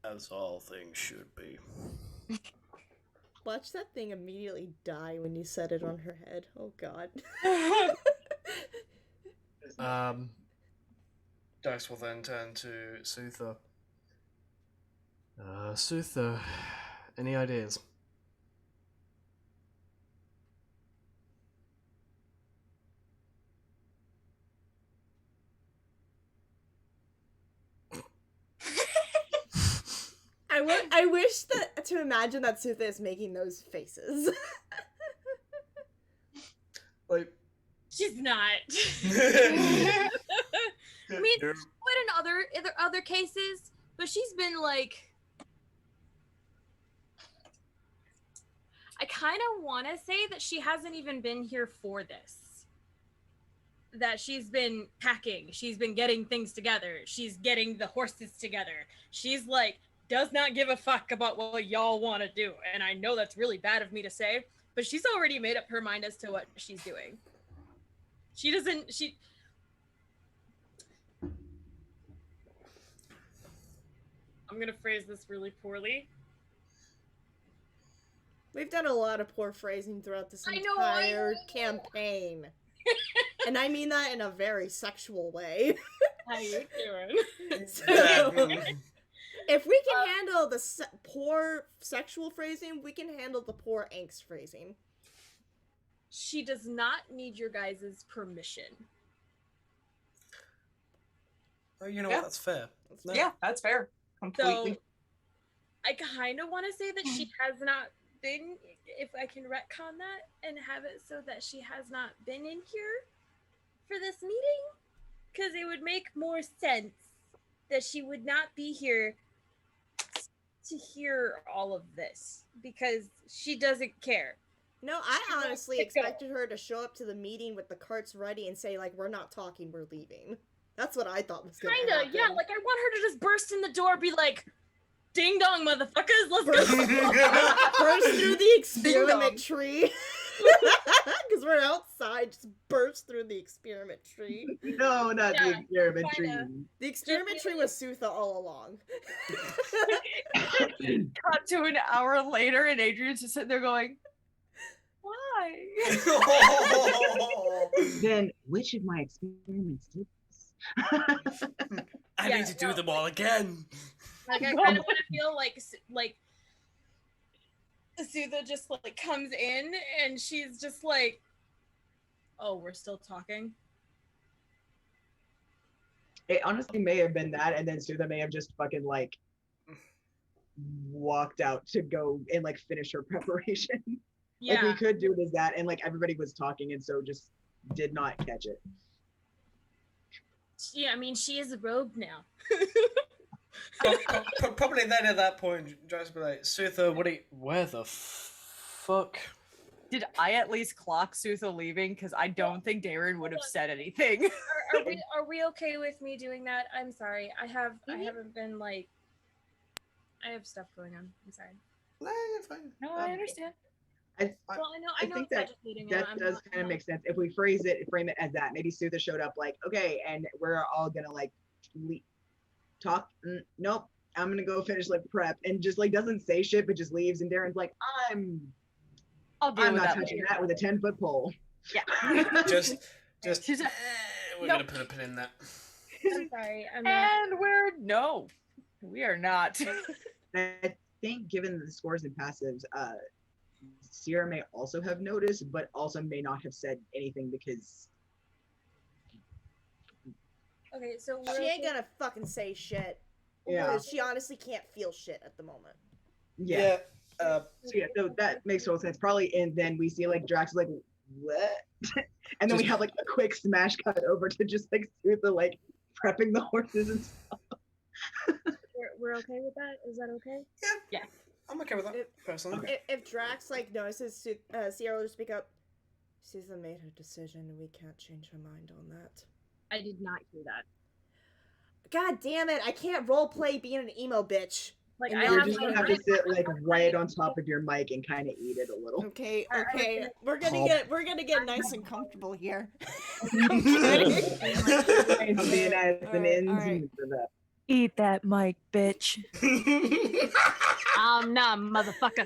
As all things should be. Watch that thing immediately die when you set it on her head. Oh god. Dice will then turn to Suther. Suther, any ideas? I wish that to imagine that Sutha is making those faces. Like, She's not. I mean, what in other cases, but she's been like, I kind of want to say that she hasn't even been here for this. That she's been packing, she's been getting things together, she's getting the horses together. She's like, does not give a fuck about what y'all want to do. And I know that's really bad of me to say, but she's already made up her mind as to what she's doing. I'm gonna phrase this really poorly. We've done a lot of poor phrasing throughout this I entire know. campaign. And I mean that in a very sexual way. How you doing? So, if we can handle the poor sexual phrasing, we can handle the poor angst phrasing. She does not need your guys' permission. oh, you know Yeah. what? That's fair. No. Yeah, that's fair. Completely. So I kind of want to say that she has not been, if I can retcon that and have it so that she has not been in here for this meeting, because it would make more sense that she would not be here to hear all of this, because she doesn't care. No, I She wants honestly to go. expected her to show up to the meeting with the carts ready and say, like, we're not talking, we're leaving. That's what I thought was gonna Kinda, happen. yeah, like I want her to just burst in the door, be like, ding dong, motherfuckers, let's Burst, go. burst through the experiment dong. tree. Because we're outside, just burst through the experiment tree. No, not Yeah, the experiment tree. kinda. The experiment tree was Sutha all along. Cut to an hour later, and Adrian's just sitting there going, why? Then which of my experiments did this? I Yeah, need to do no, them all again. Like, I kind of want to feel like Sutha just like comes in, and she's just like, oh, we're still talking. It honestly may have been that, and then Sutha may have just fucking like walked out to go and like finish her preparation. Like we Yeah, could do it as that, and like everybody was talking, and so just did not catch it. I mean, she is a rogue now. Probably then at that point, just be like, Suther, where the fuck? Did I at least clock Sutha leaving? Because I don't think Darren would have said anything. are we okay with me doing that? I'm sorry. I haven't been like I have stuff going on. I'm sorry. No, you're fine. No, I understand. I Well, I I know think it's that agitating. that I'm does not- kind of make sense if we frame it as that. Maybe Sutha showed up like, okay, and we're all gonna like talk. Nope, I'm gonna go finish like prep, and just like doesn't say shit, but just leaves. And Darren's like, I'll deal I'm with not that touching later. that with a 10-foot pole. just She's a- we're Nope. gonna put a pin in that. I'm sorry. I'm not. And we are not. I think given the scores and passives, Sierra may also have noticed, but also may not have said anything because Okay, so She ain't gonna fucking say shit. yeah, Because she honestly can't feel shit at the moment. yeah. So that makes total sense. Probably, and then we see like Drax like what, and then we have like a quick smash cut over to just like Sutha like prepping the horses and stuff. We're okay with that? Is that okay? Yeah. I'm okay with that, personally. If Drax like notices Sierra will just speak up. Susan made her decision and we can't change her mind on that. I did not hear that. God damn it, I can't roleplay being an emo bitch. Like And I y'all You're have just my gonna have to sit like right on top of your mic and kind of eat it a little. Okay, I was okay. gonna- We're gonna get nice and comfortable here. I'm being as an ends Alright. for that. Eat that mic, bitch. Nah, motherfucker.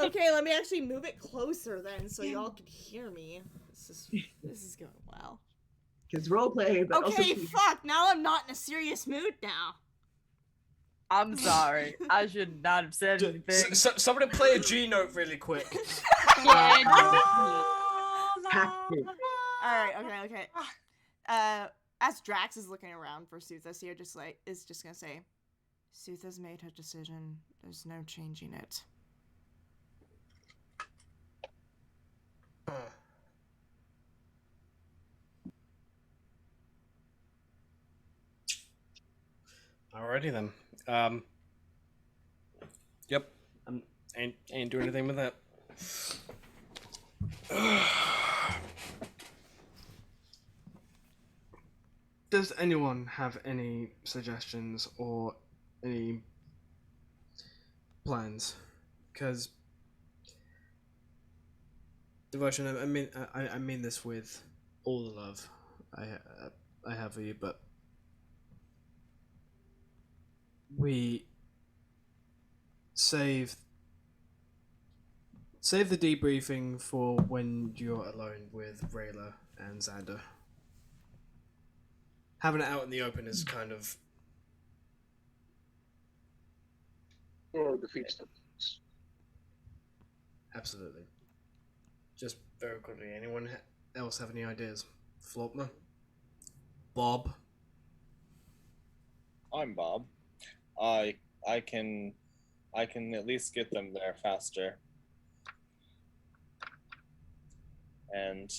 Okay, let me actually move it closer then so y'all can hear me. This is going well. Because roleplay, but Okay, also fuck, now I'm not in a serious mood now. I'm sorry. I should not have said anything. Somebody play a G note really quick. Yeah, tactic. Alright, okay. As Drax is looking around for Sutha, Sierra is just gonna say, Sutha's made her decision. There's no changing it. Alrighty then. Yep. Ain't doing anything with that. Does anyone have any suggestions or any plans? Because devotion, I mean this with all the love I have for you, but we save the debriefing for when you're alone with Rayla and Xander. Having it out in the open is kind of Or defeats them. absolutely. Just very quickly, anyone else have any ideas? Flopma? Bob? I'm Bob. I can at least get them there faster. And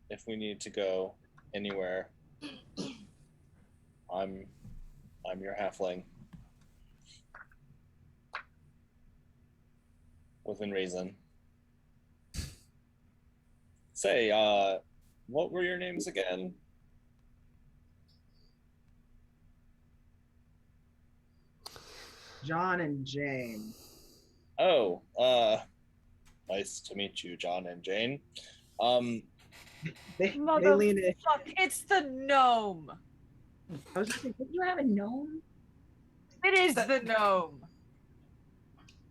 if we need to go anywhere, I'm your halfling. Within reason. Say, what were your names again? John and Jane. Oh, nice to meet you, John and Jane. They lean in. Fuck, it's the gnome. I was just like, did you have a gnome? It is the gnome.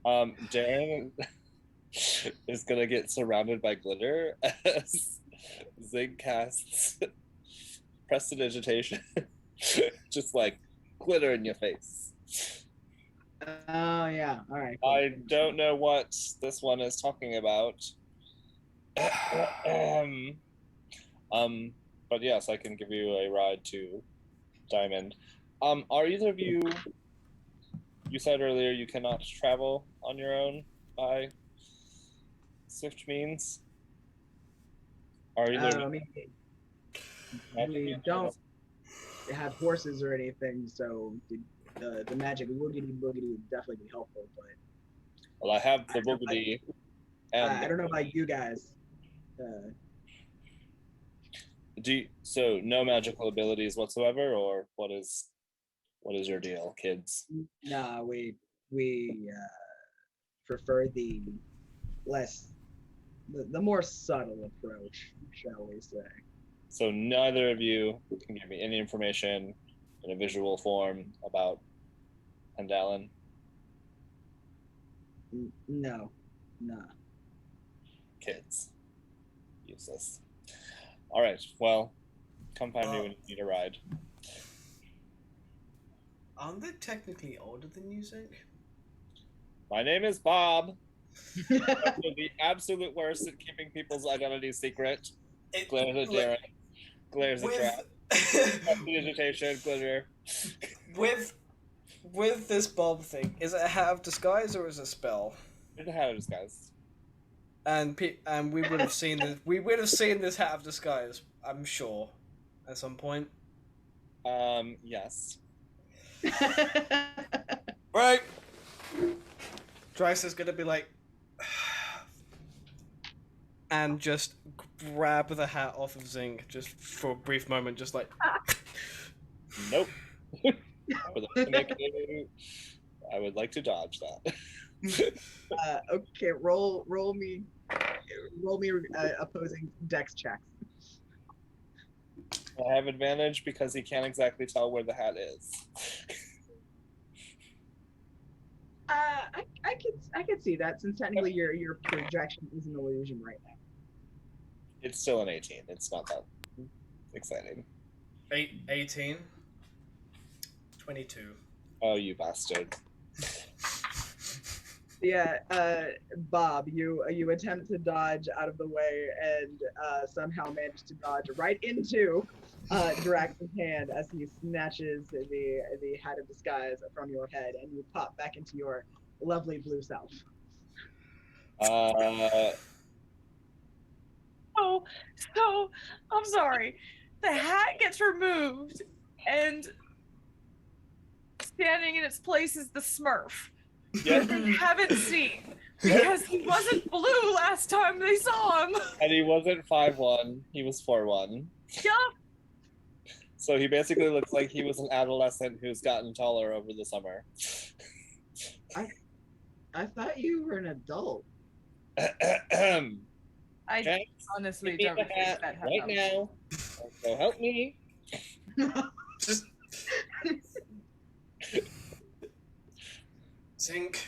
Darren is gonna get surrounded by glitter as Zig casts prestidigitation. Just like glitter in your face. Oh yeah, all right. Cool. I don't know what this one is talking about. But yes, I can give you a ride to Diamond. Are either of you? You said earlier you cannot travel on your own by swift means. Are either? I mean, we don't have horses or anything, so the magic woogity boogity would definitely be helpful. But Well, I have the boogity, and I don't know about you guys. So no magical abilities whatsoever, or what is your deal, kids? Nah, we prefer the more subtle approach, shall we say? So neither of you can give me any information in a visual form about Pendalin. No, nah. Kids, useless. All right, well, come find me when you need a ride. Aren't they technically older than you, Zinc? My name is Bob. I'm the absolute worst at keeping people's identities secret. Glares at Darren. Glares at Draft. Prestidigitation, glitter. With this Bob thing, is it a hat of disguise or is it a spell? It's a hat of disguise. And we would have seen this. We would have seen this hat of disguise, I'm sure, at some point. Yes. Right. Drax is gonna be like, and just grab the hat off of Zinc just for a brief moment, just like. Nope. I would like to dodge that. Okay, roll me opposing dex checks. I have advantage because he can't exactly tell where the hat is. I can see that, since technically your projection is an illusion right now. It's still an 18. It's not that exciting. 18. 22. Oh, you bastard. Yeah, Bob, you attempt to dodge out of the way and somehow manage to dodge right into Drax's hand as he snatches the hat of disguise from your head, and you pop back into your lovely blue self. So I'm sorry. The hat gets removed, and standing in its place is the Smurf. Yes. They haven't seen, because he wasn't blue last time they saw him. And he wasn't 5'1", he was 4'1". Yeah. So he basically looks like he was an adolescent who's gotten taller over the summer. I thought you were an adult. I honestly don't think that right now. So help me. Just Zinc.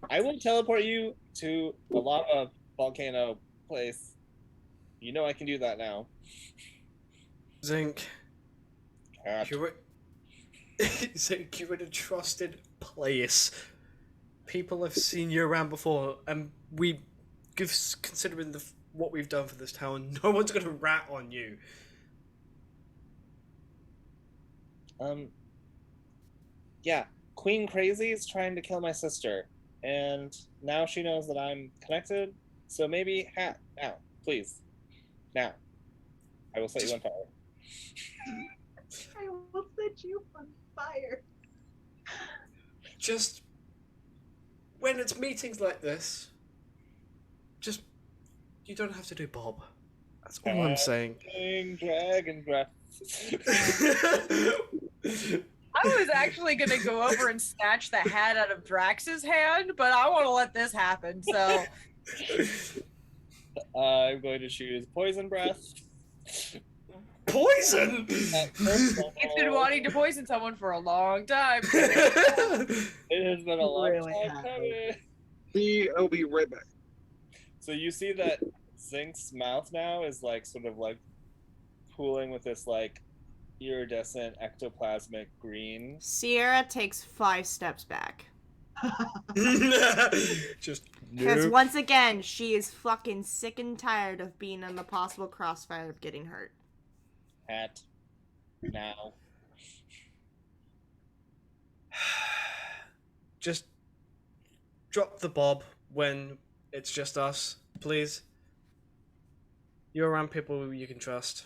I will teleport you to the lava volcano place. You know I can do that now. Zinc. Cat. Zinc, you're in a trusted place. People have seen you around before, and considering what we've done for this town, no one's gonna rat on you. Yeah, Queen Crazy is trying to kill my sister, and now she knows that I'm connected. So maybe hat now, please. Now, I will set you on fire. I will set you on fire. Just when it's meetings like this, just you don't have to do Bob. That's all I'm saying. Dragon breath. I was actually going to go over and snatch the hat out of Drax's hand, but I want to let this happen, so... I'm going to choose poison breath. Poison? He's been wanting to poison someone for a long time. It has been a long time coming. I'll be right back. So you see that Zinc's mouth now is like sort of like pooling with this like iridescent ectoplasmic green. Sierra takes 5 steps back. Just Because once again, she is fucking sick and tired of being in the possible crossfire of getting hurt. Hat. Now. Just drop the Bob when it's just us, please. You're around people you can trust.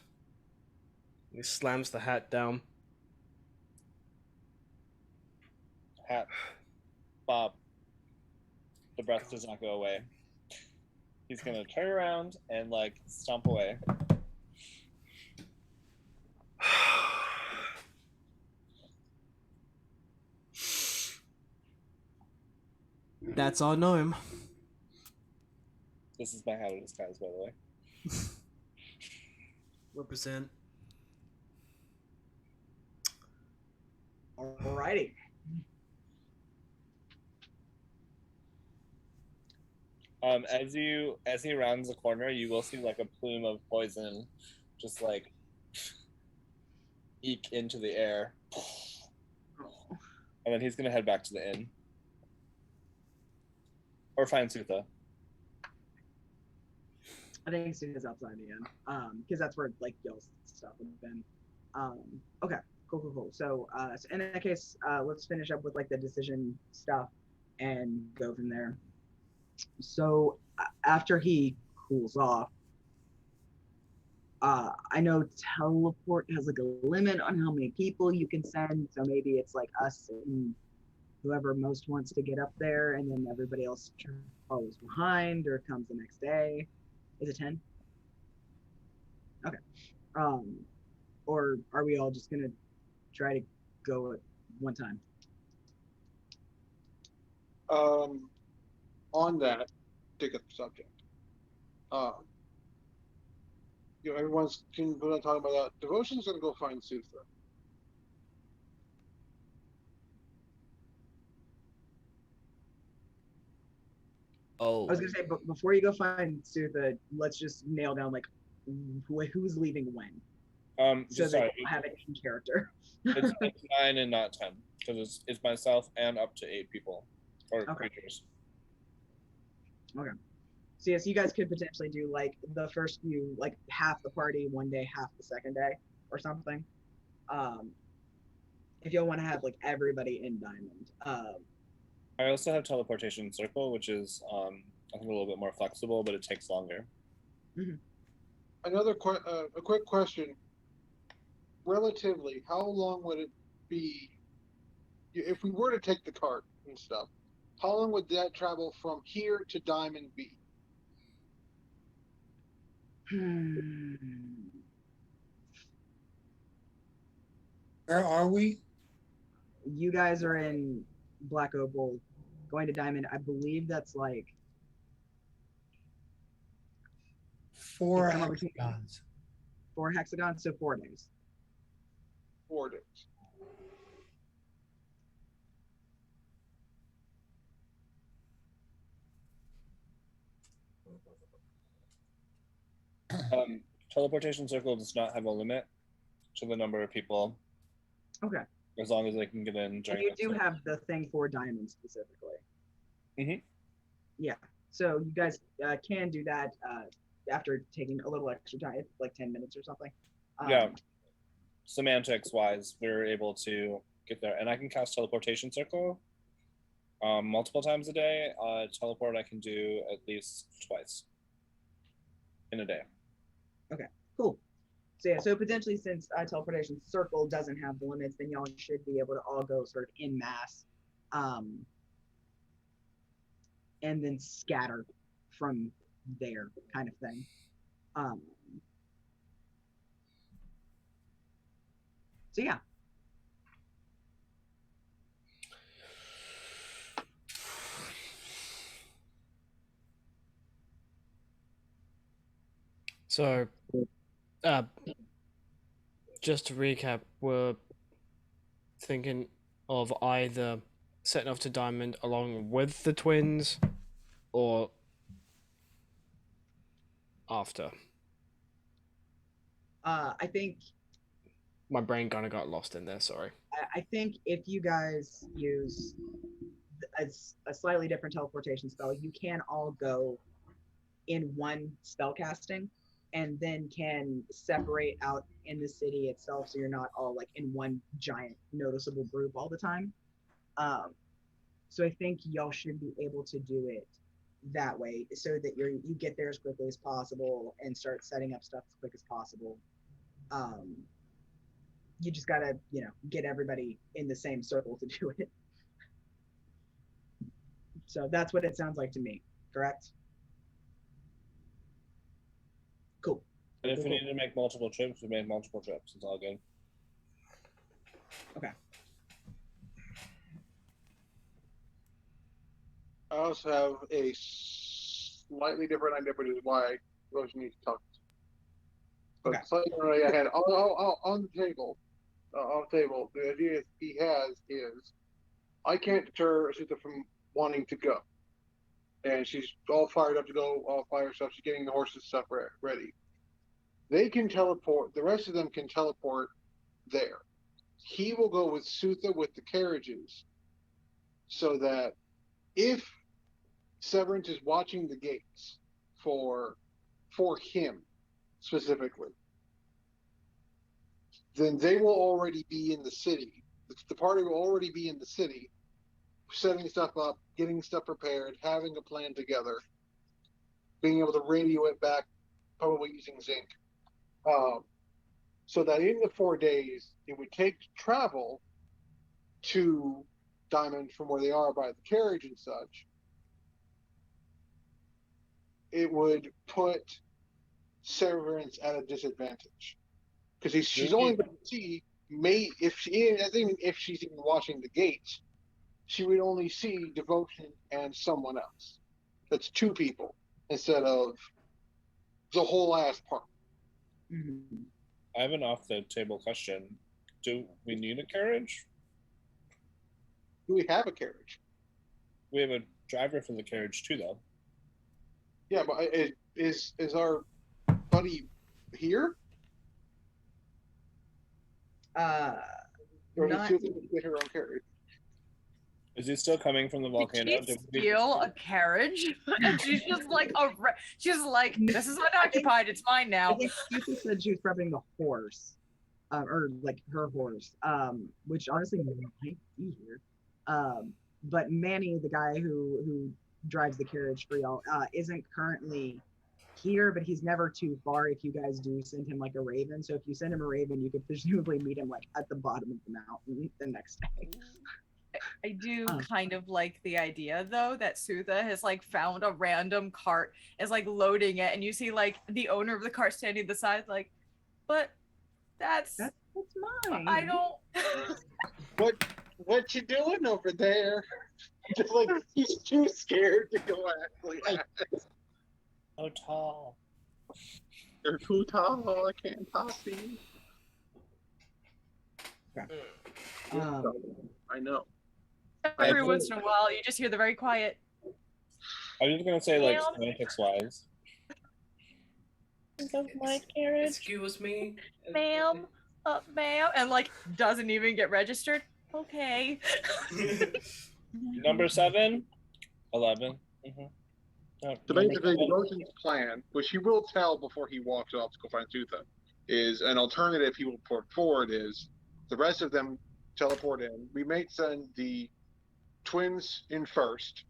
He slams the hat down. Hat. Bob. The breath does not go away. He's gonna turn around and like stomp away. That's our gnome. This is my how to disguise, by the way. Represent. Alrighty. As he rounds the corner, you will see like a plume of poison, just like eke into the air, and then he's gonna head back to the inn or find Sutha. I think Suna's outside the inn, because that's where like y'all's stuff would have been. Okay, cool. So in that case, let's finish up with like the decision stuff and go from there. So after he cools off, I know teleport has like a limit on how many people you can send, so maybe it's like us and whoever most wants to get up there, and then everybody else follows behind or comes the next day. Is it 10? Okay. Or are we all just gonna try to go at one time? On that particular subject, everyone's talking about that. Devotion's gonna go find Sutha. Oh. I was gonna say, but before you go find Sutha, let's just nail down like who's leaving when, so Just that sorry, you'll have it in character. it's 9 and not 10 because it's myself and up to 8 people or creatures. Okay. So yes, you guys could potentially do like the first few, like half the party one day, half the second day, or something. If you'll want to have like everybody in Diamond. I also have teleportation circle, which is I think a little bit more flexible, but it takes longer. Another a quick question. Relatively, how long would it be if we were to take the cart and stuff? How long would that travel from here to Diamond be? Where are we? You guys are in Black Opal, going to Diamond. I believe that's like 4 hexagons. 4 hexagons, so 4 days. 4 days. Teleportation circle does not have a limit to the number of people. Okay. As long as they can get in during. And you do have the thing for Diamond specifically. Mm-hmm. Yeah. So you guys can do that after taking a little extra time, like 10 minutes or something. Yeah. Semantics wise, we're able to get there, and I can cast teleportation circle multiple times a day. Teleport I can do at least twice in a day. Okay, cool. So yeah, so potentially since teleportation circle doesn't have the limits, then y'all should be able to all go sort of in mass, and then scatter from there, kind of thing. So yeah. So, just to recap, we're thinking of either setting off to Diamond along with the twins, or after. I think my brain kind of got lost in there. Sorry. I think if you guys use a slightly different teleportation spell, you can all go in one spell casting, and then can separate out in the city itself, so you're not all like in one giant noticeable group all the time. So I think y'all should be able to do it that way, so that you get there as quickly as possible and start setting up stuff as quick as possible. You just gotta, get everybody in the same circle to do it. So that's what it sounds like to me, correct? Cool. And if we need to make multiple trips, we make multiple trips. It's all good. Okay. I also have a slightly different idea, but is why Rose needs to talk. But Okay. slightly different idea I had on the table. On the table, the idea he has is I can't deter Asita from wanting to go, and she's all fired up to go, all fired stuff. She's getting the horses stuff ready. They can teleport. The rest of them can teleport there. He will go with Sutha with the carriages, so that if Severance is watching the gates for him specifically, then they will already be in the city. The party will already be in the city, setting stuff up, getting stuff prepared, having a plan together, being able to radio it back, probably using zinc. Um, so that in the 4 days, it would take travel to Diamond from where they are by the carriage and such. It would put Severance at a disadvantage because she's only going to see if she's even watching the gates, she would only see Devotion and someone else. That's two people instead of the whole ass party. Mm-hmm. I have an off-the-table question. Do we need a carriage? Do we have a carriage? We have a driver for the carriage too, though. Yeah, but is our buddy here? Or Not. does she get her own carriage? Is he still coming from the volcano? Did she steal a carriage? And she's just like, she's like, this is unoccupied. It's mine now. I think Susa said she was prepping the horse, or like her horse, which honestly might be here. But Manny, the guy who drives the carriage for y'all, isn't currently here, but he's never too far if you guys do send him like a raven. So if you send him a raven, you could presumably meet him like at the bottom of the mountain the next day. I do kind of like the idea though that Sutha has like found a random cart, is like loading it, and you see like the owner of the cart standing at the side like, but that's mine. I don't What you doing over there? Just like he's too scared to go actually ask. So tall. You're too tall, I can't talk to you. I know. every once in a while you just hear the very quiet. I was just gonna say, like, Ma'am? semantics wise. My carriage, Excuse me, ma'am, ma'am, and like doesn't even get registered. Okay. Number 7, 11. Mm-hmm. So basically, Devotion's plan, which he will tell before he walks off to go find Sutha, is an alternative he will put forward is the rest of them teleport in. We may send the twins in first,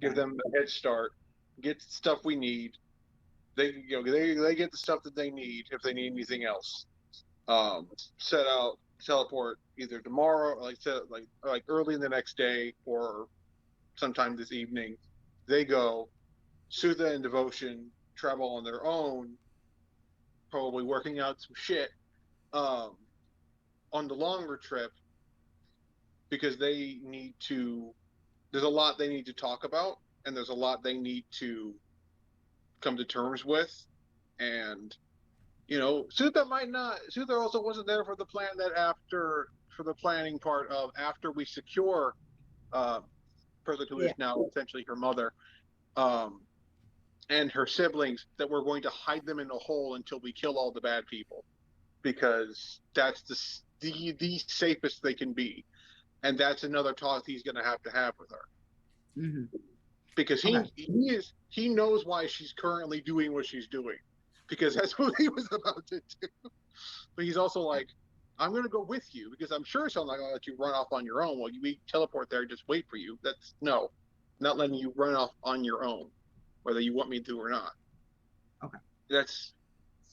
give them a head start, get stuff we need. They get the stuff that they need if they need anything else. Set out, teleport either tomorrow, like early in the next day, or sometime this evening. They go. Sutha and Devotion travel on their own, probably working out some shit on the longer trip because they need to. There's a lot they need to talk about, and there's a lot they need to come to terms with, and Sutha might not. Sutha also wasn't there for the plan for the planning part of after we secure person who is now essentially her mother. And her siblings, that we're going to hide them in a hole until we kill all the bad people, because that's the safest they can be, and that's another talk he's going to have with her, because he knows why she's currently doing what she's doing, because that's what he was about to do. But he's also like, I'm going to go with you because I'm sure she's not going to let you run off on your own while we teleport there and just wait for you. Not letting you run off on your own, whether you want me to or not. Okay. That's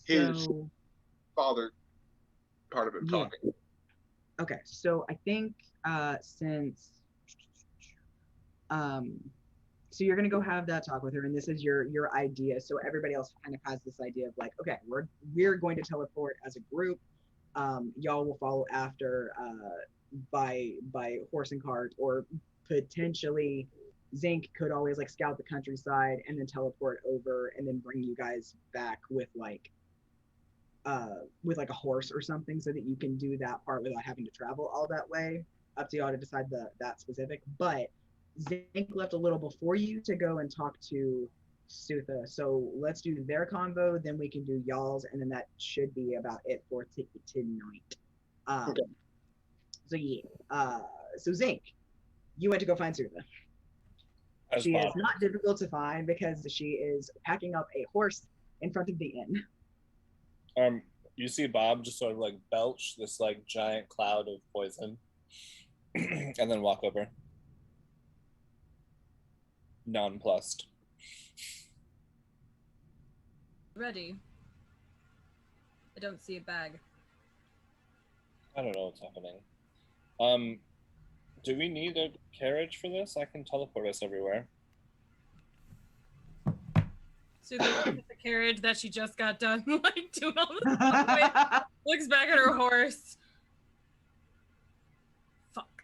his father part of it talking. Okay, so I think since so you're gonna go have that talk with her, and this is your idea. So everybody else kind of has this idea of like, okay, we're going to teleport as a group. Y'all will follow after by horse and cart, or potentially Zinc could always like scout the countryside and then teleport over and then bring you guys back with like a horse or something so that you can do that part without having to travel all that way. Up to y'all to decide that specific. But Zinc left a little before you to go and talk to Sutha. So let's do their combo, then we can do y'all's, and then that should be about it for tonight. Okay. So yeah. So Zinc, you went to go find Sutha. She is not difficult to find because she is packing up a horse in front of the inn. You see Bob just sort of like belch this like giant cloud of poison and then walk over. Nonplussed. Ready. I don't see a bag. I don't know what's happening. Do we need a carriage for this? I can teleport us everywhere. So looks at the carriage that she just got done, like doing all the stuff. Looks back at her horse. Fuck.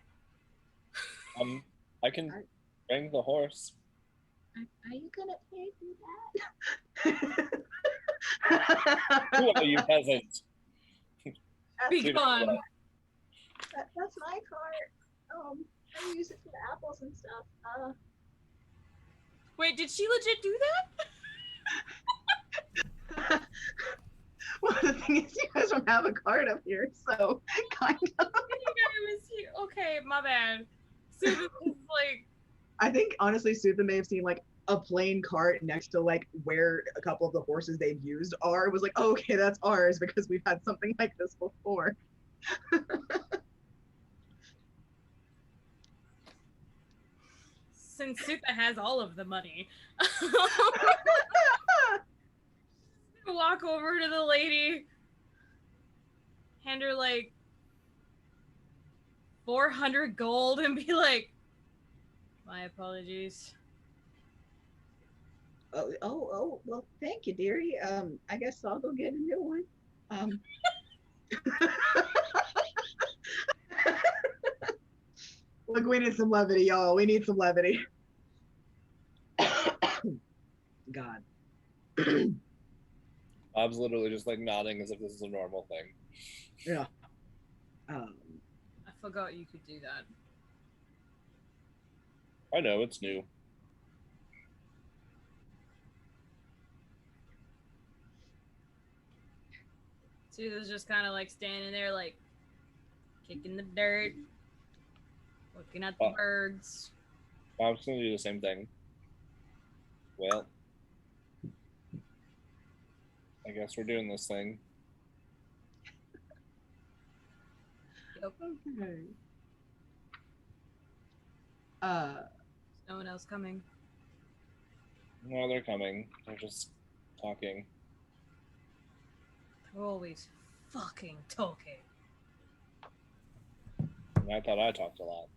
I can bring the horse. Are you gonna pay me that? Who are you, peasant? Be gone. That's my cart. I use it for the apples and stuff. Wait, did she legit do that? Well, the thing is, you guys don't have a cart up here, so kind of. Okay, my bad. Sutha is like. I think honestly, Sutha may have seen like a plain cart next to like where a couple of the horses they've used are. It was like, oh, okay, that's ours because we've had something like this before. Since Sutha has all of the money, walk over to the lady, hand her like 400 gold, and be like, "My apologies." Oh, well, thank you, dearie. I guess I'll go get a new one. Look, we need some levity, y'all. We need some levity. God. Bob's literally just like nodding as if this is a normal thing. Yeah. I forgot you could do that. I know, it's new. Sutha's just kind of like standing there, like kicking the dirt, looking at the birds. Bob's gonna do the same thing. Well, I guess we're doing this thing. Yep. Okay. No one else coming. No, they're coming. They're just talking. They're always fucking talking. And I thought I talked a lot.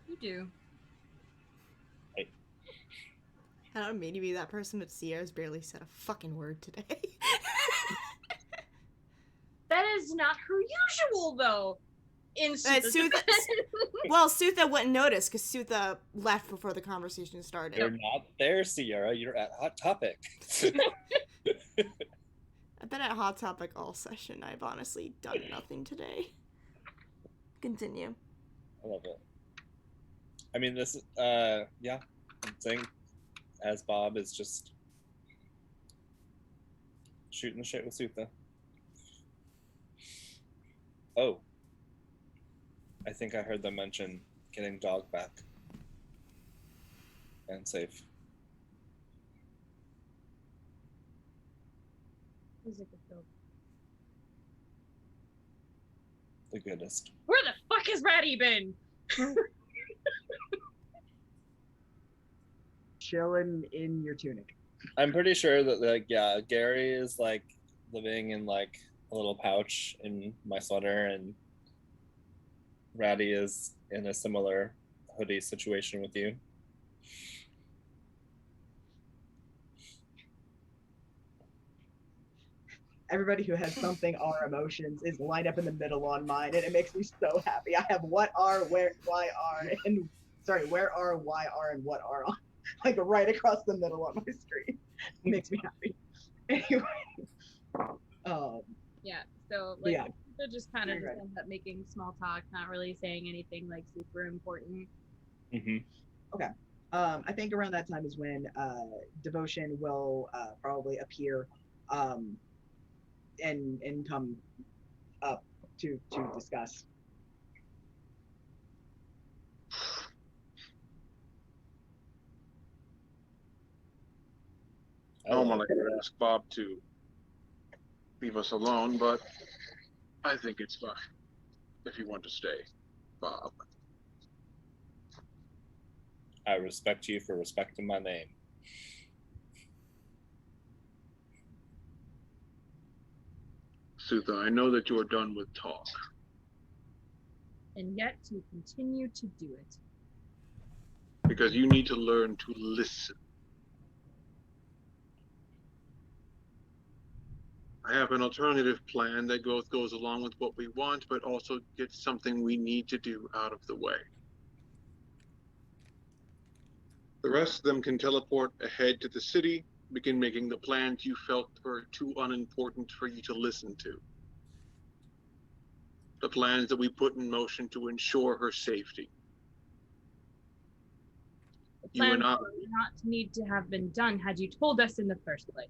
You do. Hey. I don't mean to be that person, but Sierra's barely said a fucking word today. That is not her usual, though. In Sutha. Well, Sutha wouldn't notice because Sutha left before the conversation started. You're not there, Sierra. You're at Hot Topic. I've been at Hot Topic all session. I've honestly done nothing today. Continue. I love it. I mean, this, yeah, thing as Bob is just shooting the shit with Sutha. Oh. I think I heard them mention getting dog back. And safe. He's a good dog. The goodest. Where the fuck has Ratty been? Chilling in your tunic. I'm pretty sure that, like, yeah, Gary is, like, living in, like, a little pouch in my sweater, and Ratty is in a similar hoodie situation with you. Everybody who has something or emotions is lined up in the middle on mine, and it makes me so happy. I have what are, where, why are, and Sorry, where are, why are, and what are on? Like right across the middle on my screen. Makes me happy. Anyway. Yeah. So But like yeah. people just kind of Very just good. end up making small talk, not really saying anything like super important. Okay. I think around that time is when Devotion will probably appear and come up to discuss. I don't want to ask Bob to leave us alone, but I think it's fine if you want to stay, Bob. I respect you for respecting my name. Sutha, I know that you are done with talk. And yet to continue to do it. Because you need to learn to listen. I have an alternative plan that both goes along with what we want, but also gets something we need to do out of the way. The rest of them can teleport ahead to the city, begin making the plans you felt were too unimportant for you to listen to. The plans that we put in motion to ensure her safety. The You and plan I. would not need to have been done had you told us in the first place.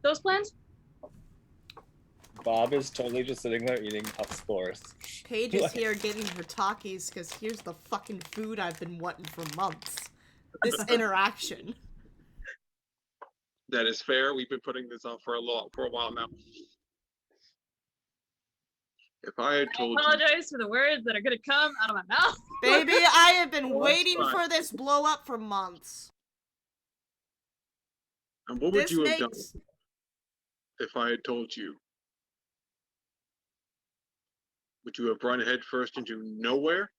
Those plans? Bob is totally just sitting there eating puff s'mores. Paige is here getting her talkies because here's the fucking food I've been wanting for months. This interaction. That is fair. We've been putting this off for a while now. If I had told I apologize for the words that are gonna come out of my mouth. Baby, I have been Well, waiting fine. for this blow up for months. And what would This you have makes... done if I had told you? Would you have run head first into nowhere?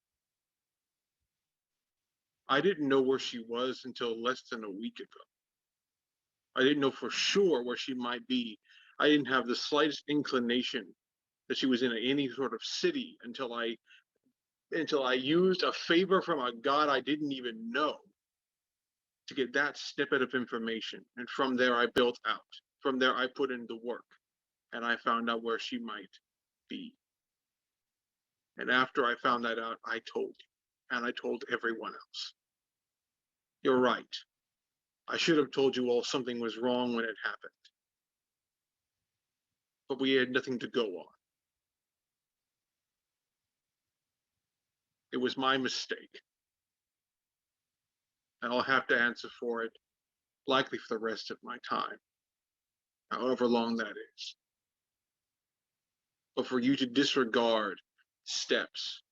I didn't know where she was until less than a week ago. I didn't know for sure where she might be. I didn't have the slightest inclination that she was in any sort of city until I used a favor from a god I didn't even know to get that snippet of information. And from there I built out. From there I put in the work. And I found out where she might be. And after I found that out, I told you. And I told everyone else. You're right. I should have told you all something was wrong when it happened. But we had nothing to go on. It was my mistake. And I'll have to answer for it, likely for the rest of my time, however long that is. But for you to disregard steps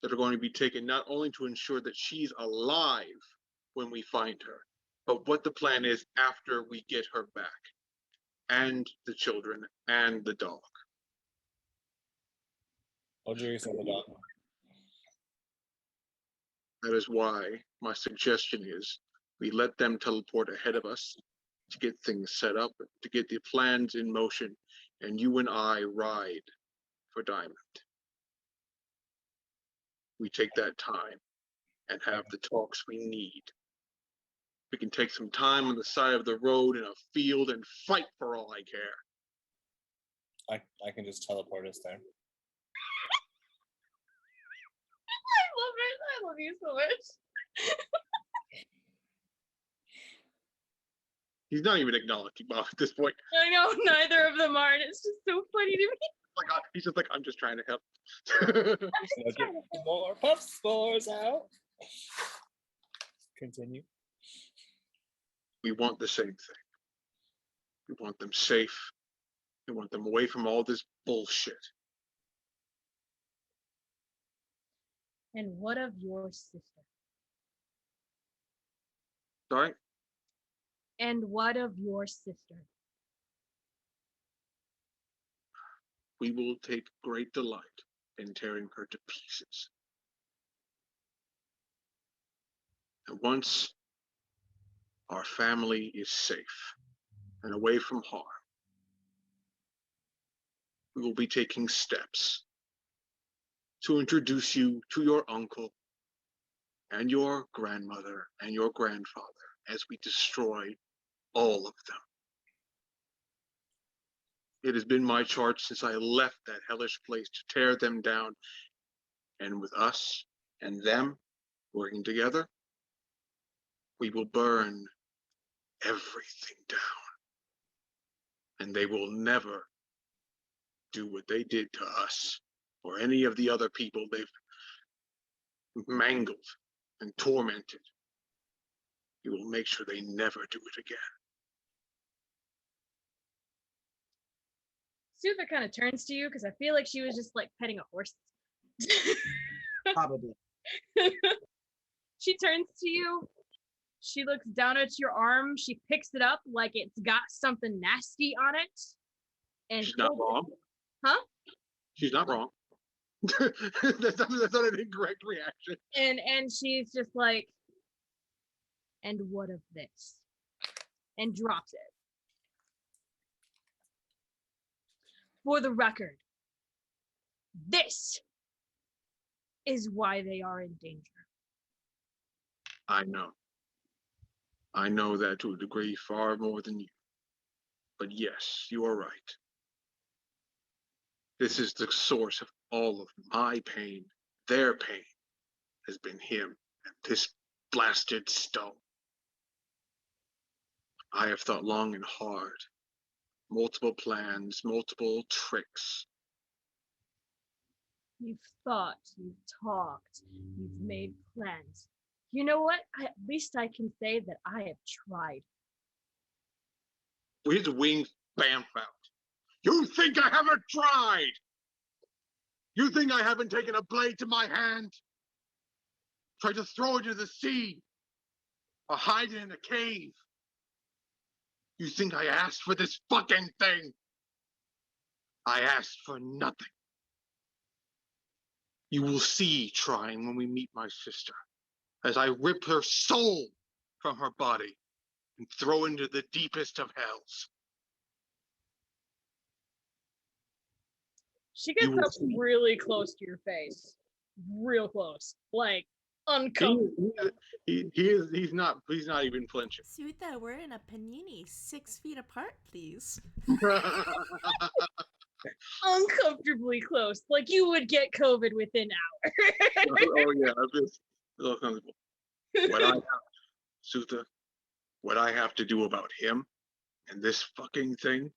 that are going to be taken not only to ensure that she's alive when we find her, but what the plan is after we get her back, and the children, and the dog. Rodriguez and the dog. That is why my suggestion is we let them teleport ahead of us to get things set up, to get the plans in motion, and you and I ride for Diamond. We take that time and have the talks we need. We can take some time on the side of the road in a field and fight for all I care. I can just teleport us there. I love it. I love you so much. He's not even acknowledging Bob at this point. I know neither of them are, and it's just so funny to me. He's just like, I'm just trying to help. More puff s'mores out. Continue. We want the same thing. We want them safe. We want them away from all this bullshit. And what of your sister? Sorry? And what of your sister? We will take great delight in tearing her to pieces. And once our family is safe and away from harm, we will be taking steps to introduce you to your uncle and your grandmother and your grandfather as we destroy all of them. It has been my charge since I left that hellish place to tear them down. And with us and them working together, we will burn everything down. And they will never do what they did to us or any of the other people they've mangled and tormented. You will make sure they never do it again. Sutha kind of turns to you because I feel like she was just like petting a horse. Probably. She turns to you. She looks down at your arm. She picks it up like it's got something nasty on it. And She's not wrong. Huh? She's not wrong. that's not an incorrect reaction. And she's just like, and what of this? And drops it. For the record, this is why they are in danger. I know. I know that to a degree far more than you. But yes, you are right. This is the source of all of my pain. Their pain has been him and this blasted stone. I have thought long and hard. Multiple plans, multiple tricks. You've thought, you've talked, you've made plans. You know what? At least I can say that I have tried. With his wings bamf out. You think I haven't tried? You think I haven't taken a blade to my hand? Tried to throw it into the sea? Or hide it in a cave? You think I asked for this fucking thing? I asked for nothing. You will see trying when we meet my sister, as I rip her soul from her body and throw into the deepest of hells. She gets up really close to your face. Real close. Like, uncomfortable. He's not even flinching. Sutha, we're in a panini 6 feet apart, please. Uncomfortably close. Like you would get COVID within hours. Oh yeah, it's a little comfortable. Sutha, what I have to do about him and this fucking thing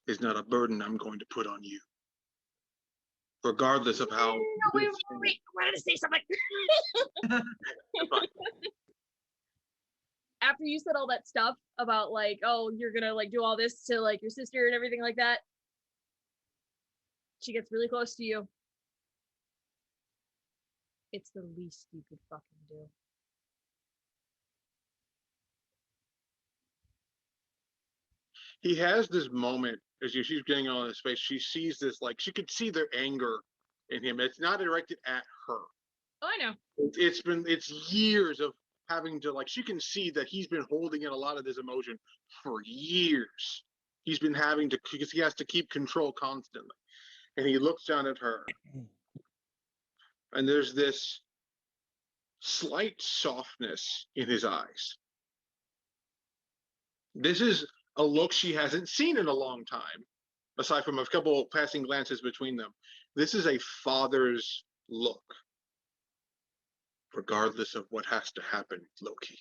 is not a burden I'm going to put on you. Regardless of how. No, wait, I wanted to say something. After you said all that stuff about like, oh, you're gonna like do all this to like your sister and everything like that, she gets really close to you. It's the least you could fucking do. He has this moment as she's getting on his face. She sees this, like, she could see their anger in him. It's not directed at her. Oh, I know. It's years of having to, like, she can see that he's been holding in a lot of this emotion for years. He's been having to, because he has to keep control constantly. And he looks down at her. And there's this slight softness in his eyes. This is a look she hasn't seen in a long time, aside from a couple passing glances between them. This is a father's look, regardless of what has to happen, Loki.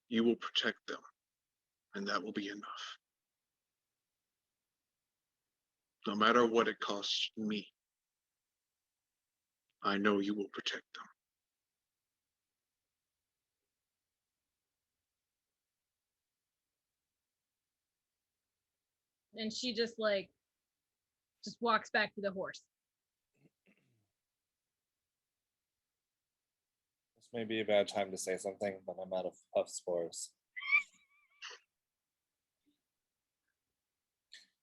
You will protect them, and that will be enough. No matter what it costs me, I know you will protect them. And she just walks back to the horse. This may be a bad time to say something, but I'm out of puff spores.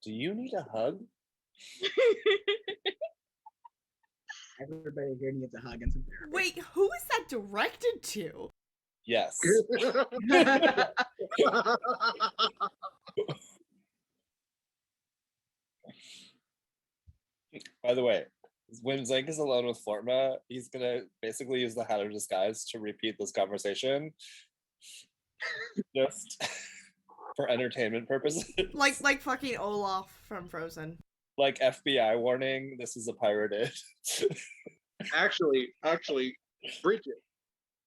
Do you need a hug? Everybody here needs a hug and some therapy. Wait, who is that directed to? Yes. By the way, when Zank is alone with Florma, he's gonna basically use the Hat of Disguise to repeat this conversation, just for entertainment purposes. Like fucking Olaf from Frozen. Like FBI warning, this is a pirated. Actually, Bridget,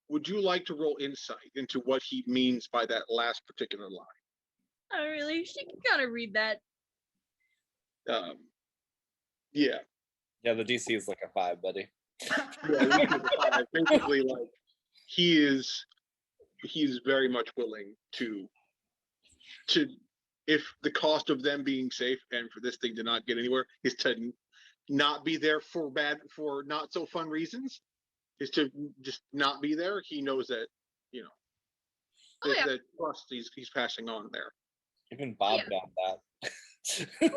would you like to roll insight into what he means by that last particular line? Oh, really? She can kind of read that. Yeah. Yeah, the DC is like a 5, buddy. Yeah, basically, like he's very much willing to if the cost of them being safe and for this thing to not get anywhere is to not be there for not so fun reasons, is to just not be there. He knows that, you know, that trust he's passing on there. Even Bob got that.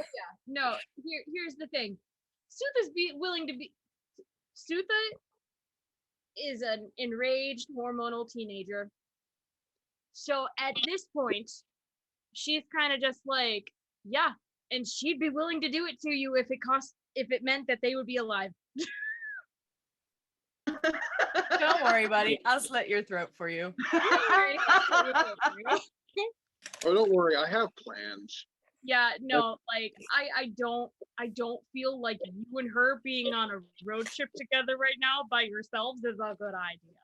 No, here's the thing. Sutha's willing to be. Sutha is an enraged hormonal teenager. So at this point, she's kind of just like, yeah, and she'd be willing to do it to you if it meant that they would be alive. Don't worry, buddy. I'll slit your throat for you. Oh, don't worry, I have plans. Yeah, no, like I don't feel like you and her being on a road trip together right now by yourselves is a good idea.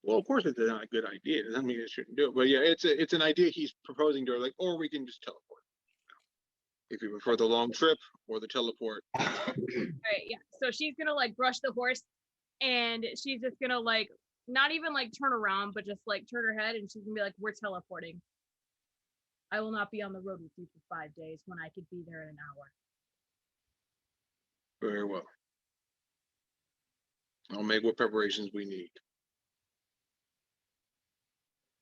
Well, of course it's not a good idea. It doesn't mean it shouldn't do it. But yeah, it's an idea he's proposing to her, like, or we can just teleport. If you prefer the long trip or the teleport. All right, yeah. So she's gonna like brush the horse, and she's just gonna like not even like turn around, but just like turn her head, and she's gonna be like, "We're teleporting. I will not be on the road with you for 5 days when I could be there in an hour." Very well. I'll make what preparations we need.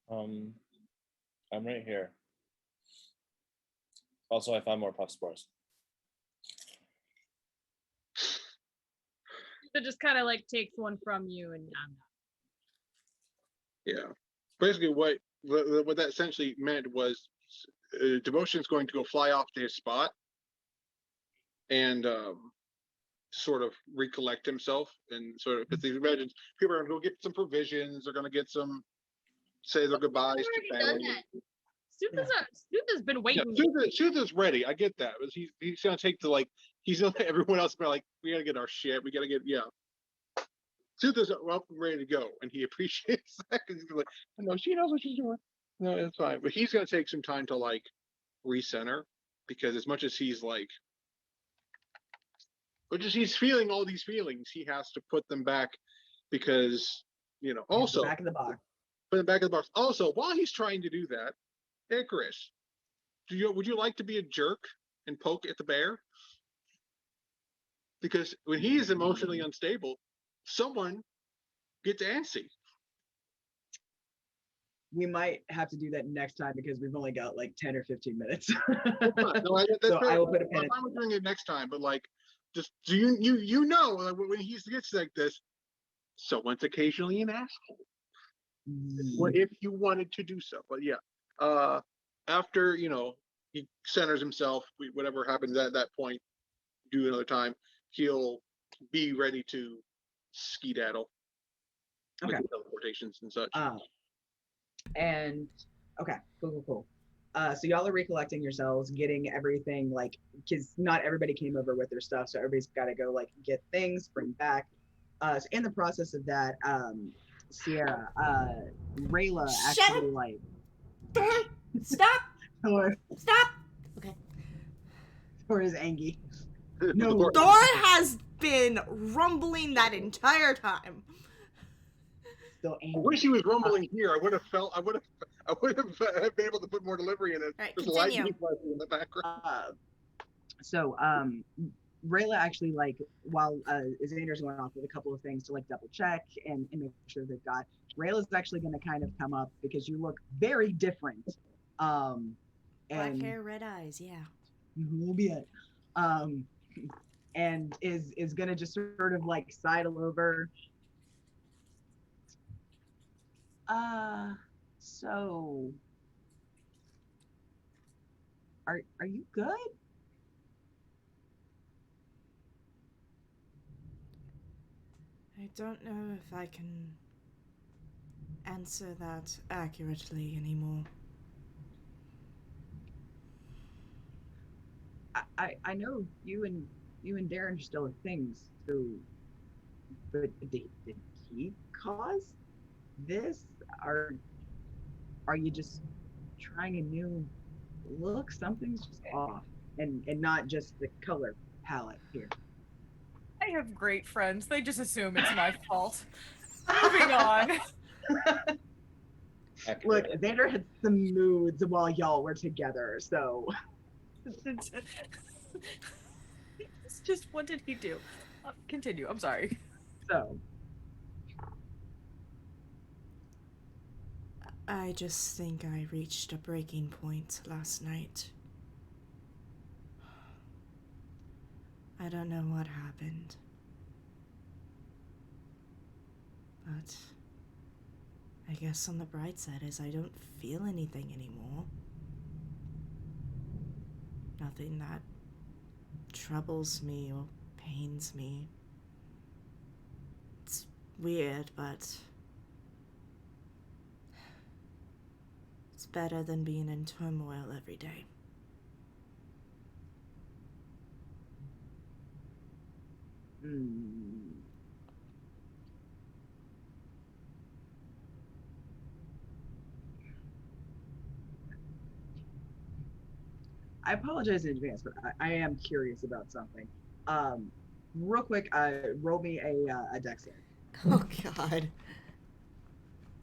I'm right here. Also, I found more puff spores. So just kind of like takes one from you, and Yeah. Basically, what that essentially meant was Devotion's going to go fly off to his spot and sort of recollect himself and sort of, because he imagines people are going to go get some provisions, they're going to get some, say their goodbyes to family. Sutha's been waiting. Yeah, Sutha's ready. I get that. But he's going to take he's going to let everyone else be like, we got to get our shit. We got to get, Sutha's well ready to go, and he appreciates that because he's like, no, she knows what she's doing. No, it's fine. But he's going to take some time to like recenter, because as much as he's like, he's feeling all these feelings, he has to put them back because, also back in the box. Put them back in the box. Also, while he's trying to do that, Icarus, would you like to be a jerk and poke at the bear? Because when he is emotionally unstable, someone gets antsy. We might have to do that next time because we've only got like 10 or 15 minutes. No, I will put a pin. I'm doing it next time, but like, just do you know like, when he gets like this, someone's occasionally an asshole. Or if you wanted to do so, but yeah, after he centers himself, whatever happens at that point, do another time. He'll be ready to skedaddle. Okay. With teleportations and such. And okay, cool. So y'all are recollecting yourselves, getting everything like, because not everybody came over with their stuff, so everybody's got to go like get things, bring back. So in the process of that, Sierra, Rayla actually like. Thor, stop! Thor. Stop! Okay. Thor is angry. No, Thor has been rumbling that entire time. Still angry. I wish he was rumbling here. I would have been able to put more delivery in it. Right, There's continue. lightning flashing in the background. So Rayla actually, like, while Xander's going off with a couple of things to like double check and make sure they've got, Rayla's actually going to kind of come up because you look very different. Black hair, red eyes, yeah. A little bit. And is going to just sort of like sidle over. So are you good? I don't know if I can answer that accurately anymore. I know you and Darren are still things, so but did he cause this? Are you just trying a new look? Something's just off. And not just the color palette here. I have great friends. They just assume it's my fault. Moving on. Look, Xander had some moods while y'all were together, so. It's just, what did he do? Continue. I'm sorry. So. I just think I reached a breaking point last night. I don't know what happened. But I guess on the bright side is I don't feel anything anymore. Nothing that troubles me or pains me. It's weird, but it's better than being in turmoil every day. I apologize in advance, but I am curious about something. Real quick, roll me a dex save. Oh God.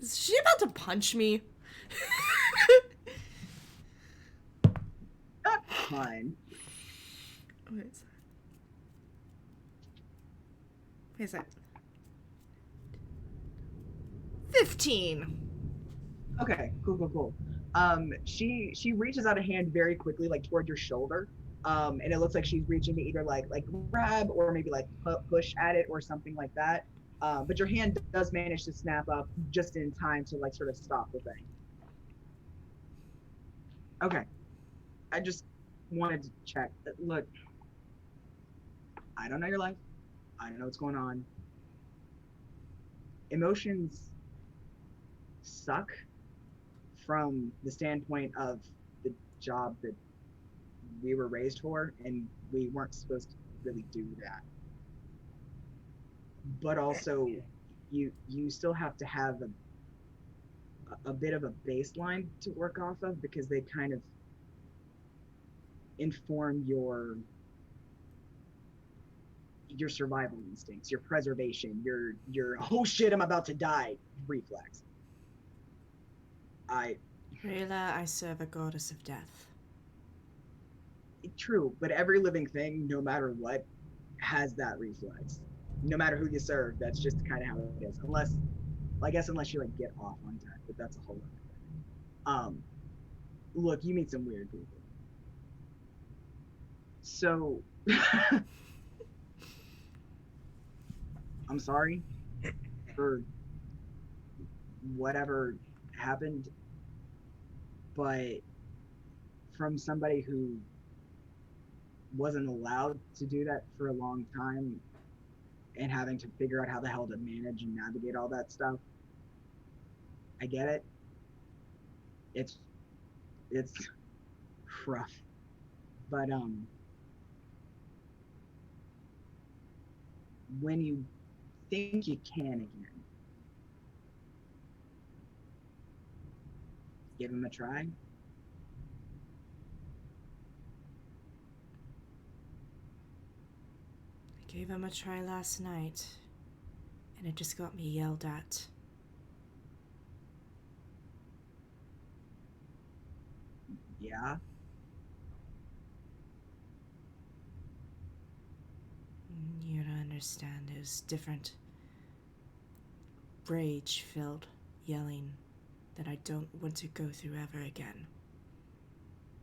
Is she about to punch me? That's fine. What is that? Is that 15? Okay, cool. She reaches out a hand very quickly, like toward your shoulder. And it looks like she's reaching to either like grab or maybe like push at it or something like that. But your hand does manage to snap up just in time to like sort of stop the thing. Okay. I just wanted to check. Look, I don't know your life. I don't know what's going on. Emotions suck from the standpoint of the job that we were raised for, and we weren't supposed to really do that. But also, you still have to have a bit of a baseline to work off of, because they kind of inform your survival instincts, your preservation, your oh shit, I'm about to die reflex. Rayla, I serve a goddess of death. True, but every living thing, no matter what, has that reflex. No matter who you serve, that's just kind of how it is. Unless you like get off on death, but that's a whole other thing. Look, you meet some weird people. So I'm sorry for whatever happened, but from somebody who wasn't allowed to do that for a long time and having to figure out how the hell to manage and navigate all that stuff, I get it. It's rough, but when you think you can again, give him a try. I gave him a try last night, and it just got me yelled at. Yeah. You don't understand. It was different. Rage-filled yelling that I don't want to go through ever again.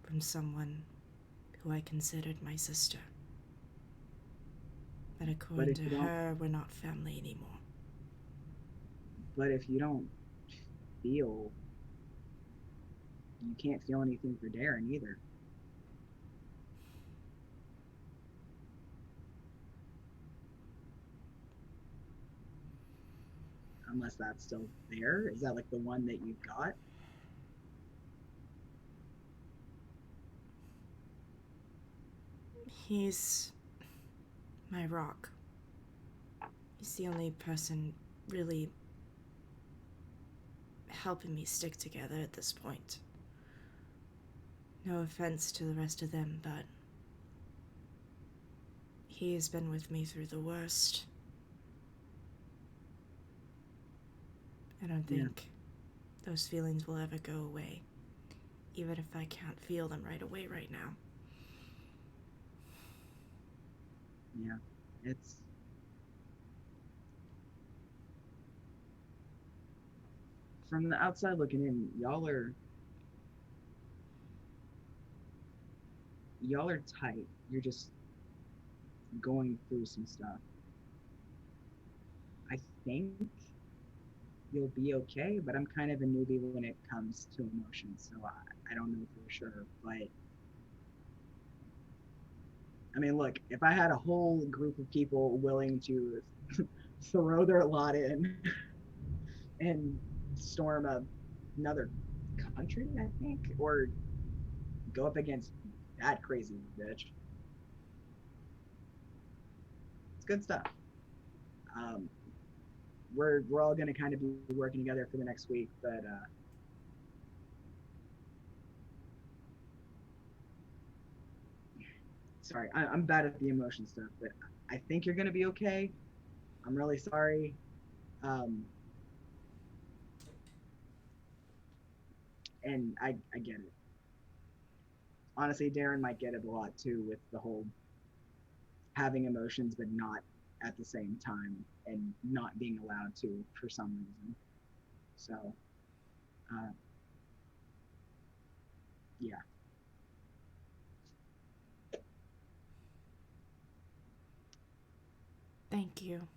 From someone who I considered my sister. But according to her, we're not family anymore. But if you don't feel, you can't feel anything for Darren either. unless that's still there. Is that like the one that you got? He's my rock. He's the only person really helping me stick together at this point. No offense to the rest of them, but he has been with me through the worst. I don't think those feelings will ever go away, even if I can't feel them right away right now. Yeah, it's from the outside looking in, y'all are tight. You're just going through some stuff. I think you'll be okay, but I'm kind of a newbie when it comes to emotions, so I don't know for sure. But I mean, look, if I had a whole group of people willing to throw their lot in and storm another country, I think, or go up against that crazy bitch, it's good stuff. We're all gonna kind of be working together for the next week, but sorry, I'm bad at the emotion stuff, but I think you're gonna be okay. I'm really sorry. And I get it. Honestly, Darren might get it a lot too with the whole having emotions but not at the same time and not being allowed to for some reason. So, yeah. Thank you.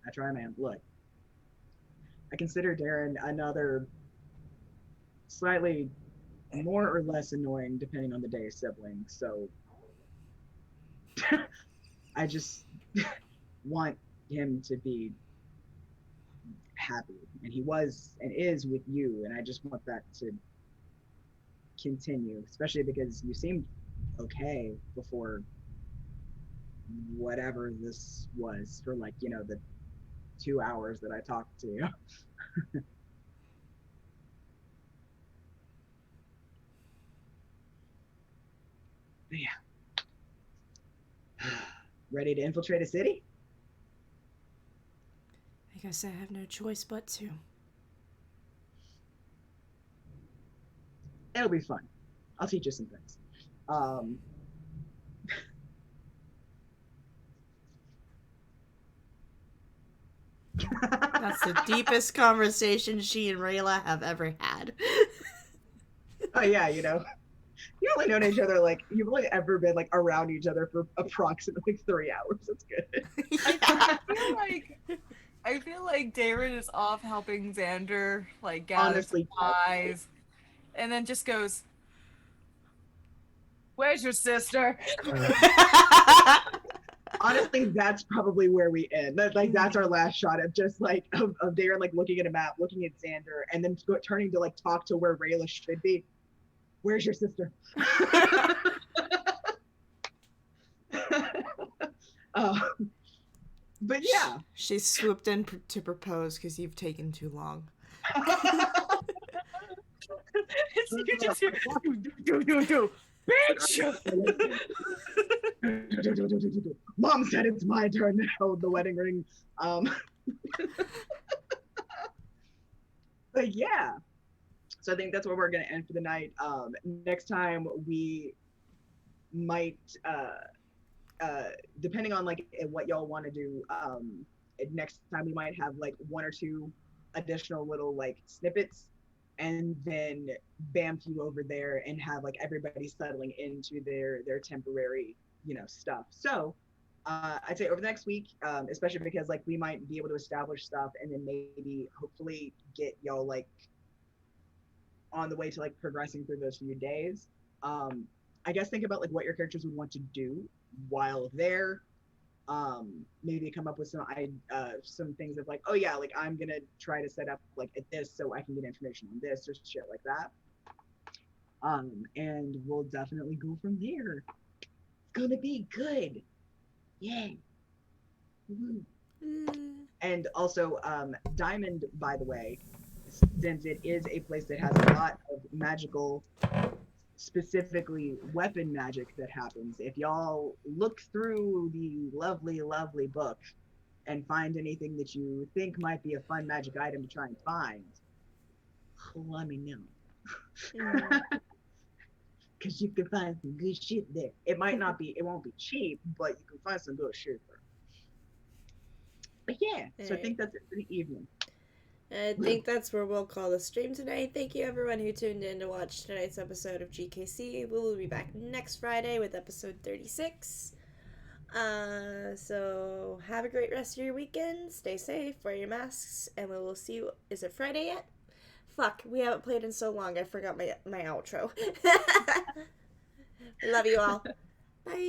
I try, man. Look, I consider Darren another slightly more or less annoying, depending on the day, sibling. So I just want him to be happy, and he was and is with you, and I just want that to continue, especially because you seemed okay before whatever this was for, like, you know, the 2 hours that I talked to you. Yeah. Ready to infiltrate a city? I guess I have no choice but to. It'll be fun. I'll teach you some things. That's the deepest conversation she and Rayla have ever had. Oh yeah, you know, you've only known each other, like, you've only ever been like around each other for approximately 3 hours. That's good. I feel like Darren is off helping Xander like gather Honestly, supplies, and then just goes, "Where's your sister?" honestly, that's probably where we end. That's our last shot of just like of Darren like looking at a map, looking at Xander, and then turning to like talk to where Rayla should be. Where's your sister? But yeah, she swooped in to propose because you've taken too long. You just hear, do, bitch! Mom said it's my turn to hold the wedding ring. But yeah, so I think that's where we're gonna end for the night. Next time we might, depending on like what y'all want to do, next time we might have like 1 or 2 additional little like snippets, and then bamf you over there and have like everybody settling into their temporary, you know, stuff. So I'd say over the next week, especially because like we might be able to establish stuff and then maybe hopefully get y'all like on the way to like progressing through those few days. I guess think about like what your characters would want to do while there. maybe come up with some things of like, oh yeah, like I'm gonna try to set up like at this so I can get information on this or shit like that. And we'll definitely go from there. It's gonna be good. Yay. Woo. And also, Diamond, by the way, since it is a place that has a lot of magical, specifically weapon magic that happens, if y'all look through the lovely, lovely book and find anything that you think might be a fun magic item to try and find, let me know. Because you can find some good shit there. It won't be cheap, but you can find some good shit there. But yeah, so I think that's it for the evening. I think that's where we'll call the stream tonight. Thank you everyone who tuned in to watch tonight's episode of GKC. We will be back next Friday with episode 36. So have a great rest of your weekend. Stay safe, wear your masks, and we will see you. Is it Friday yet? Fuck, we haven't played in so long. I forgot my outro. Love you all. Bye.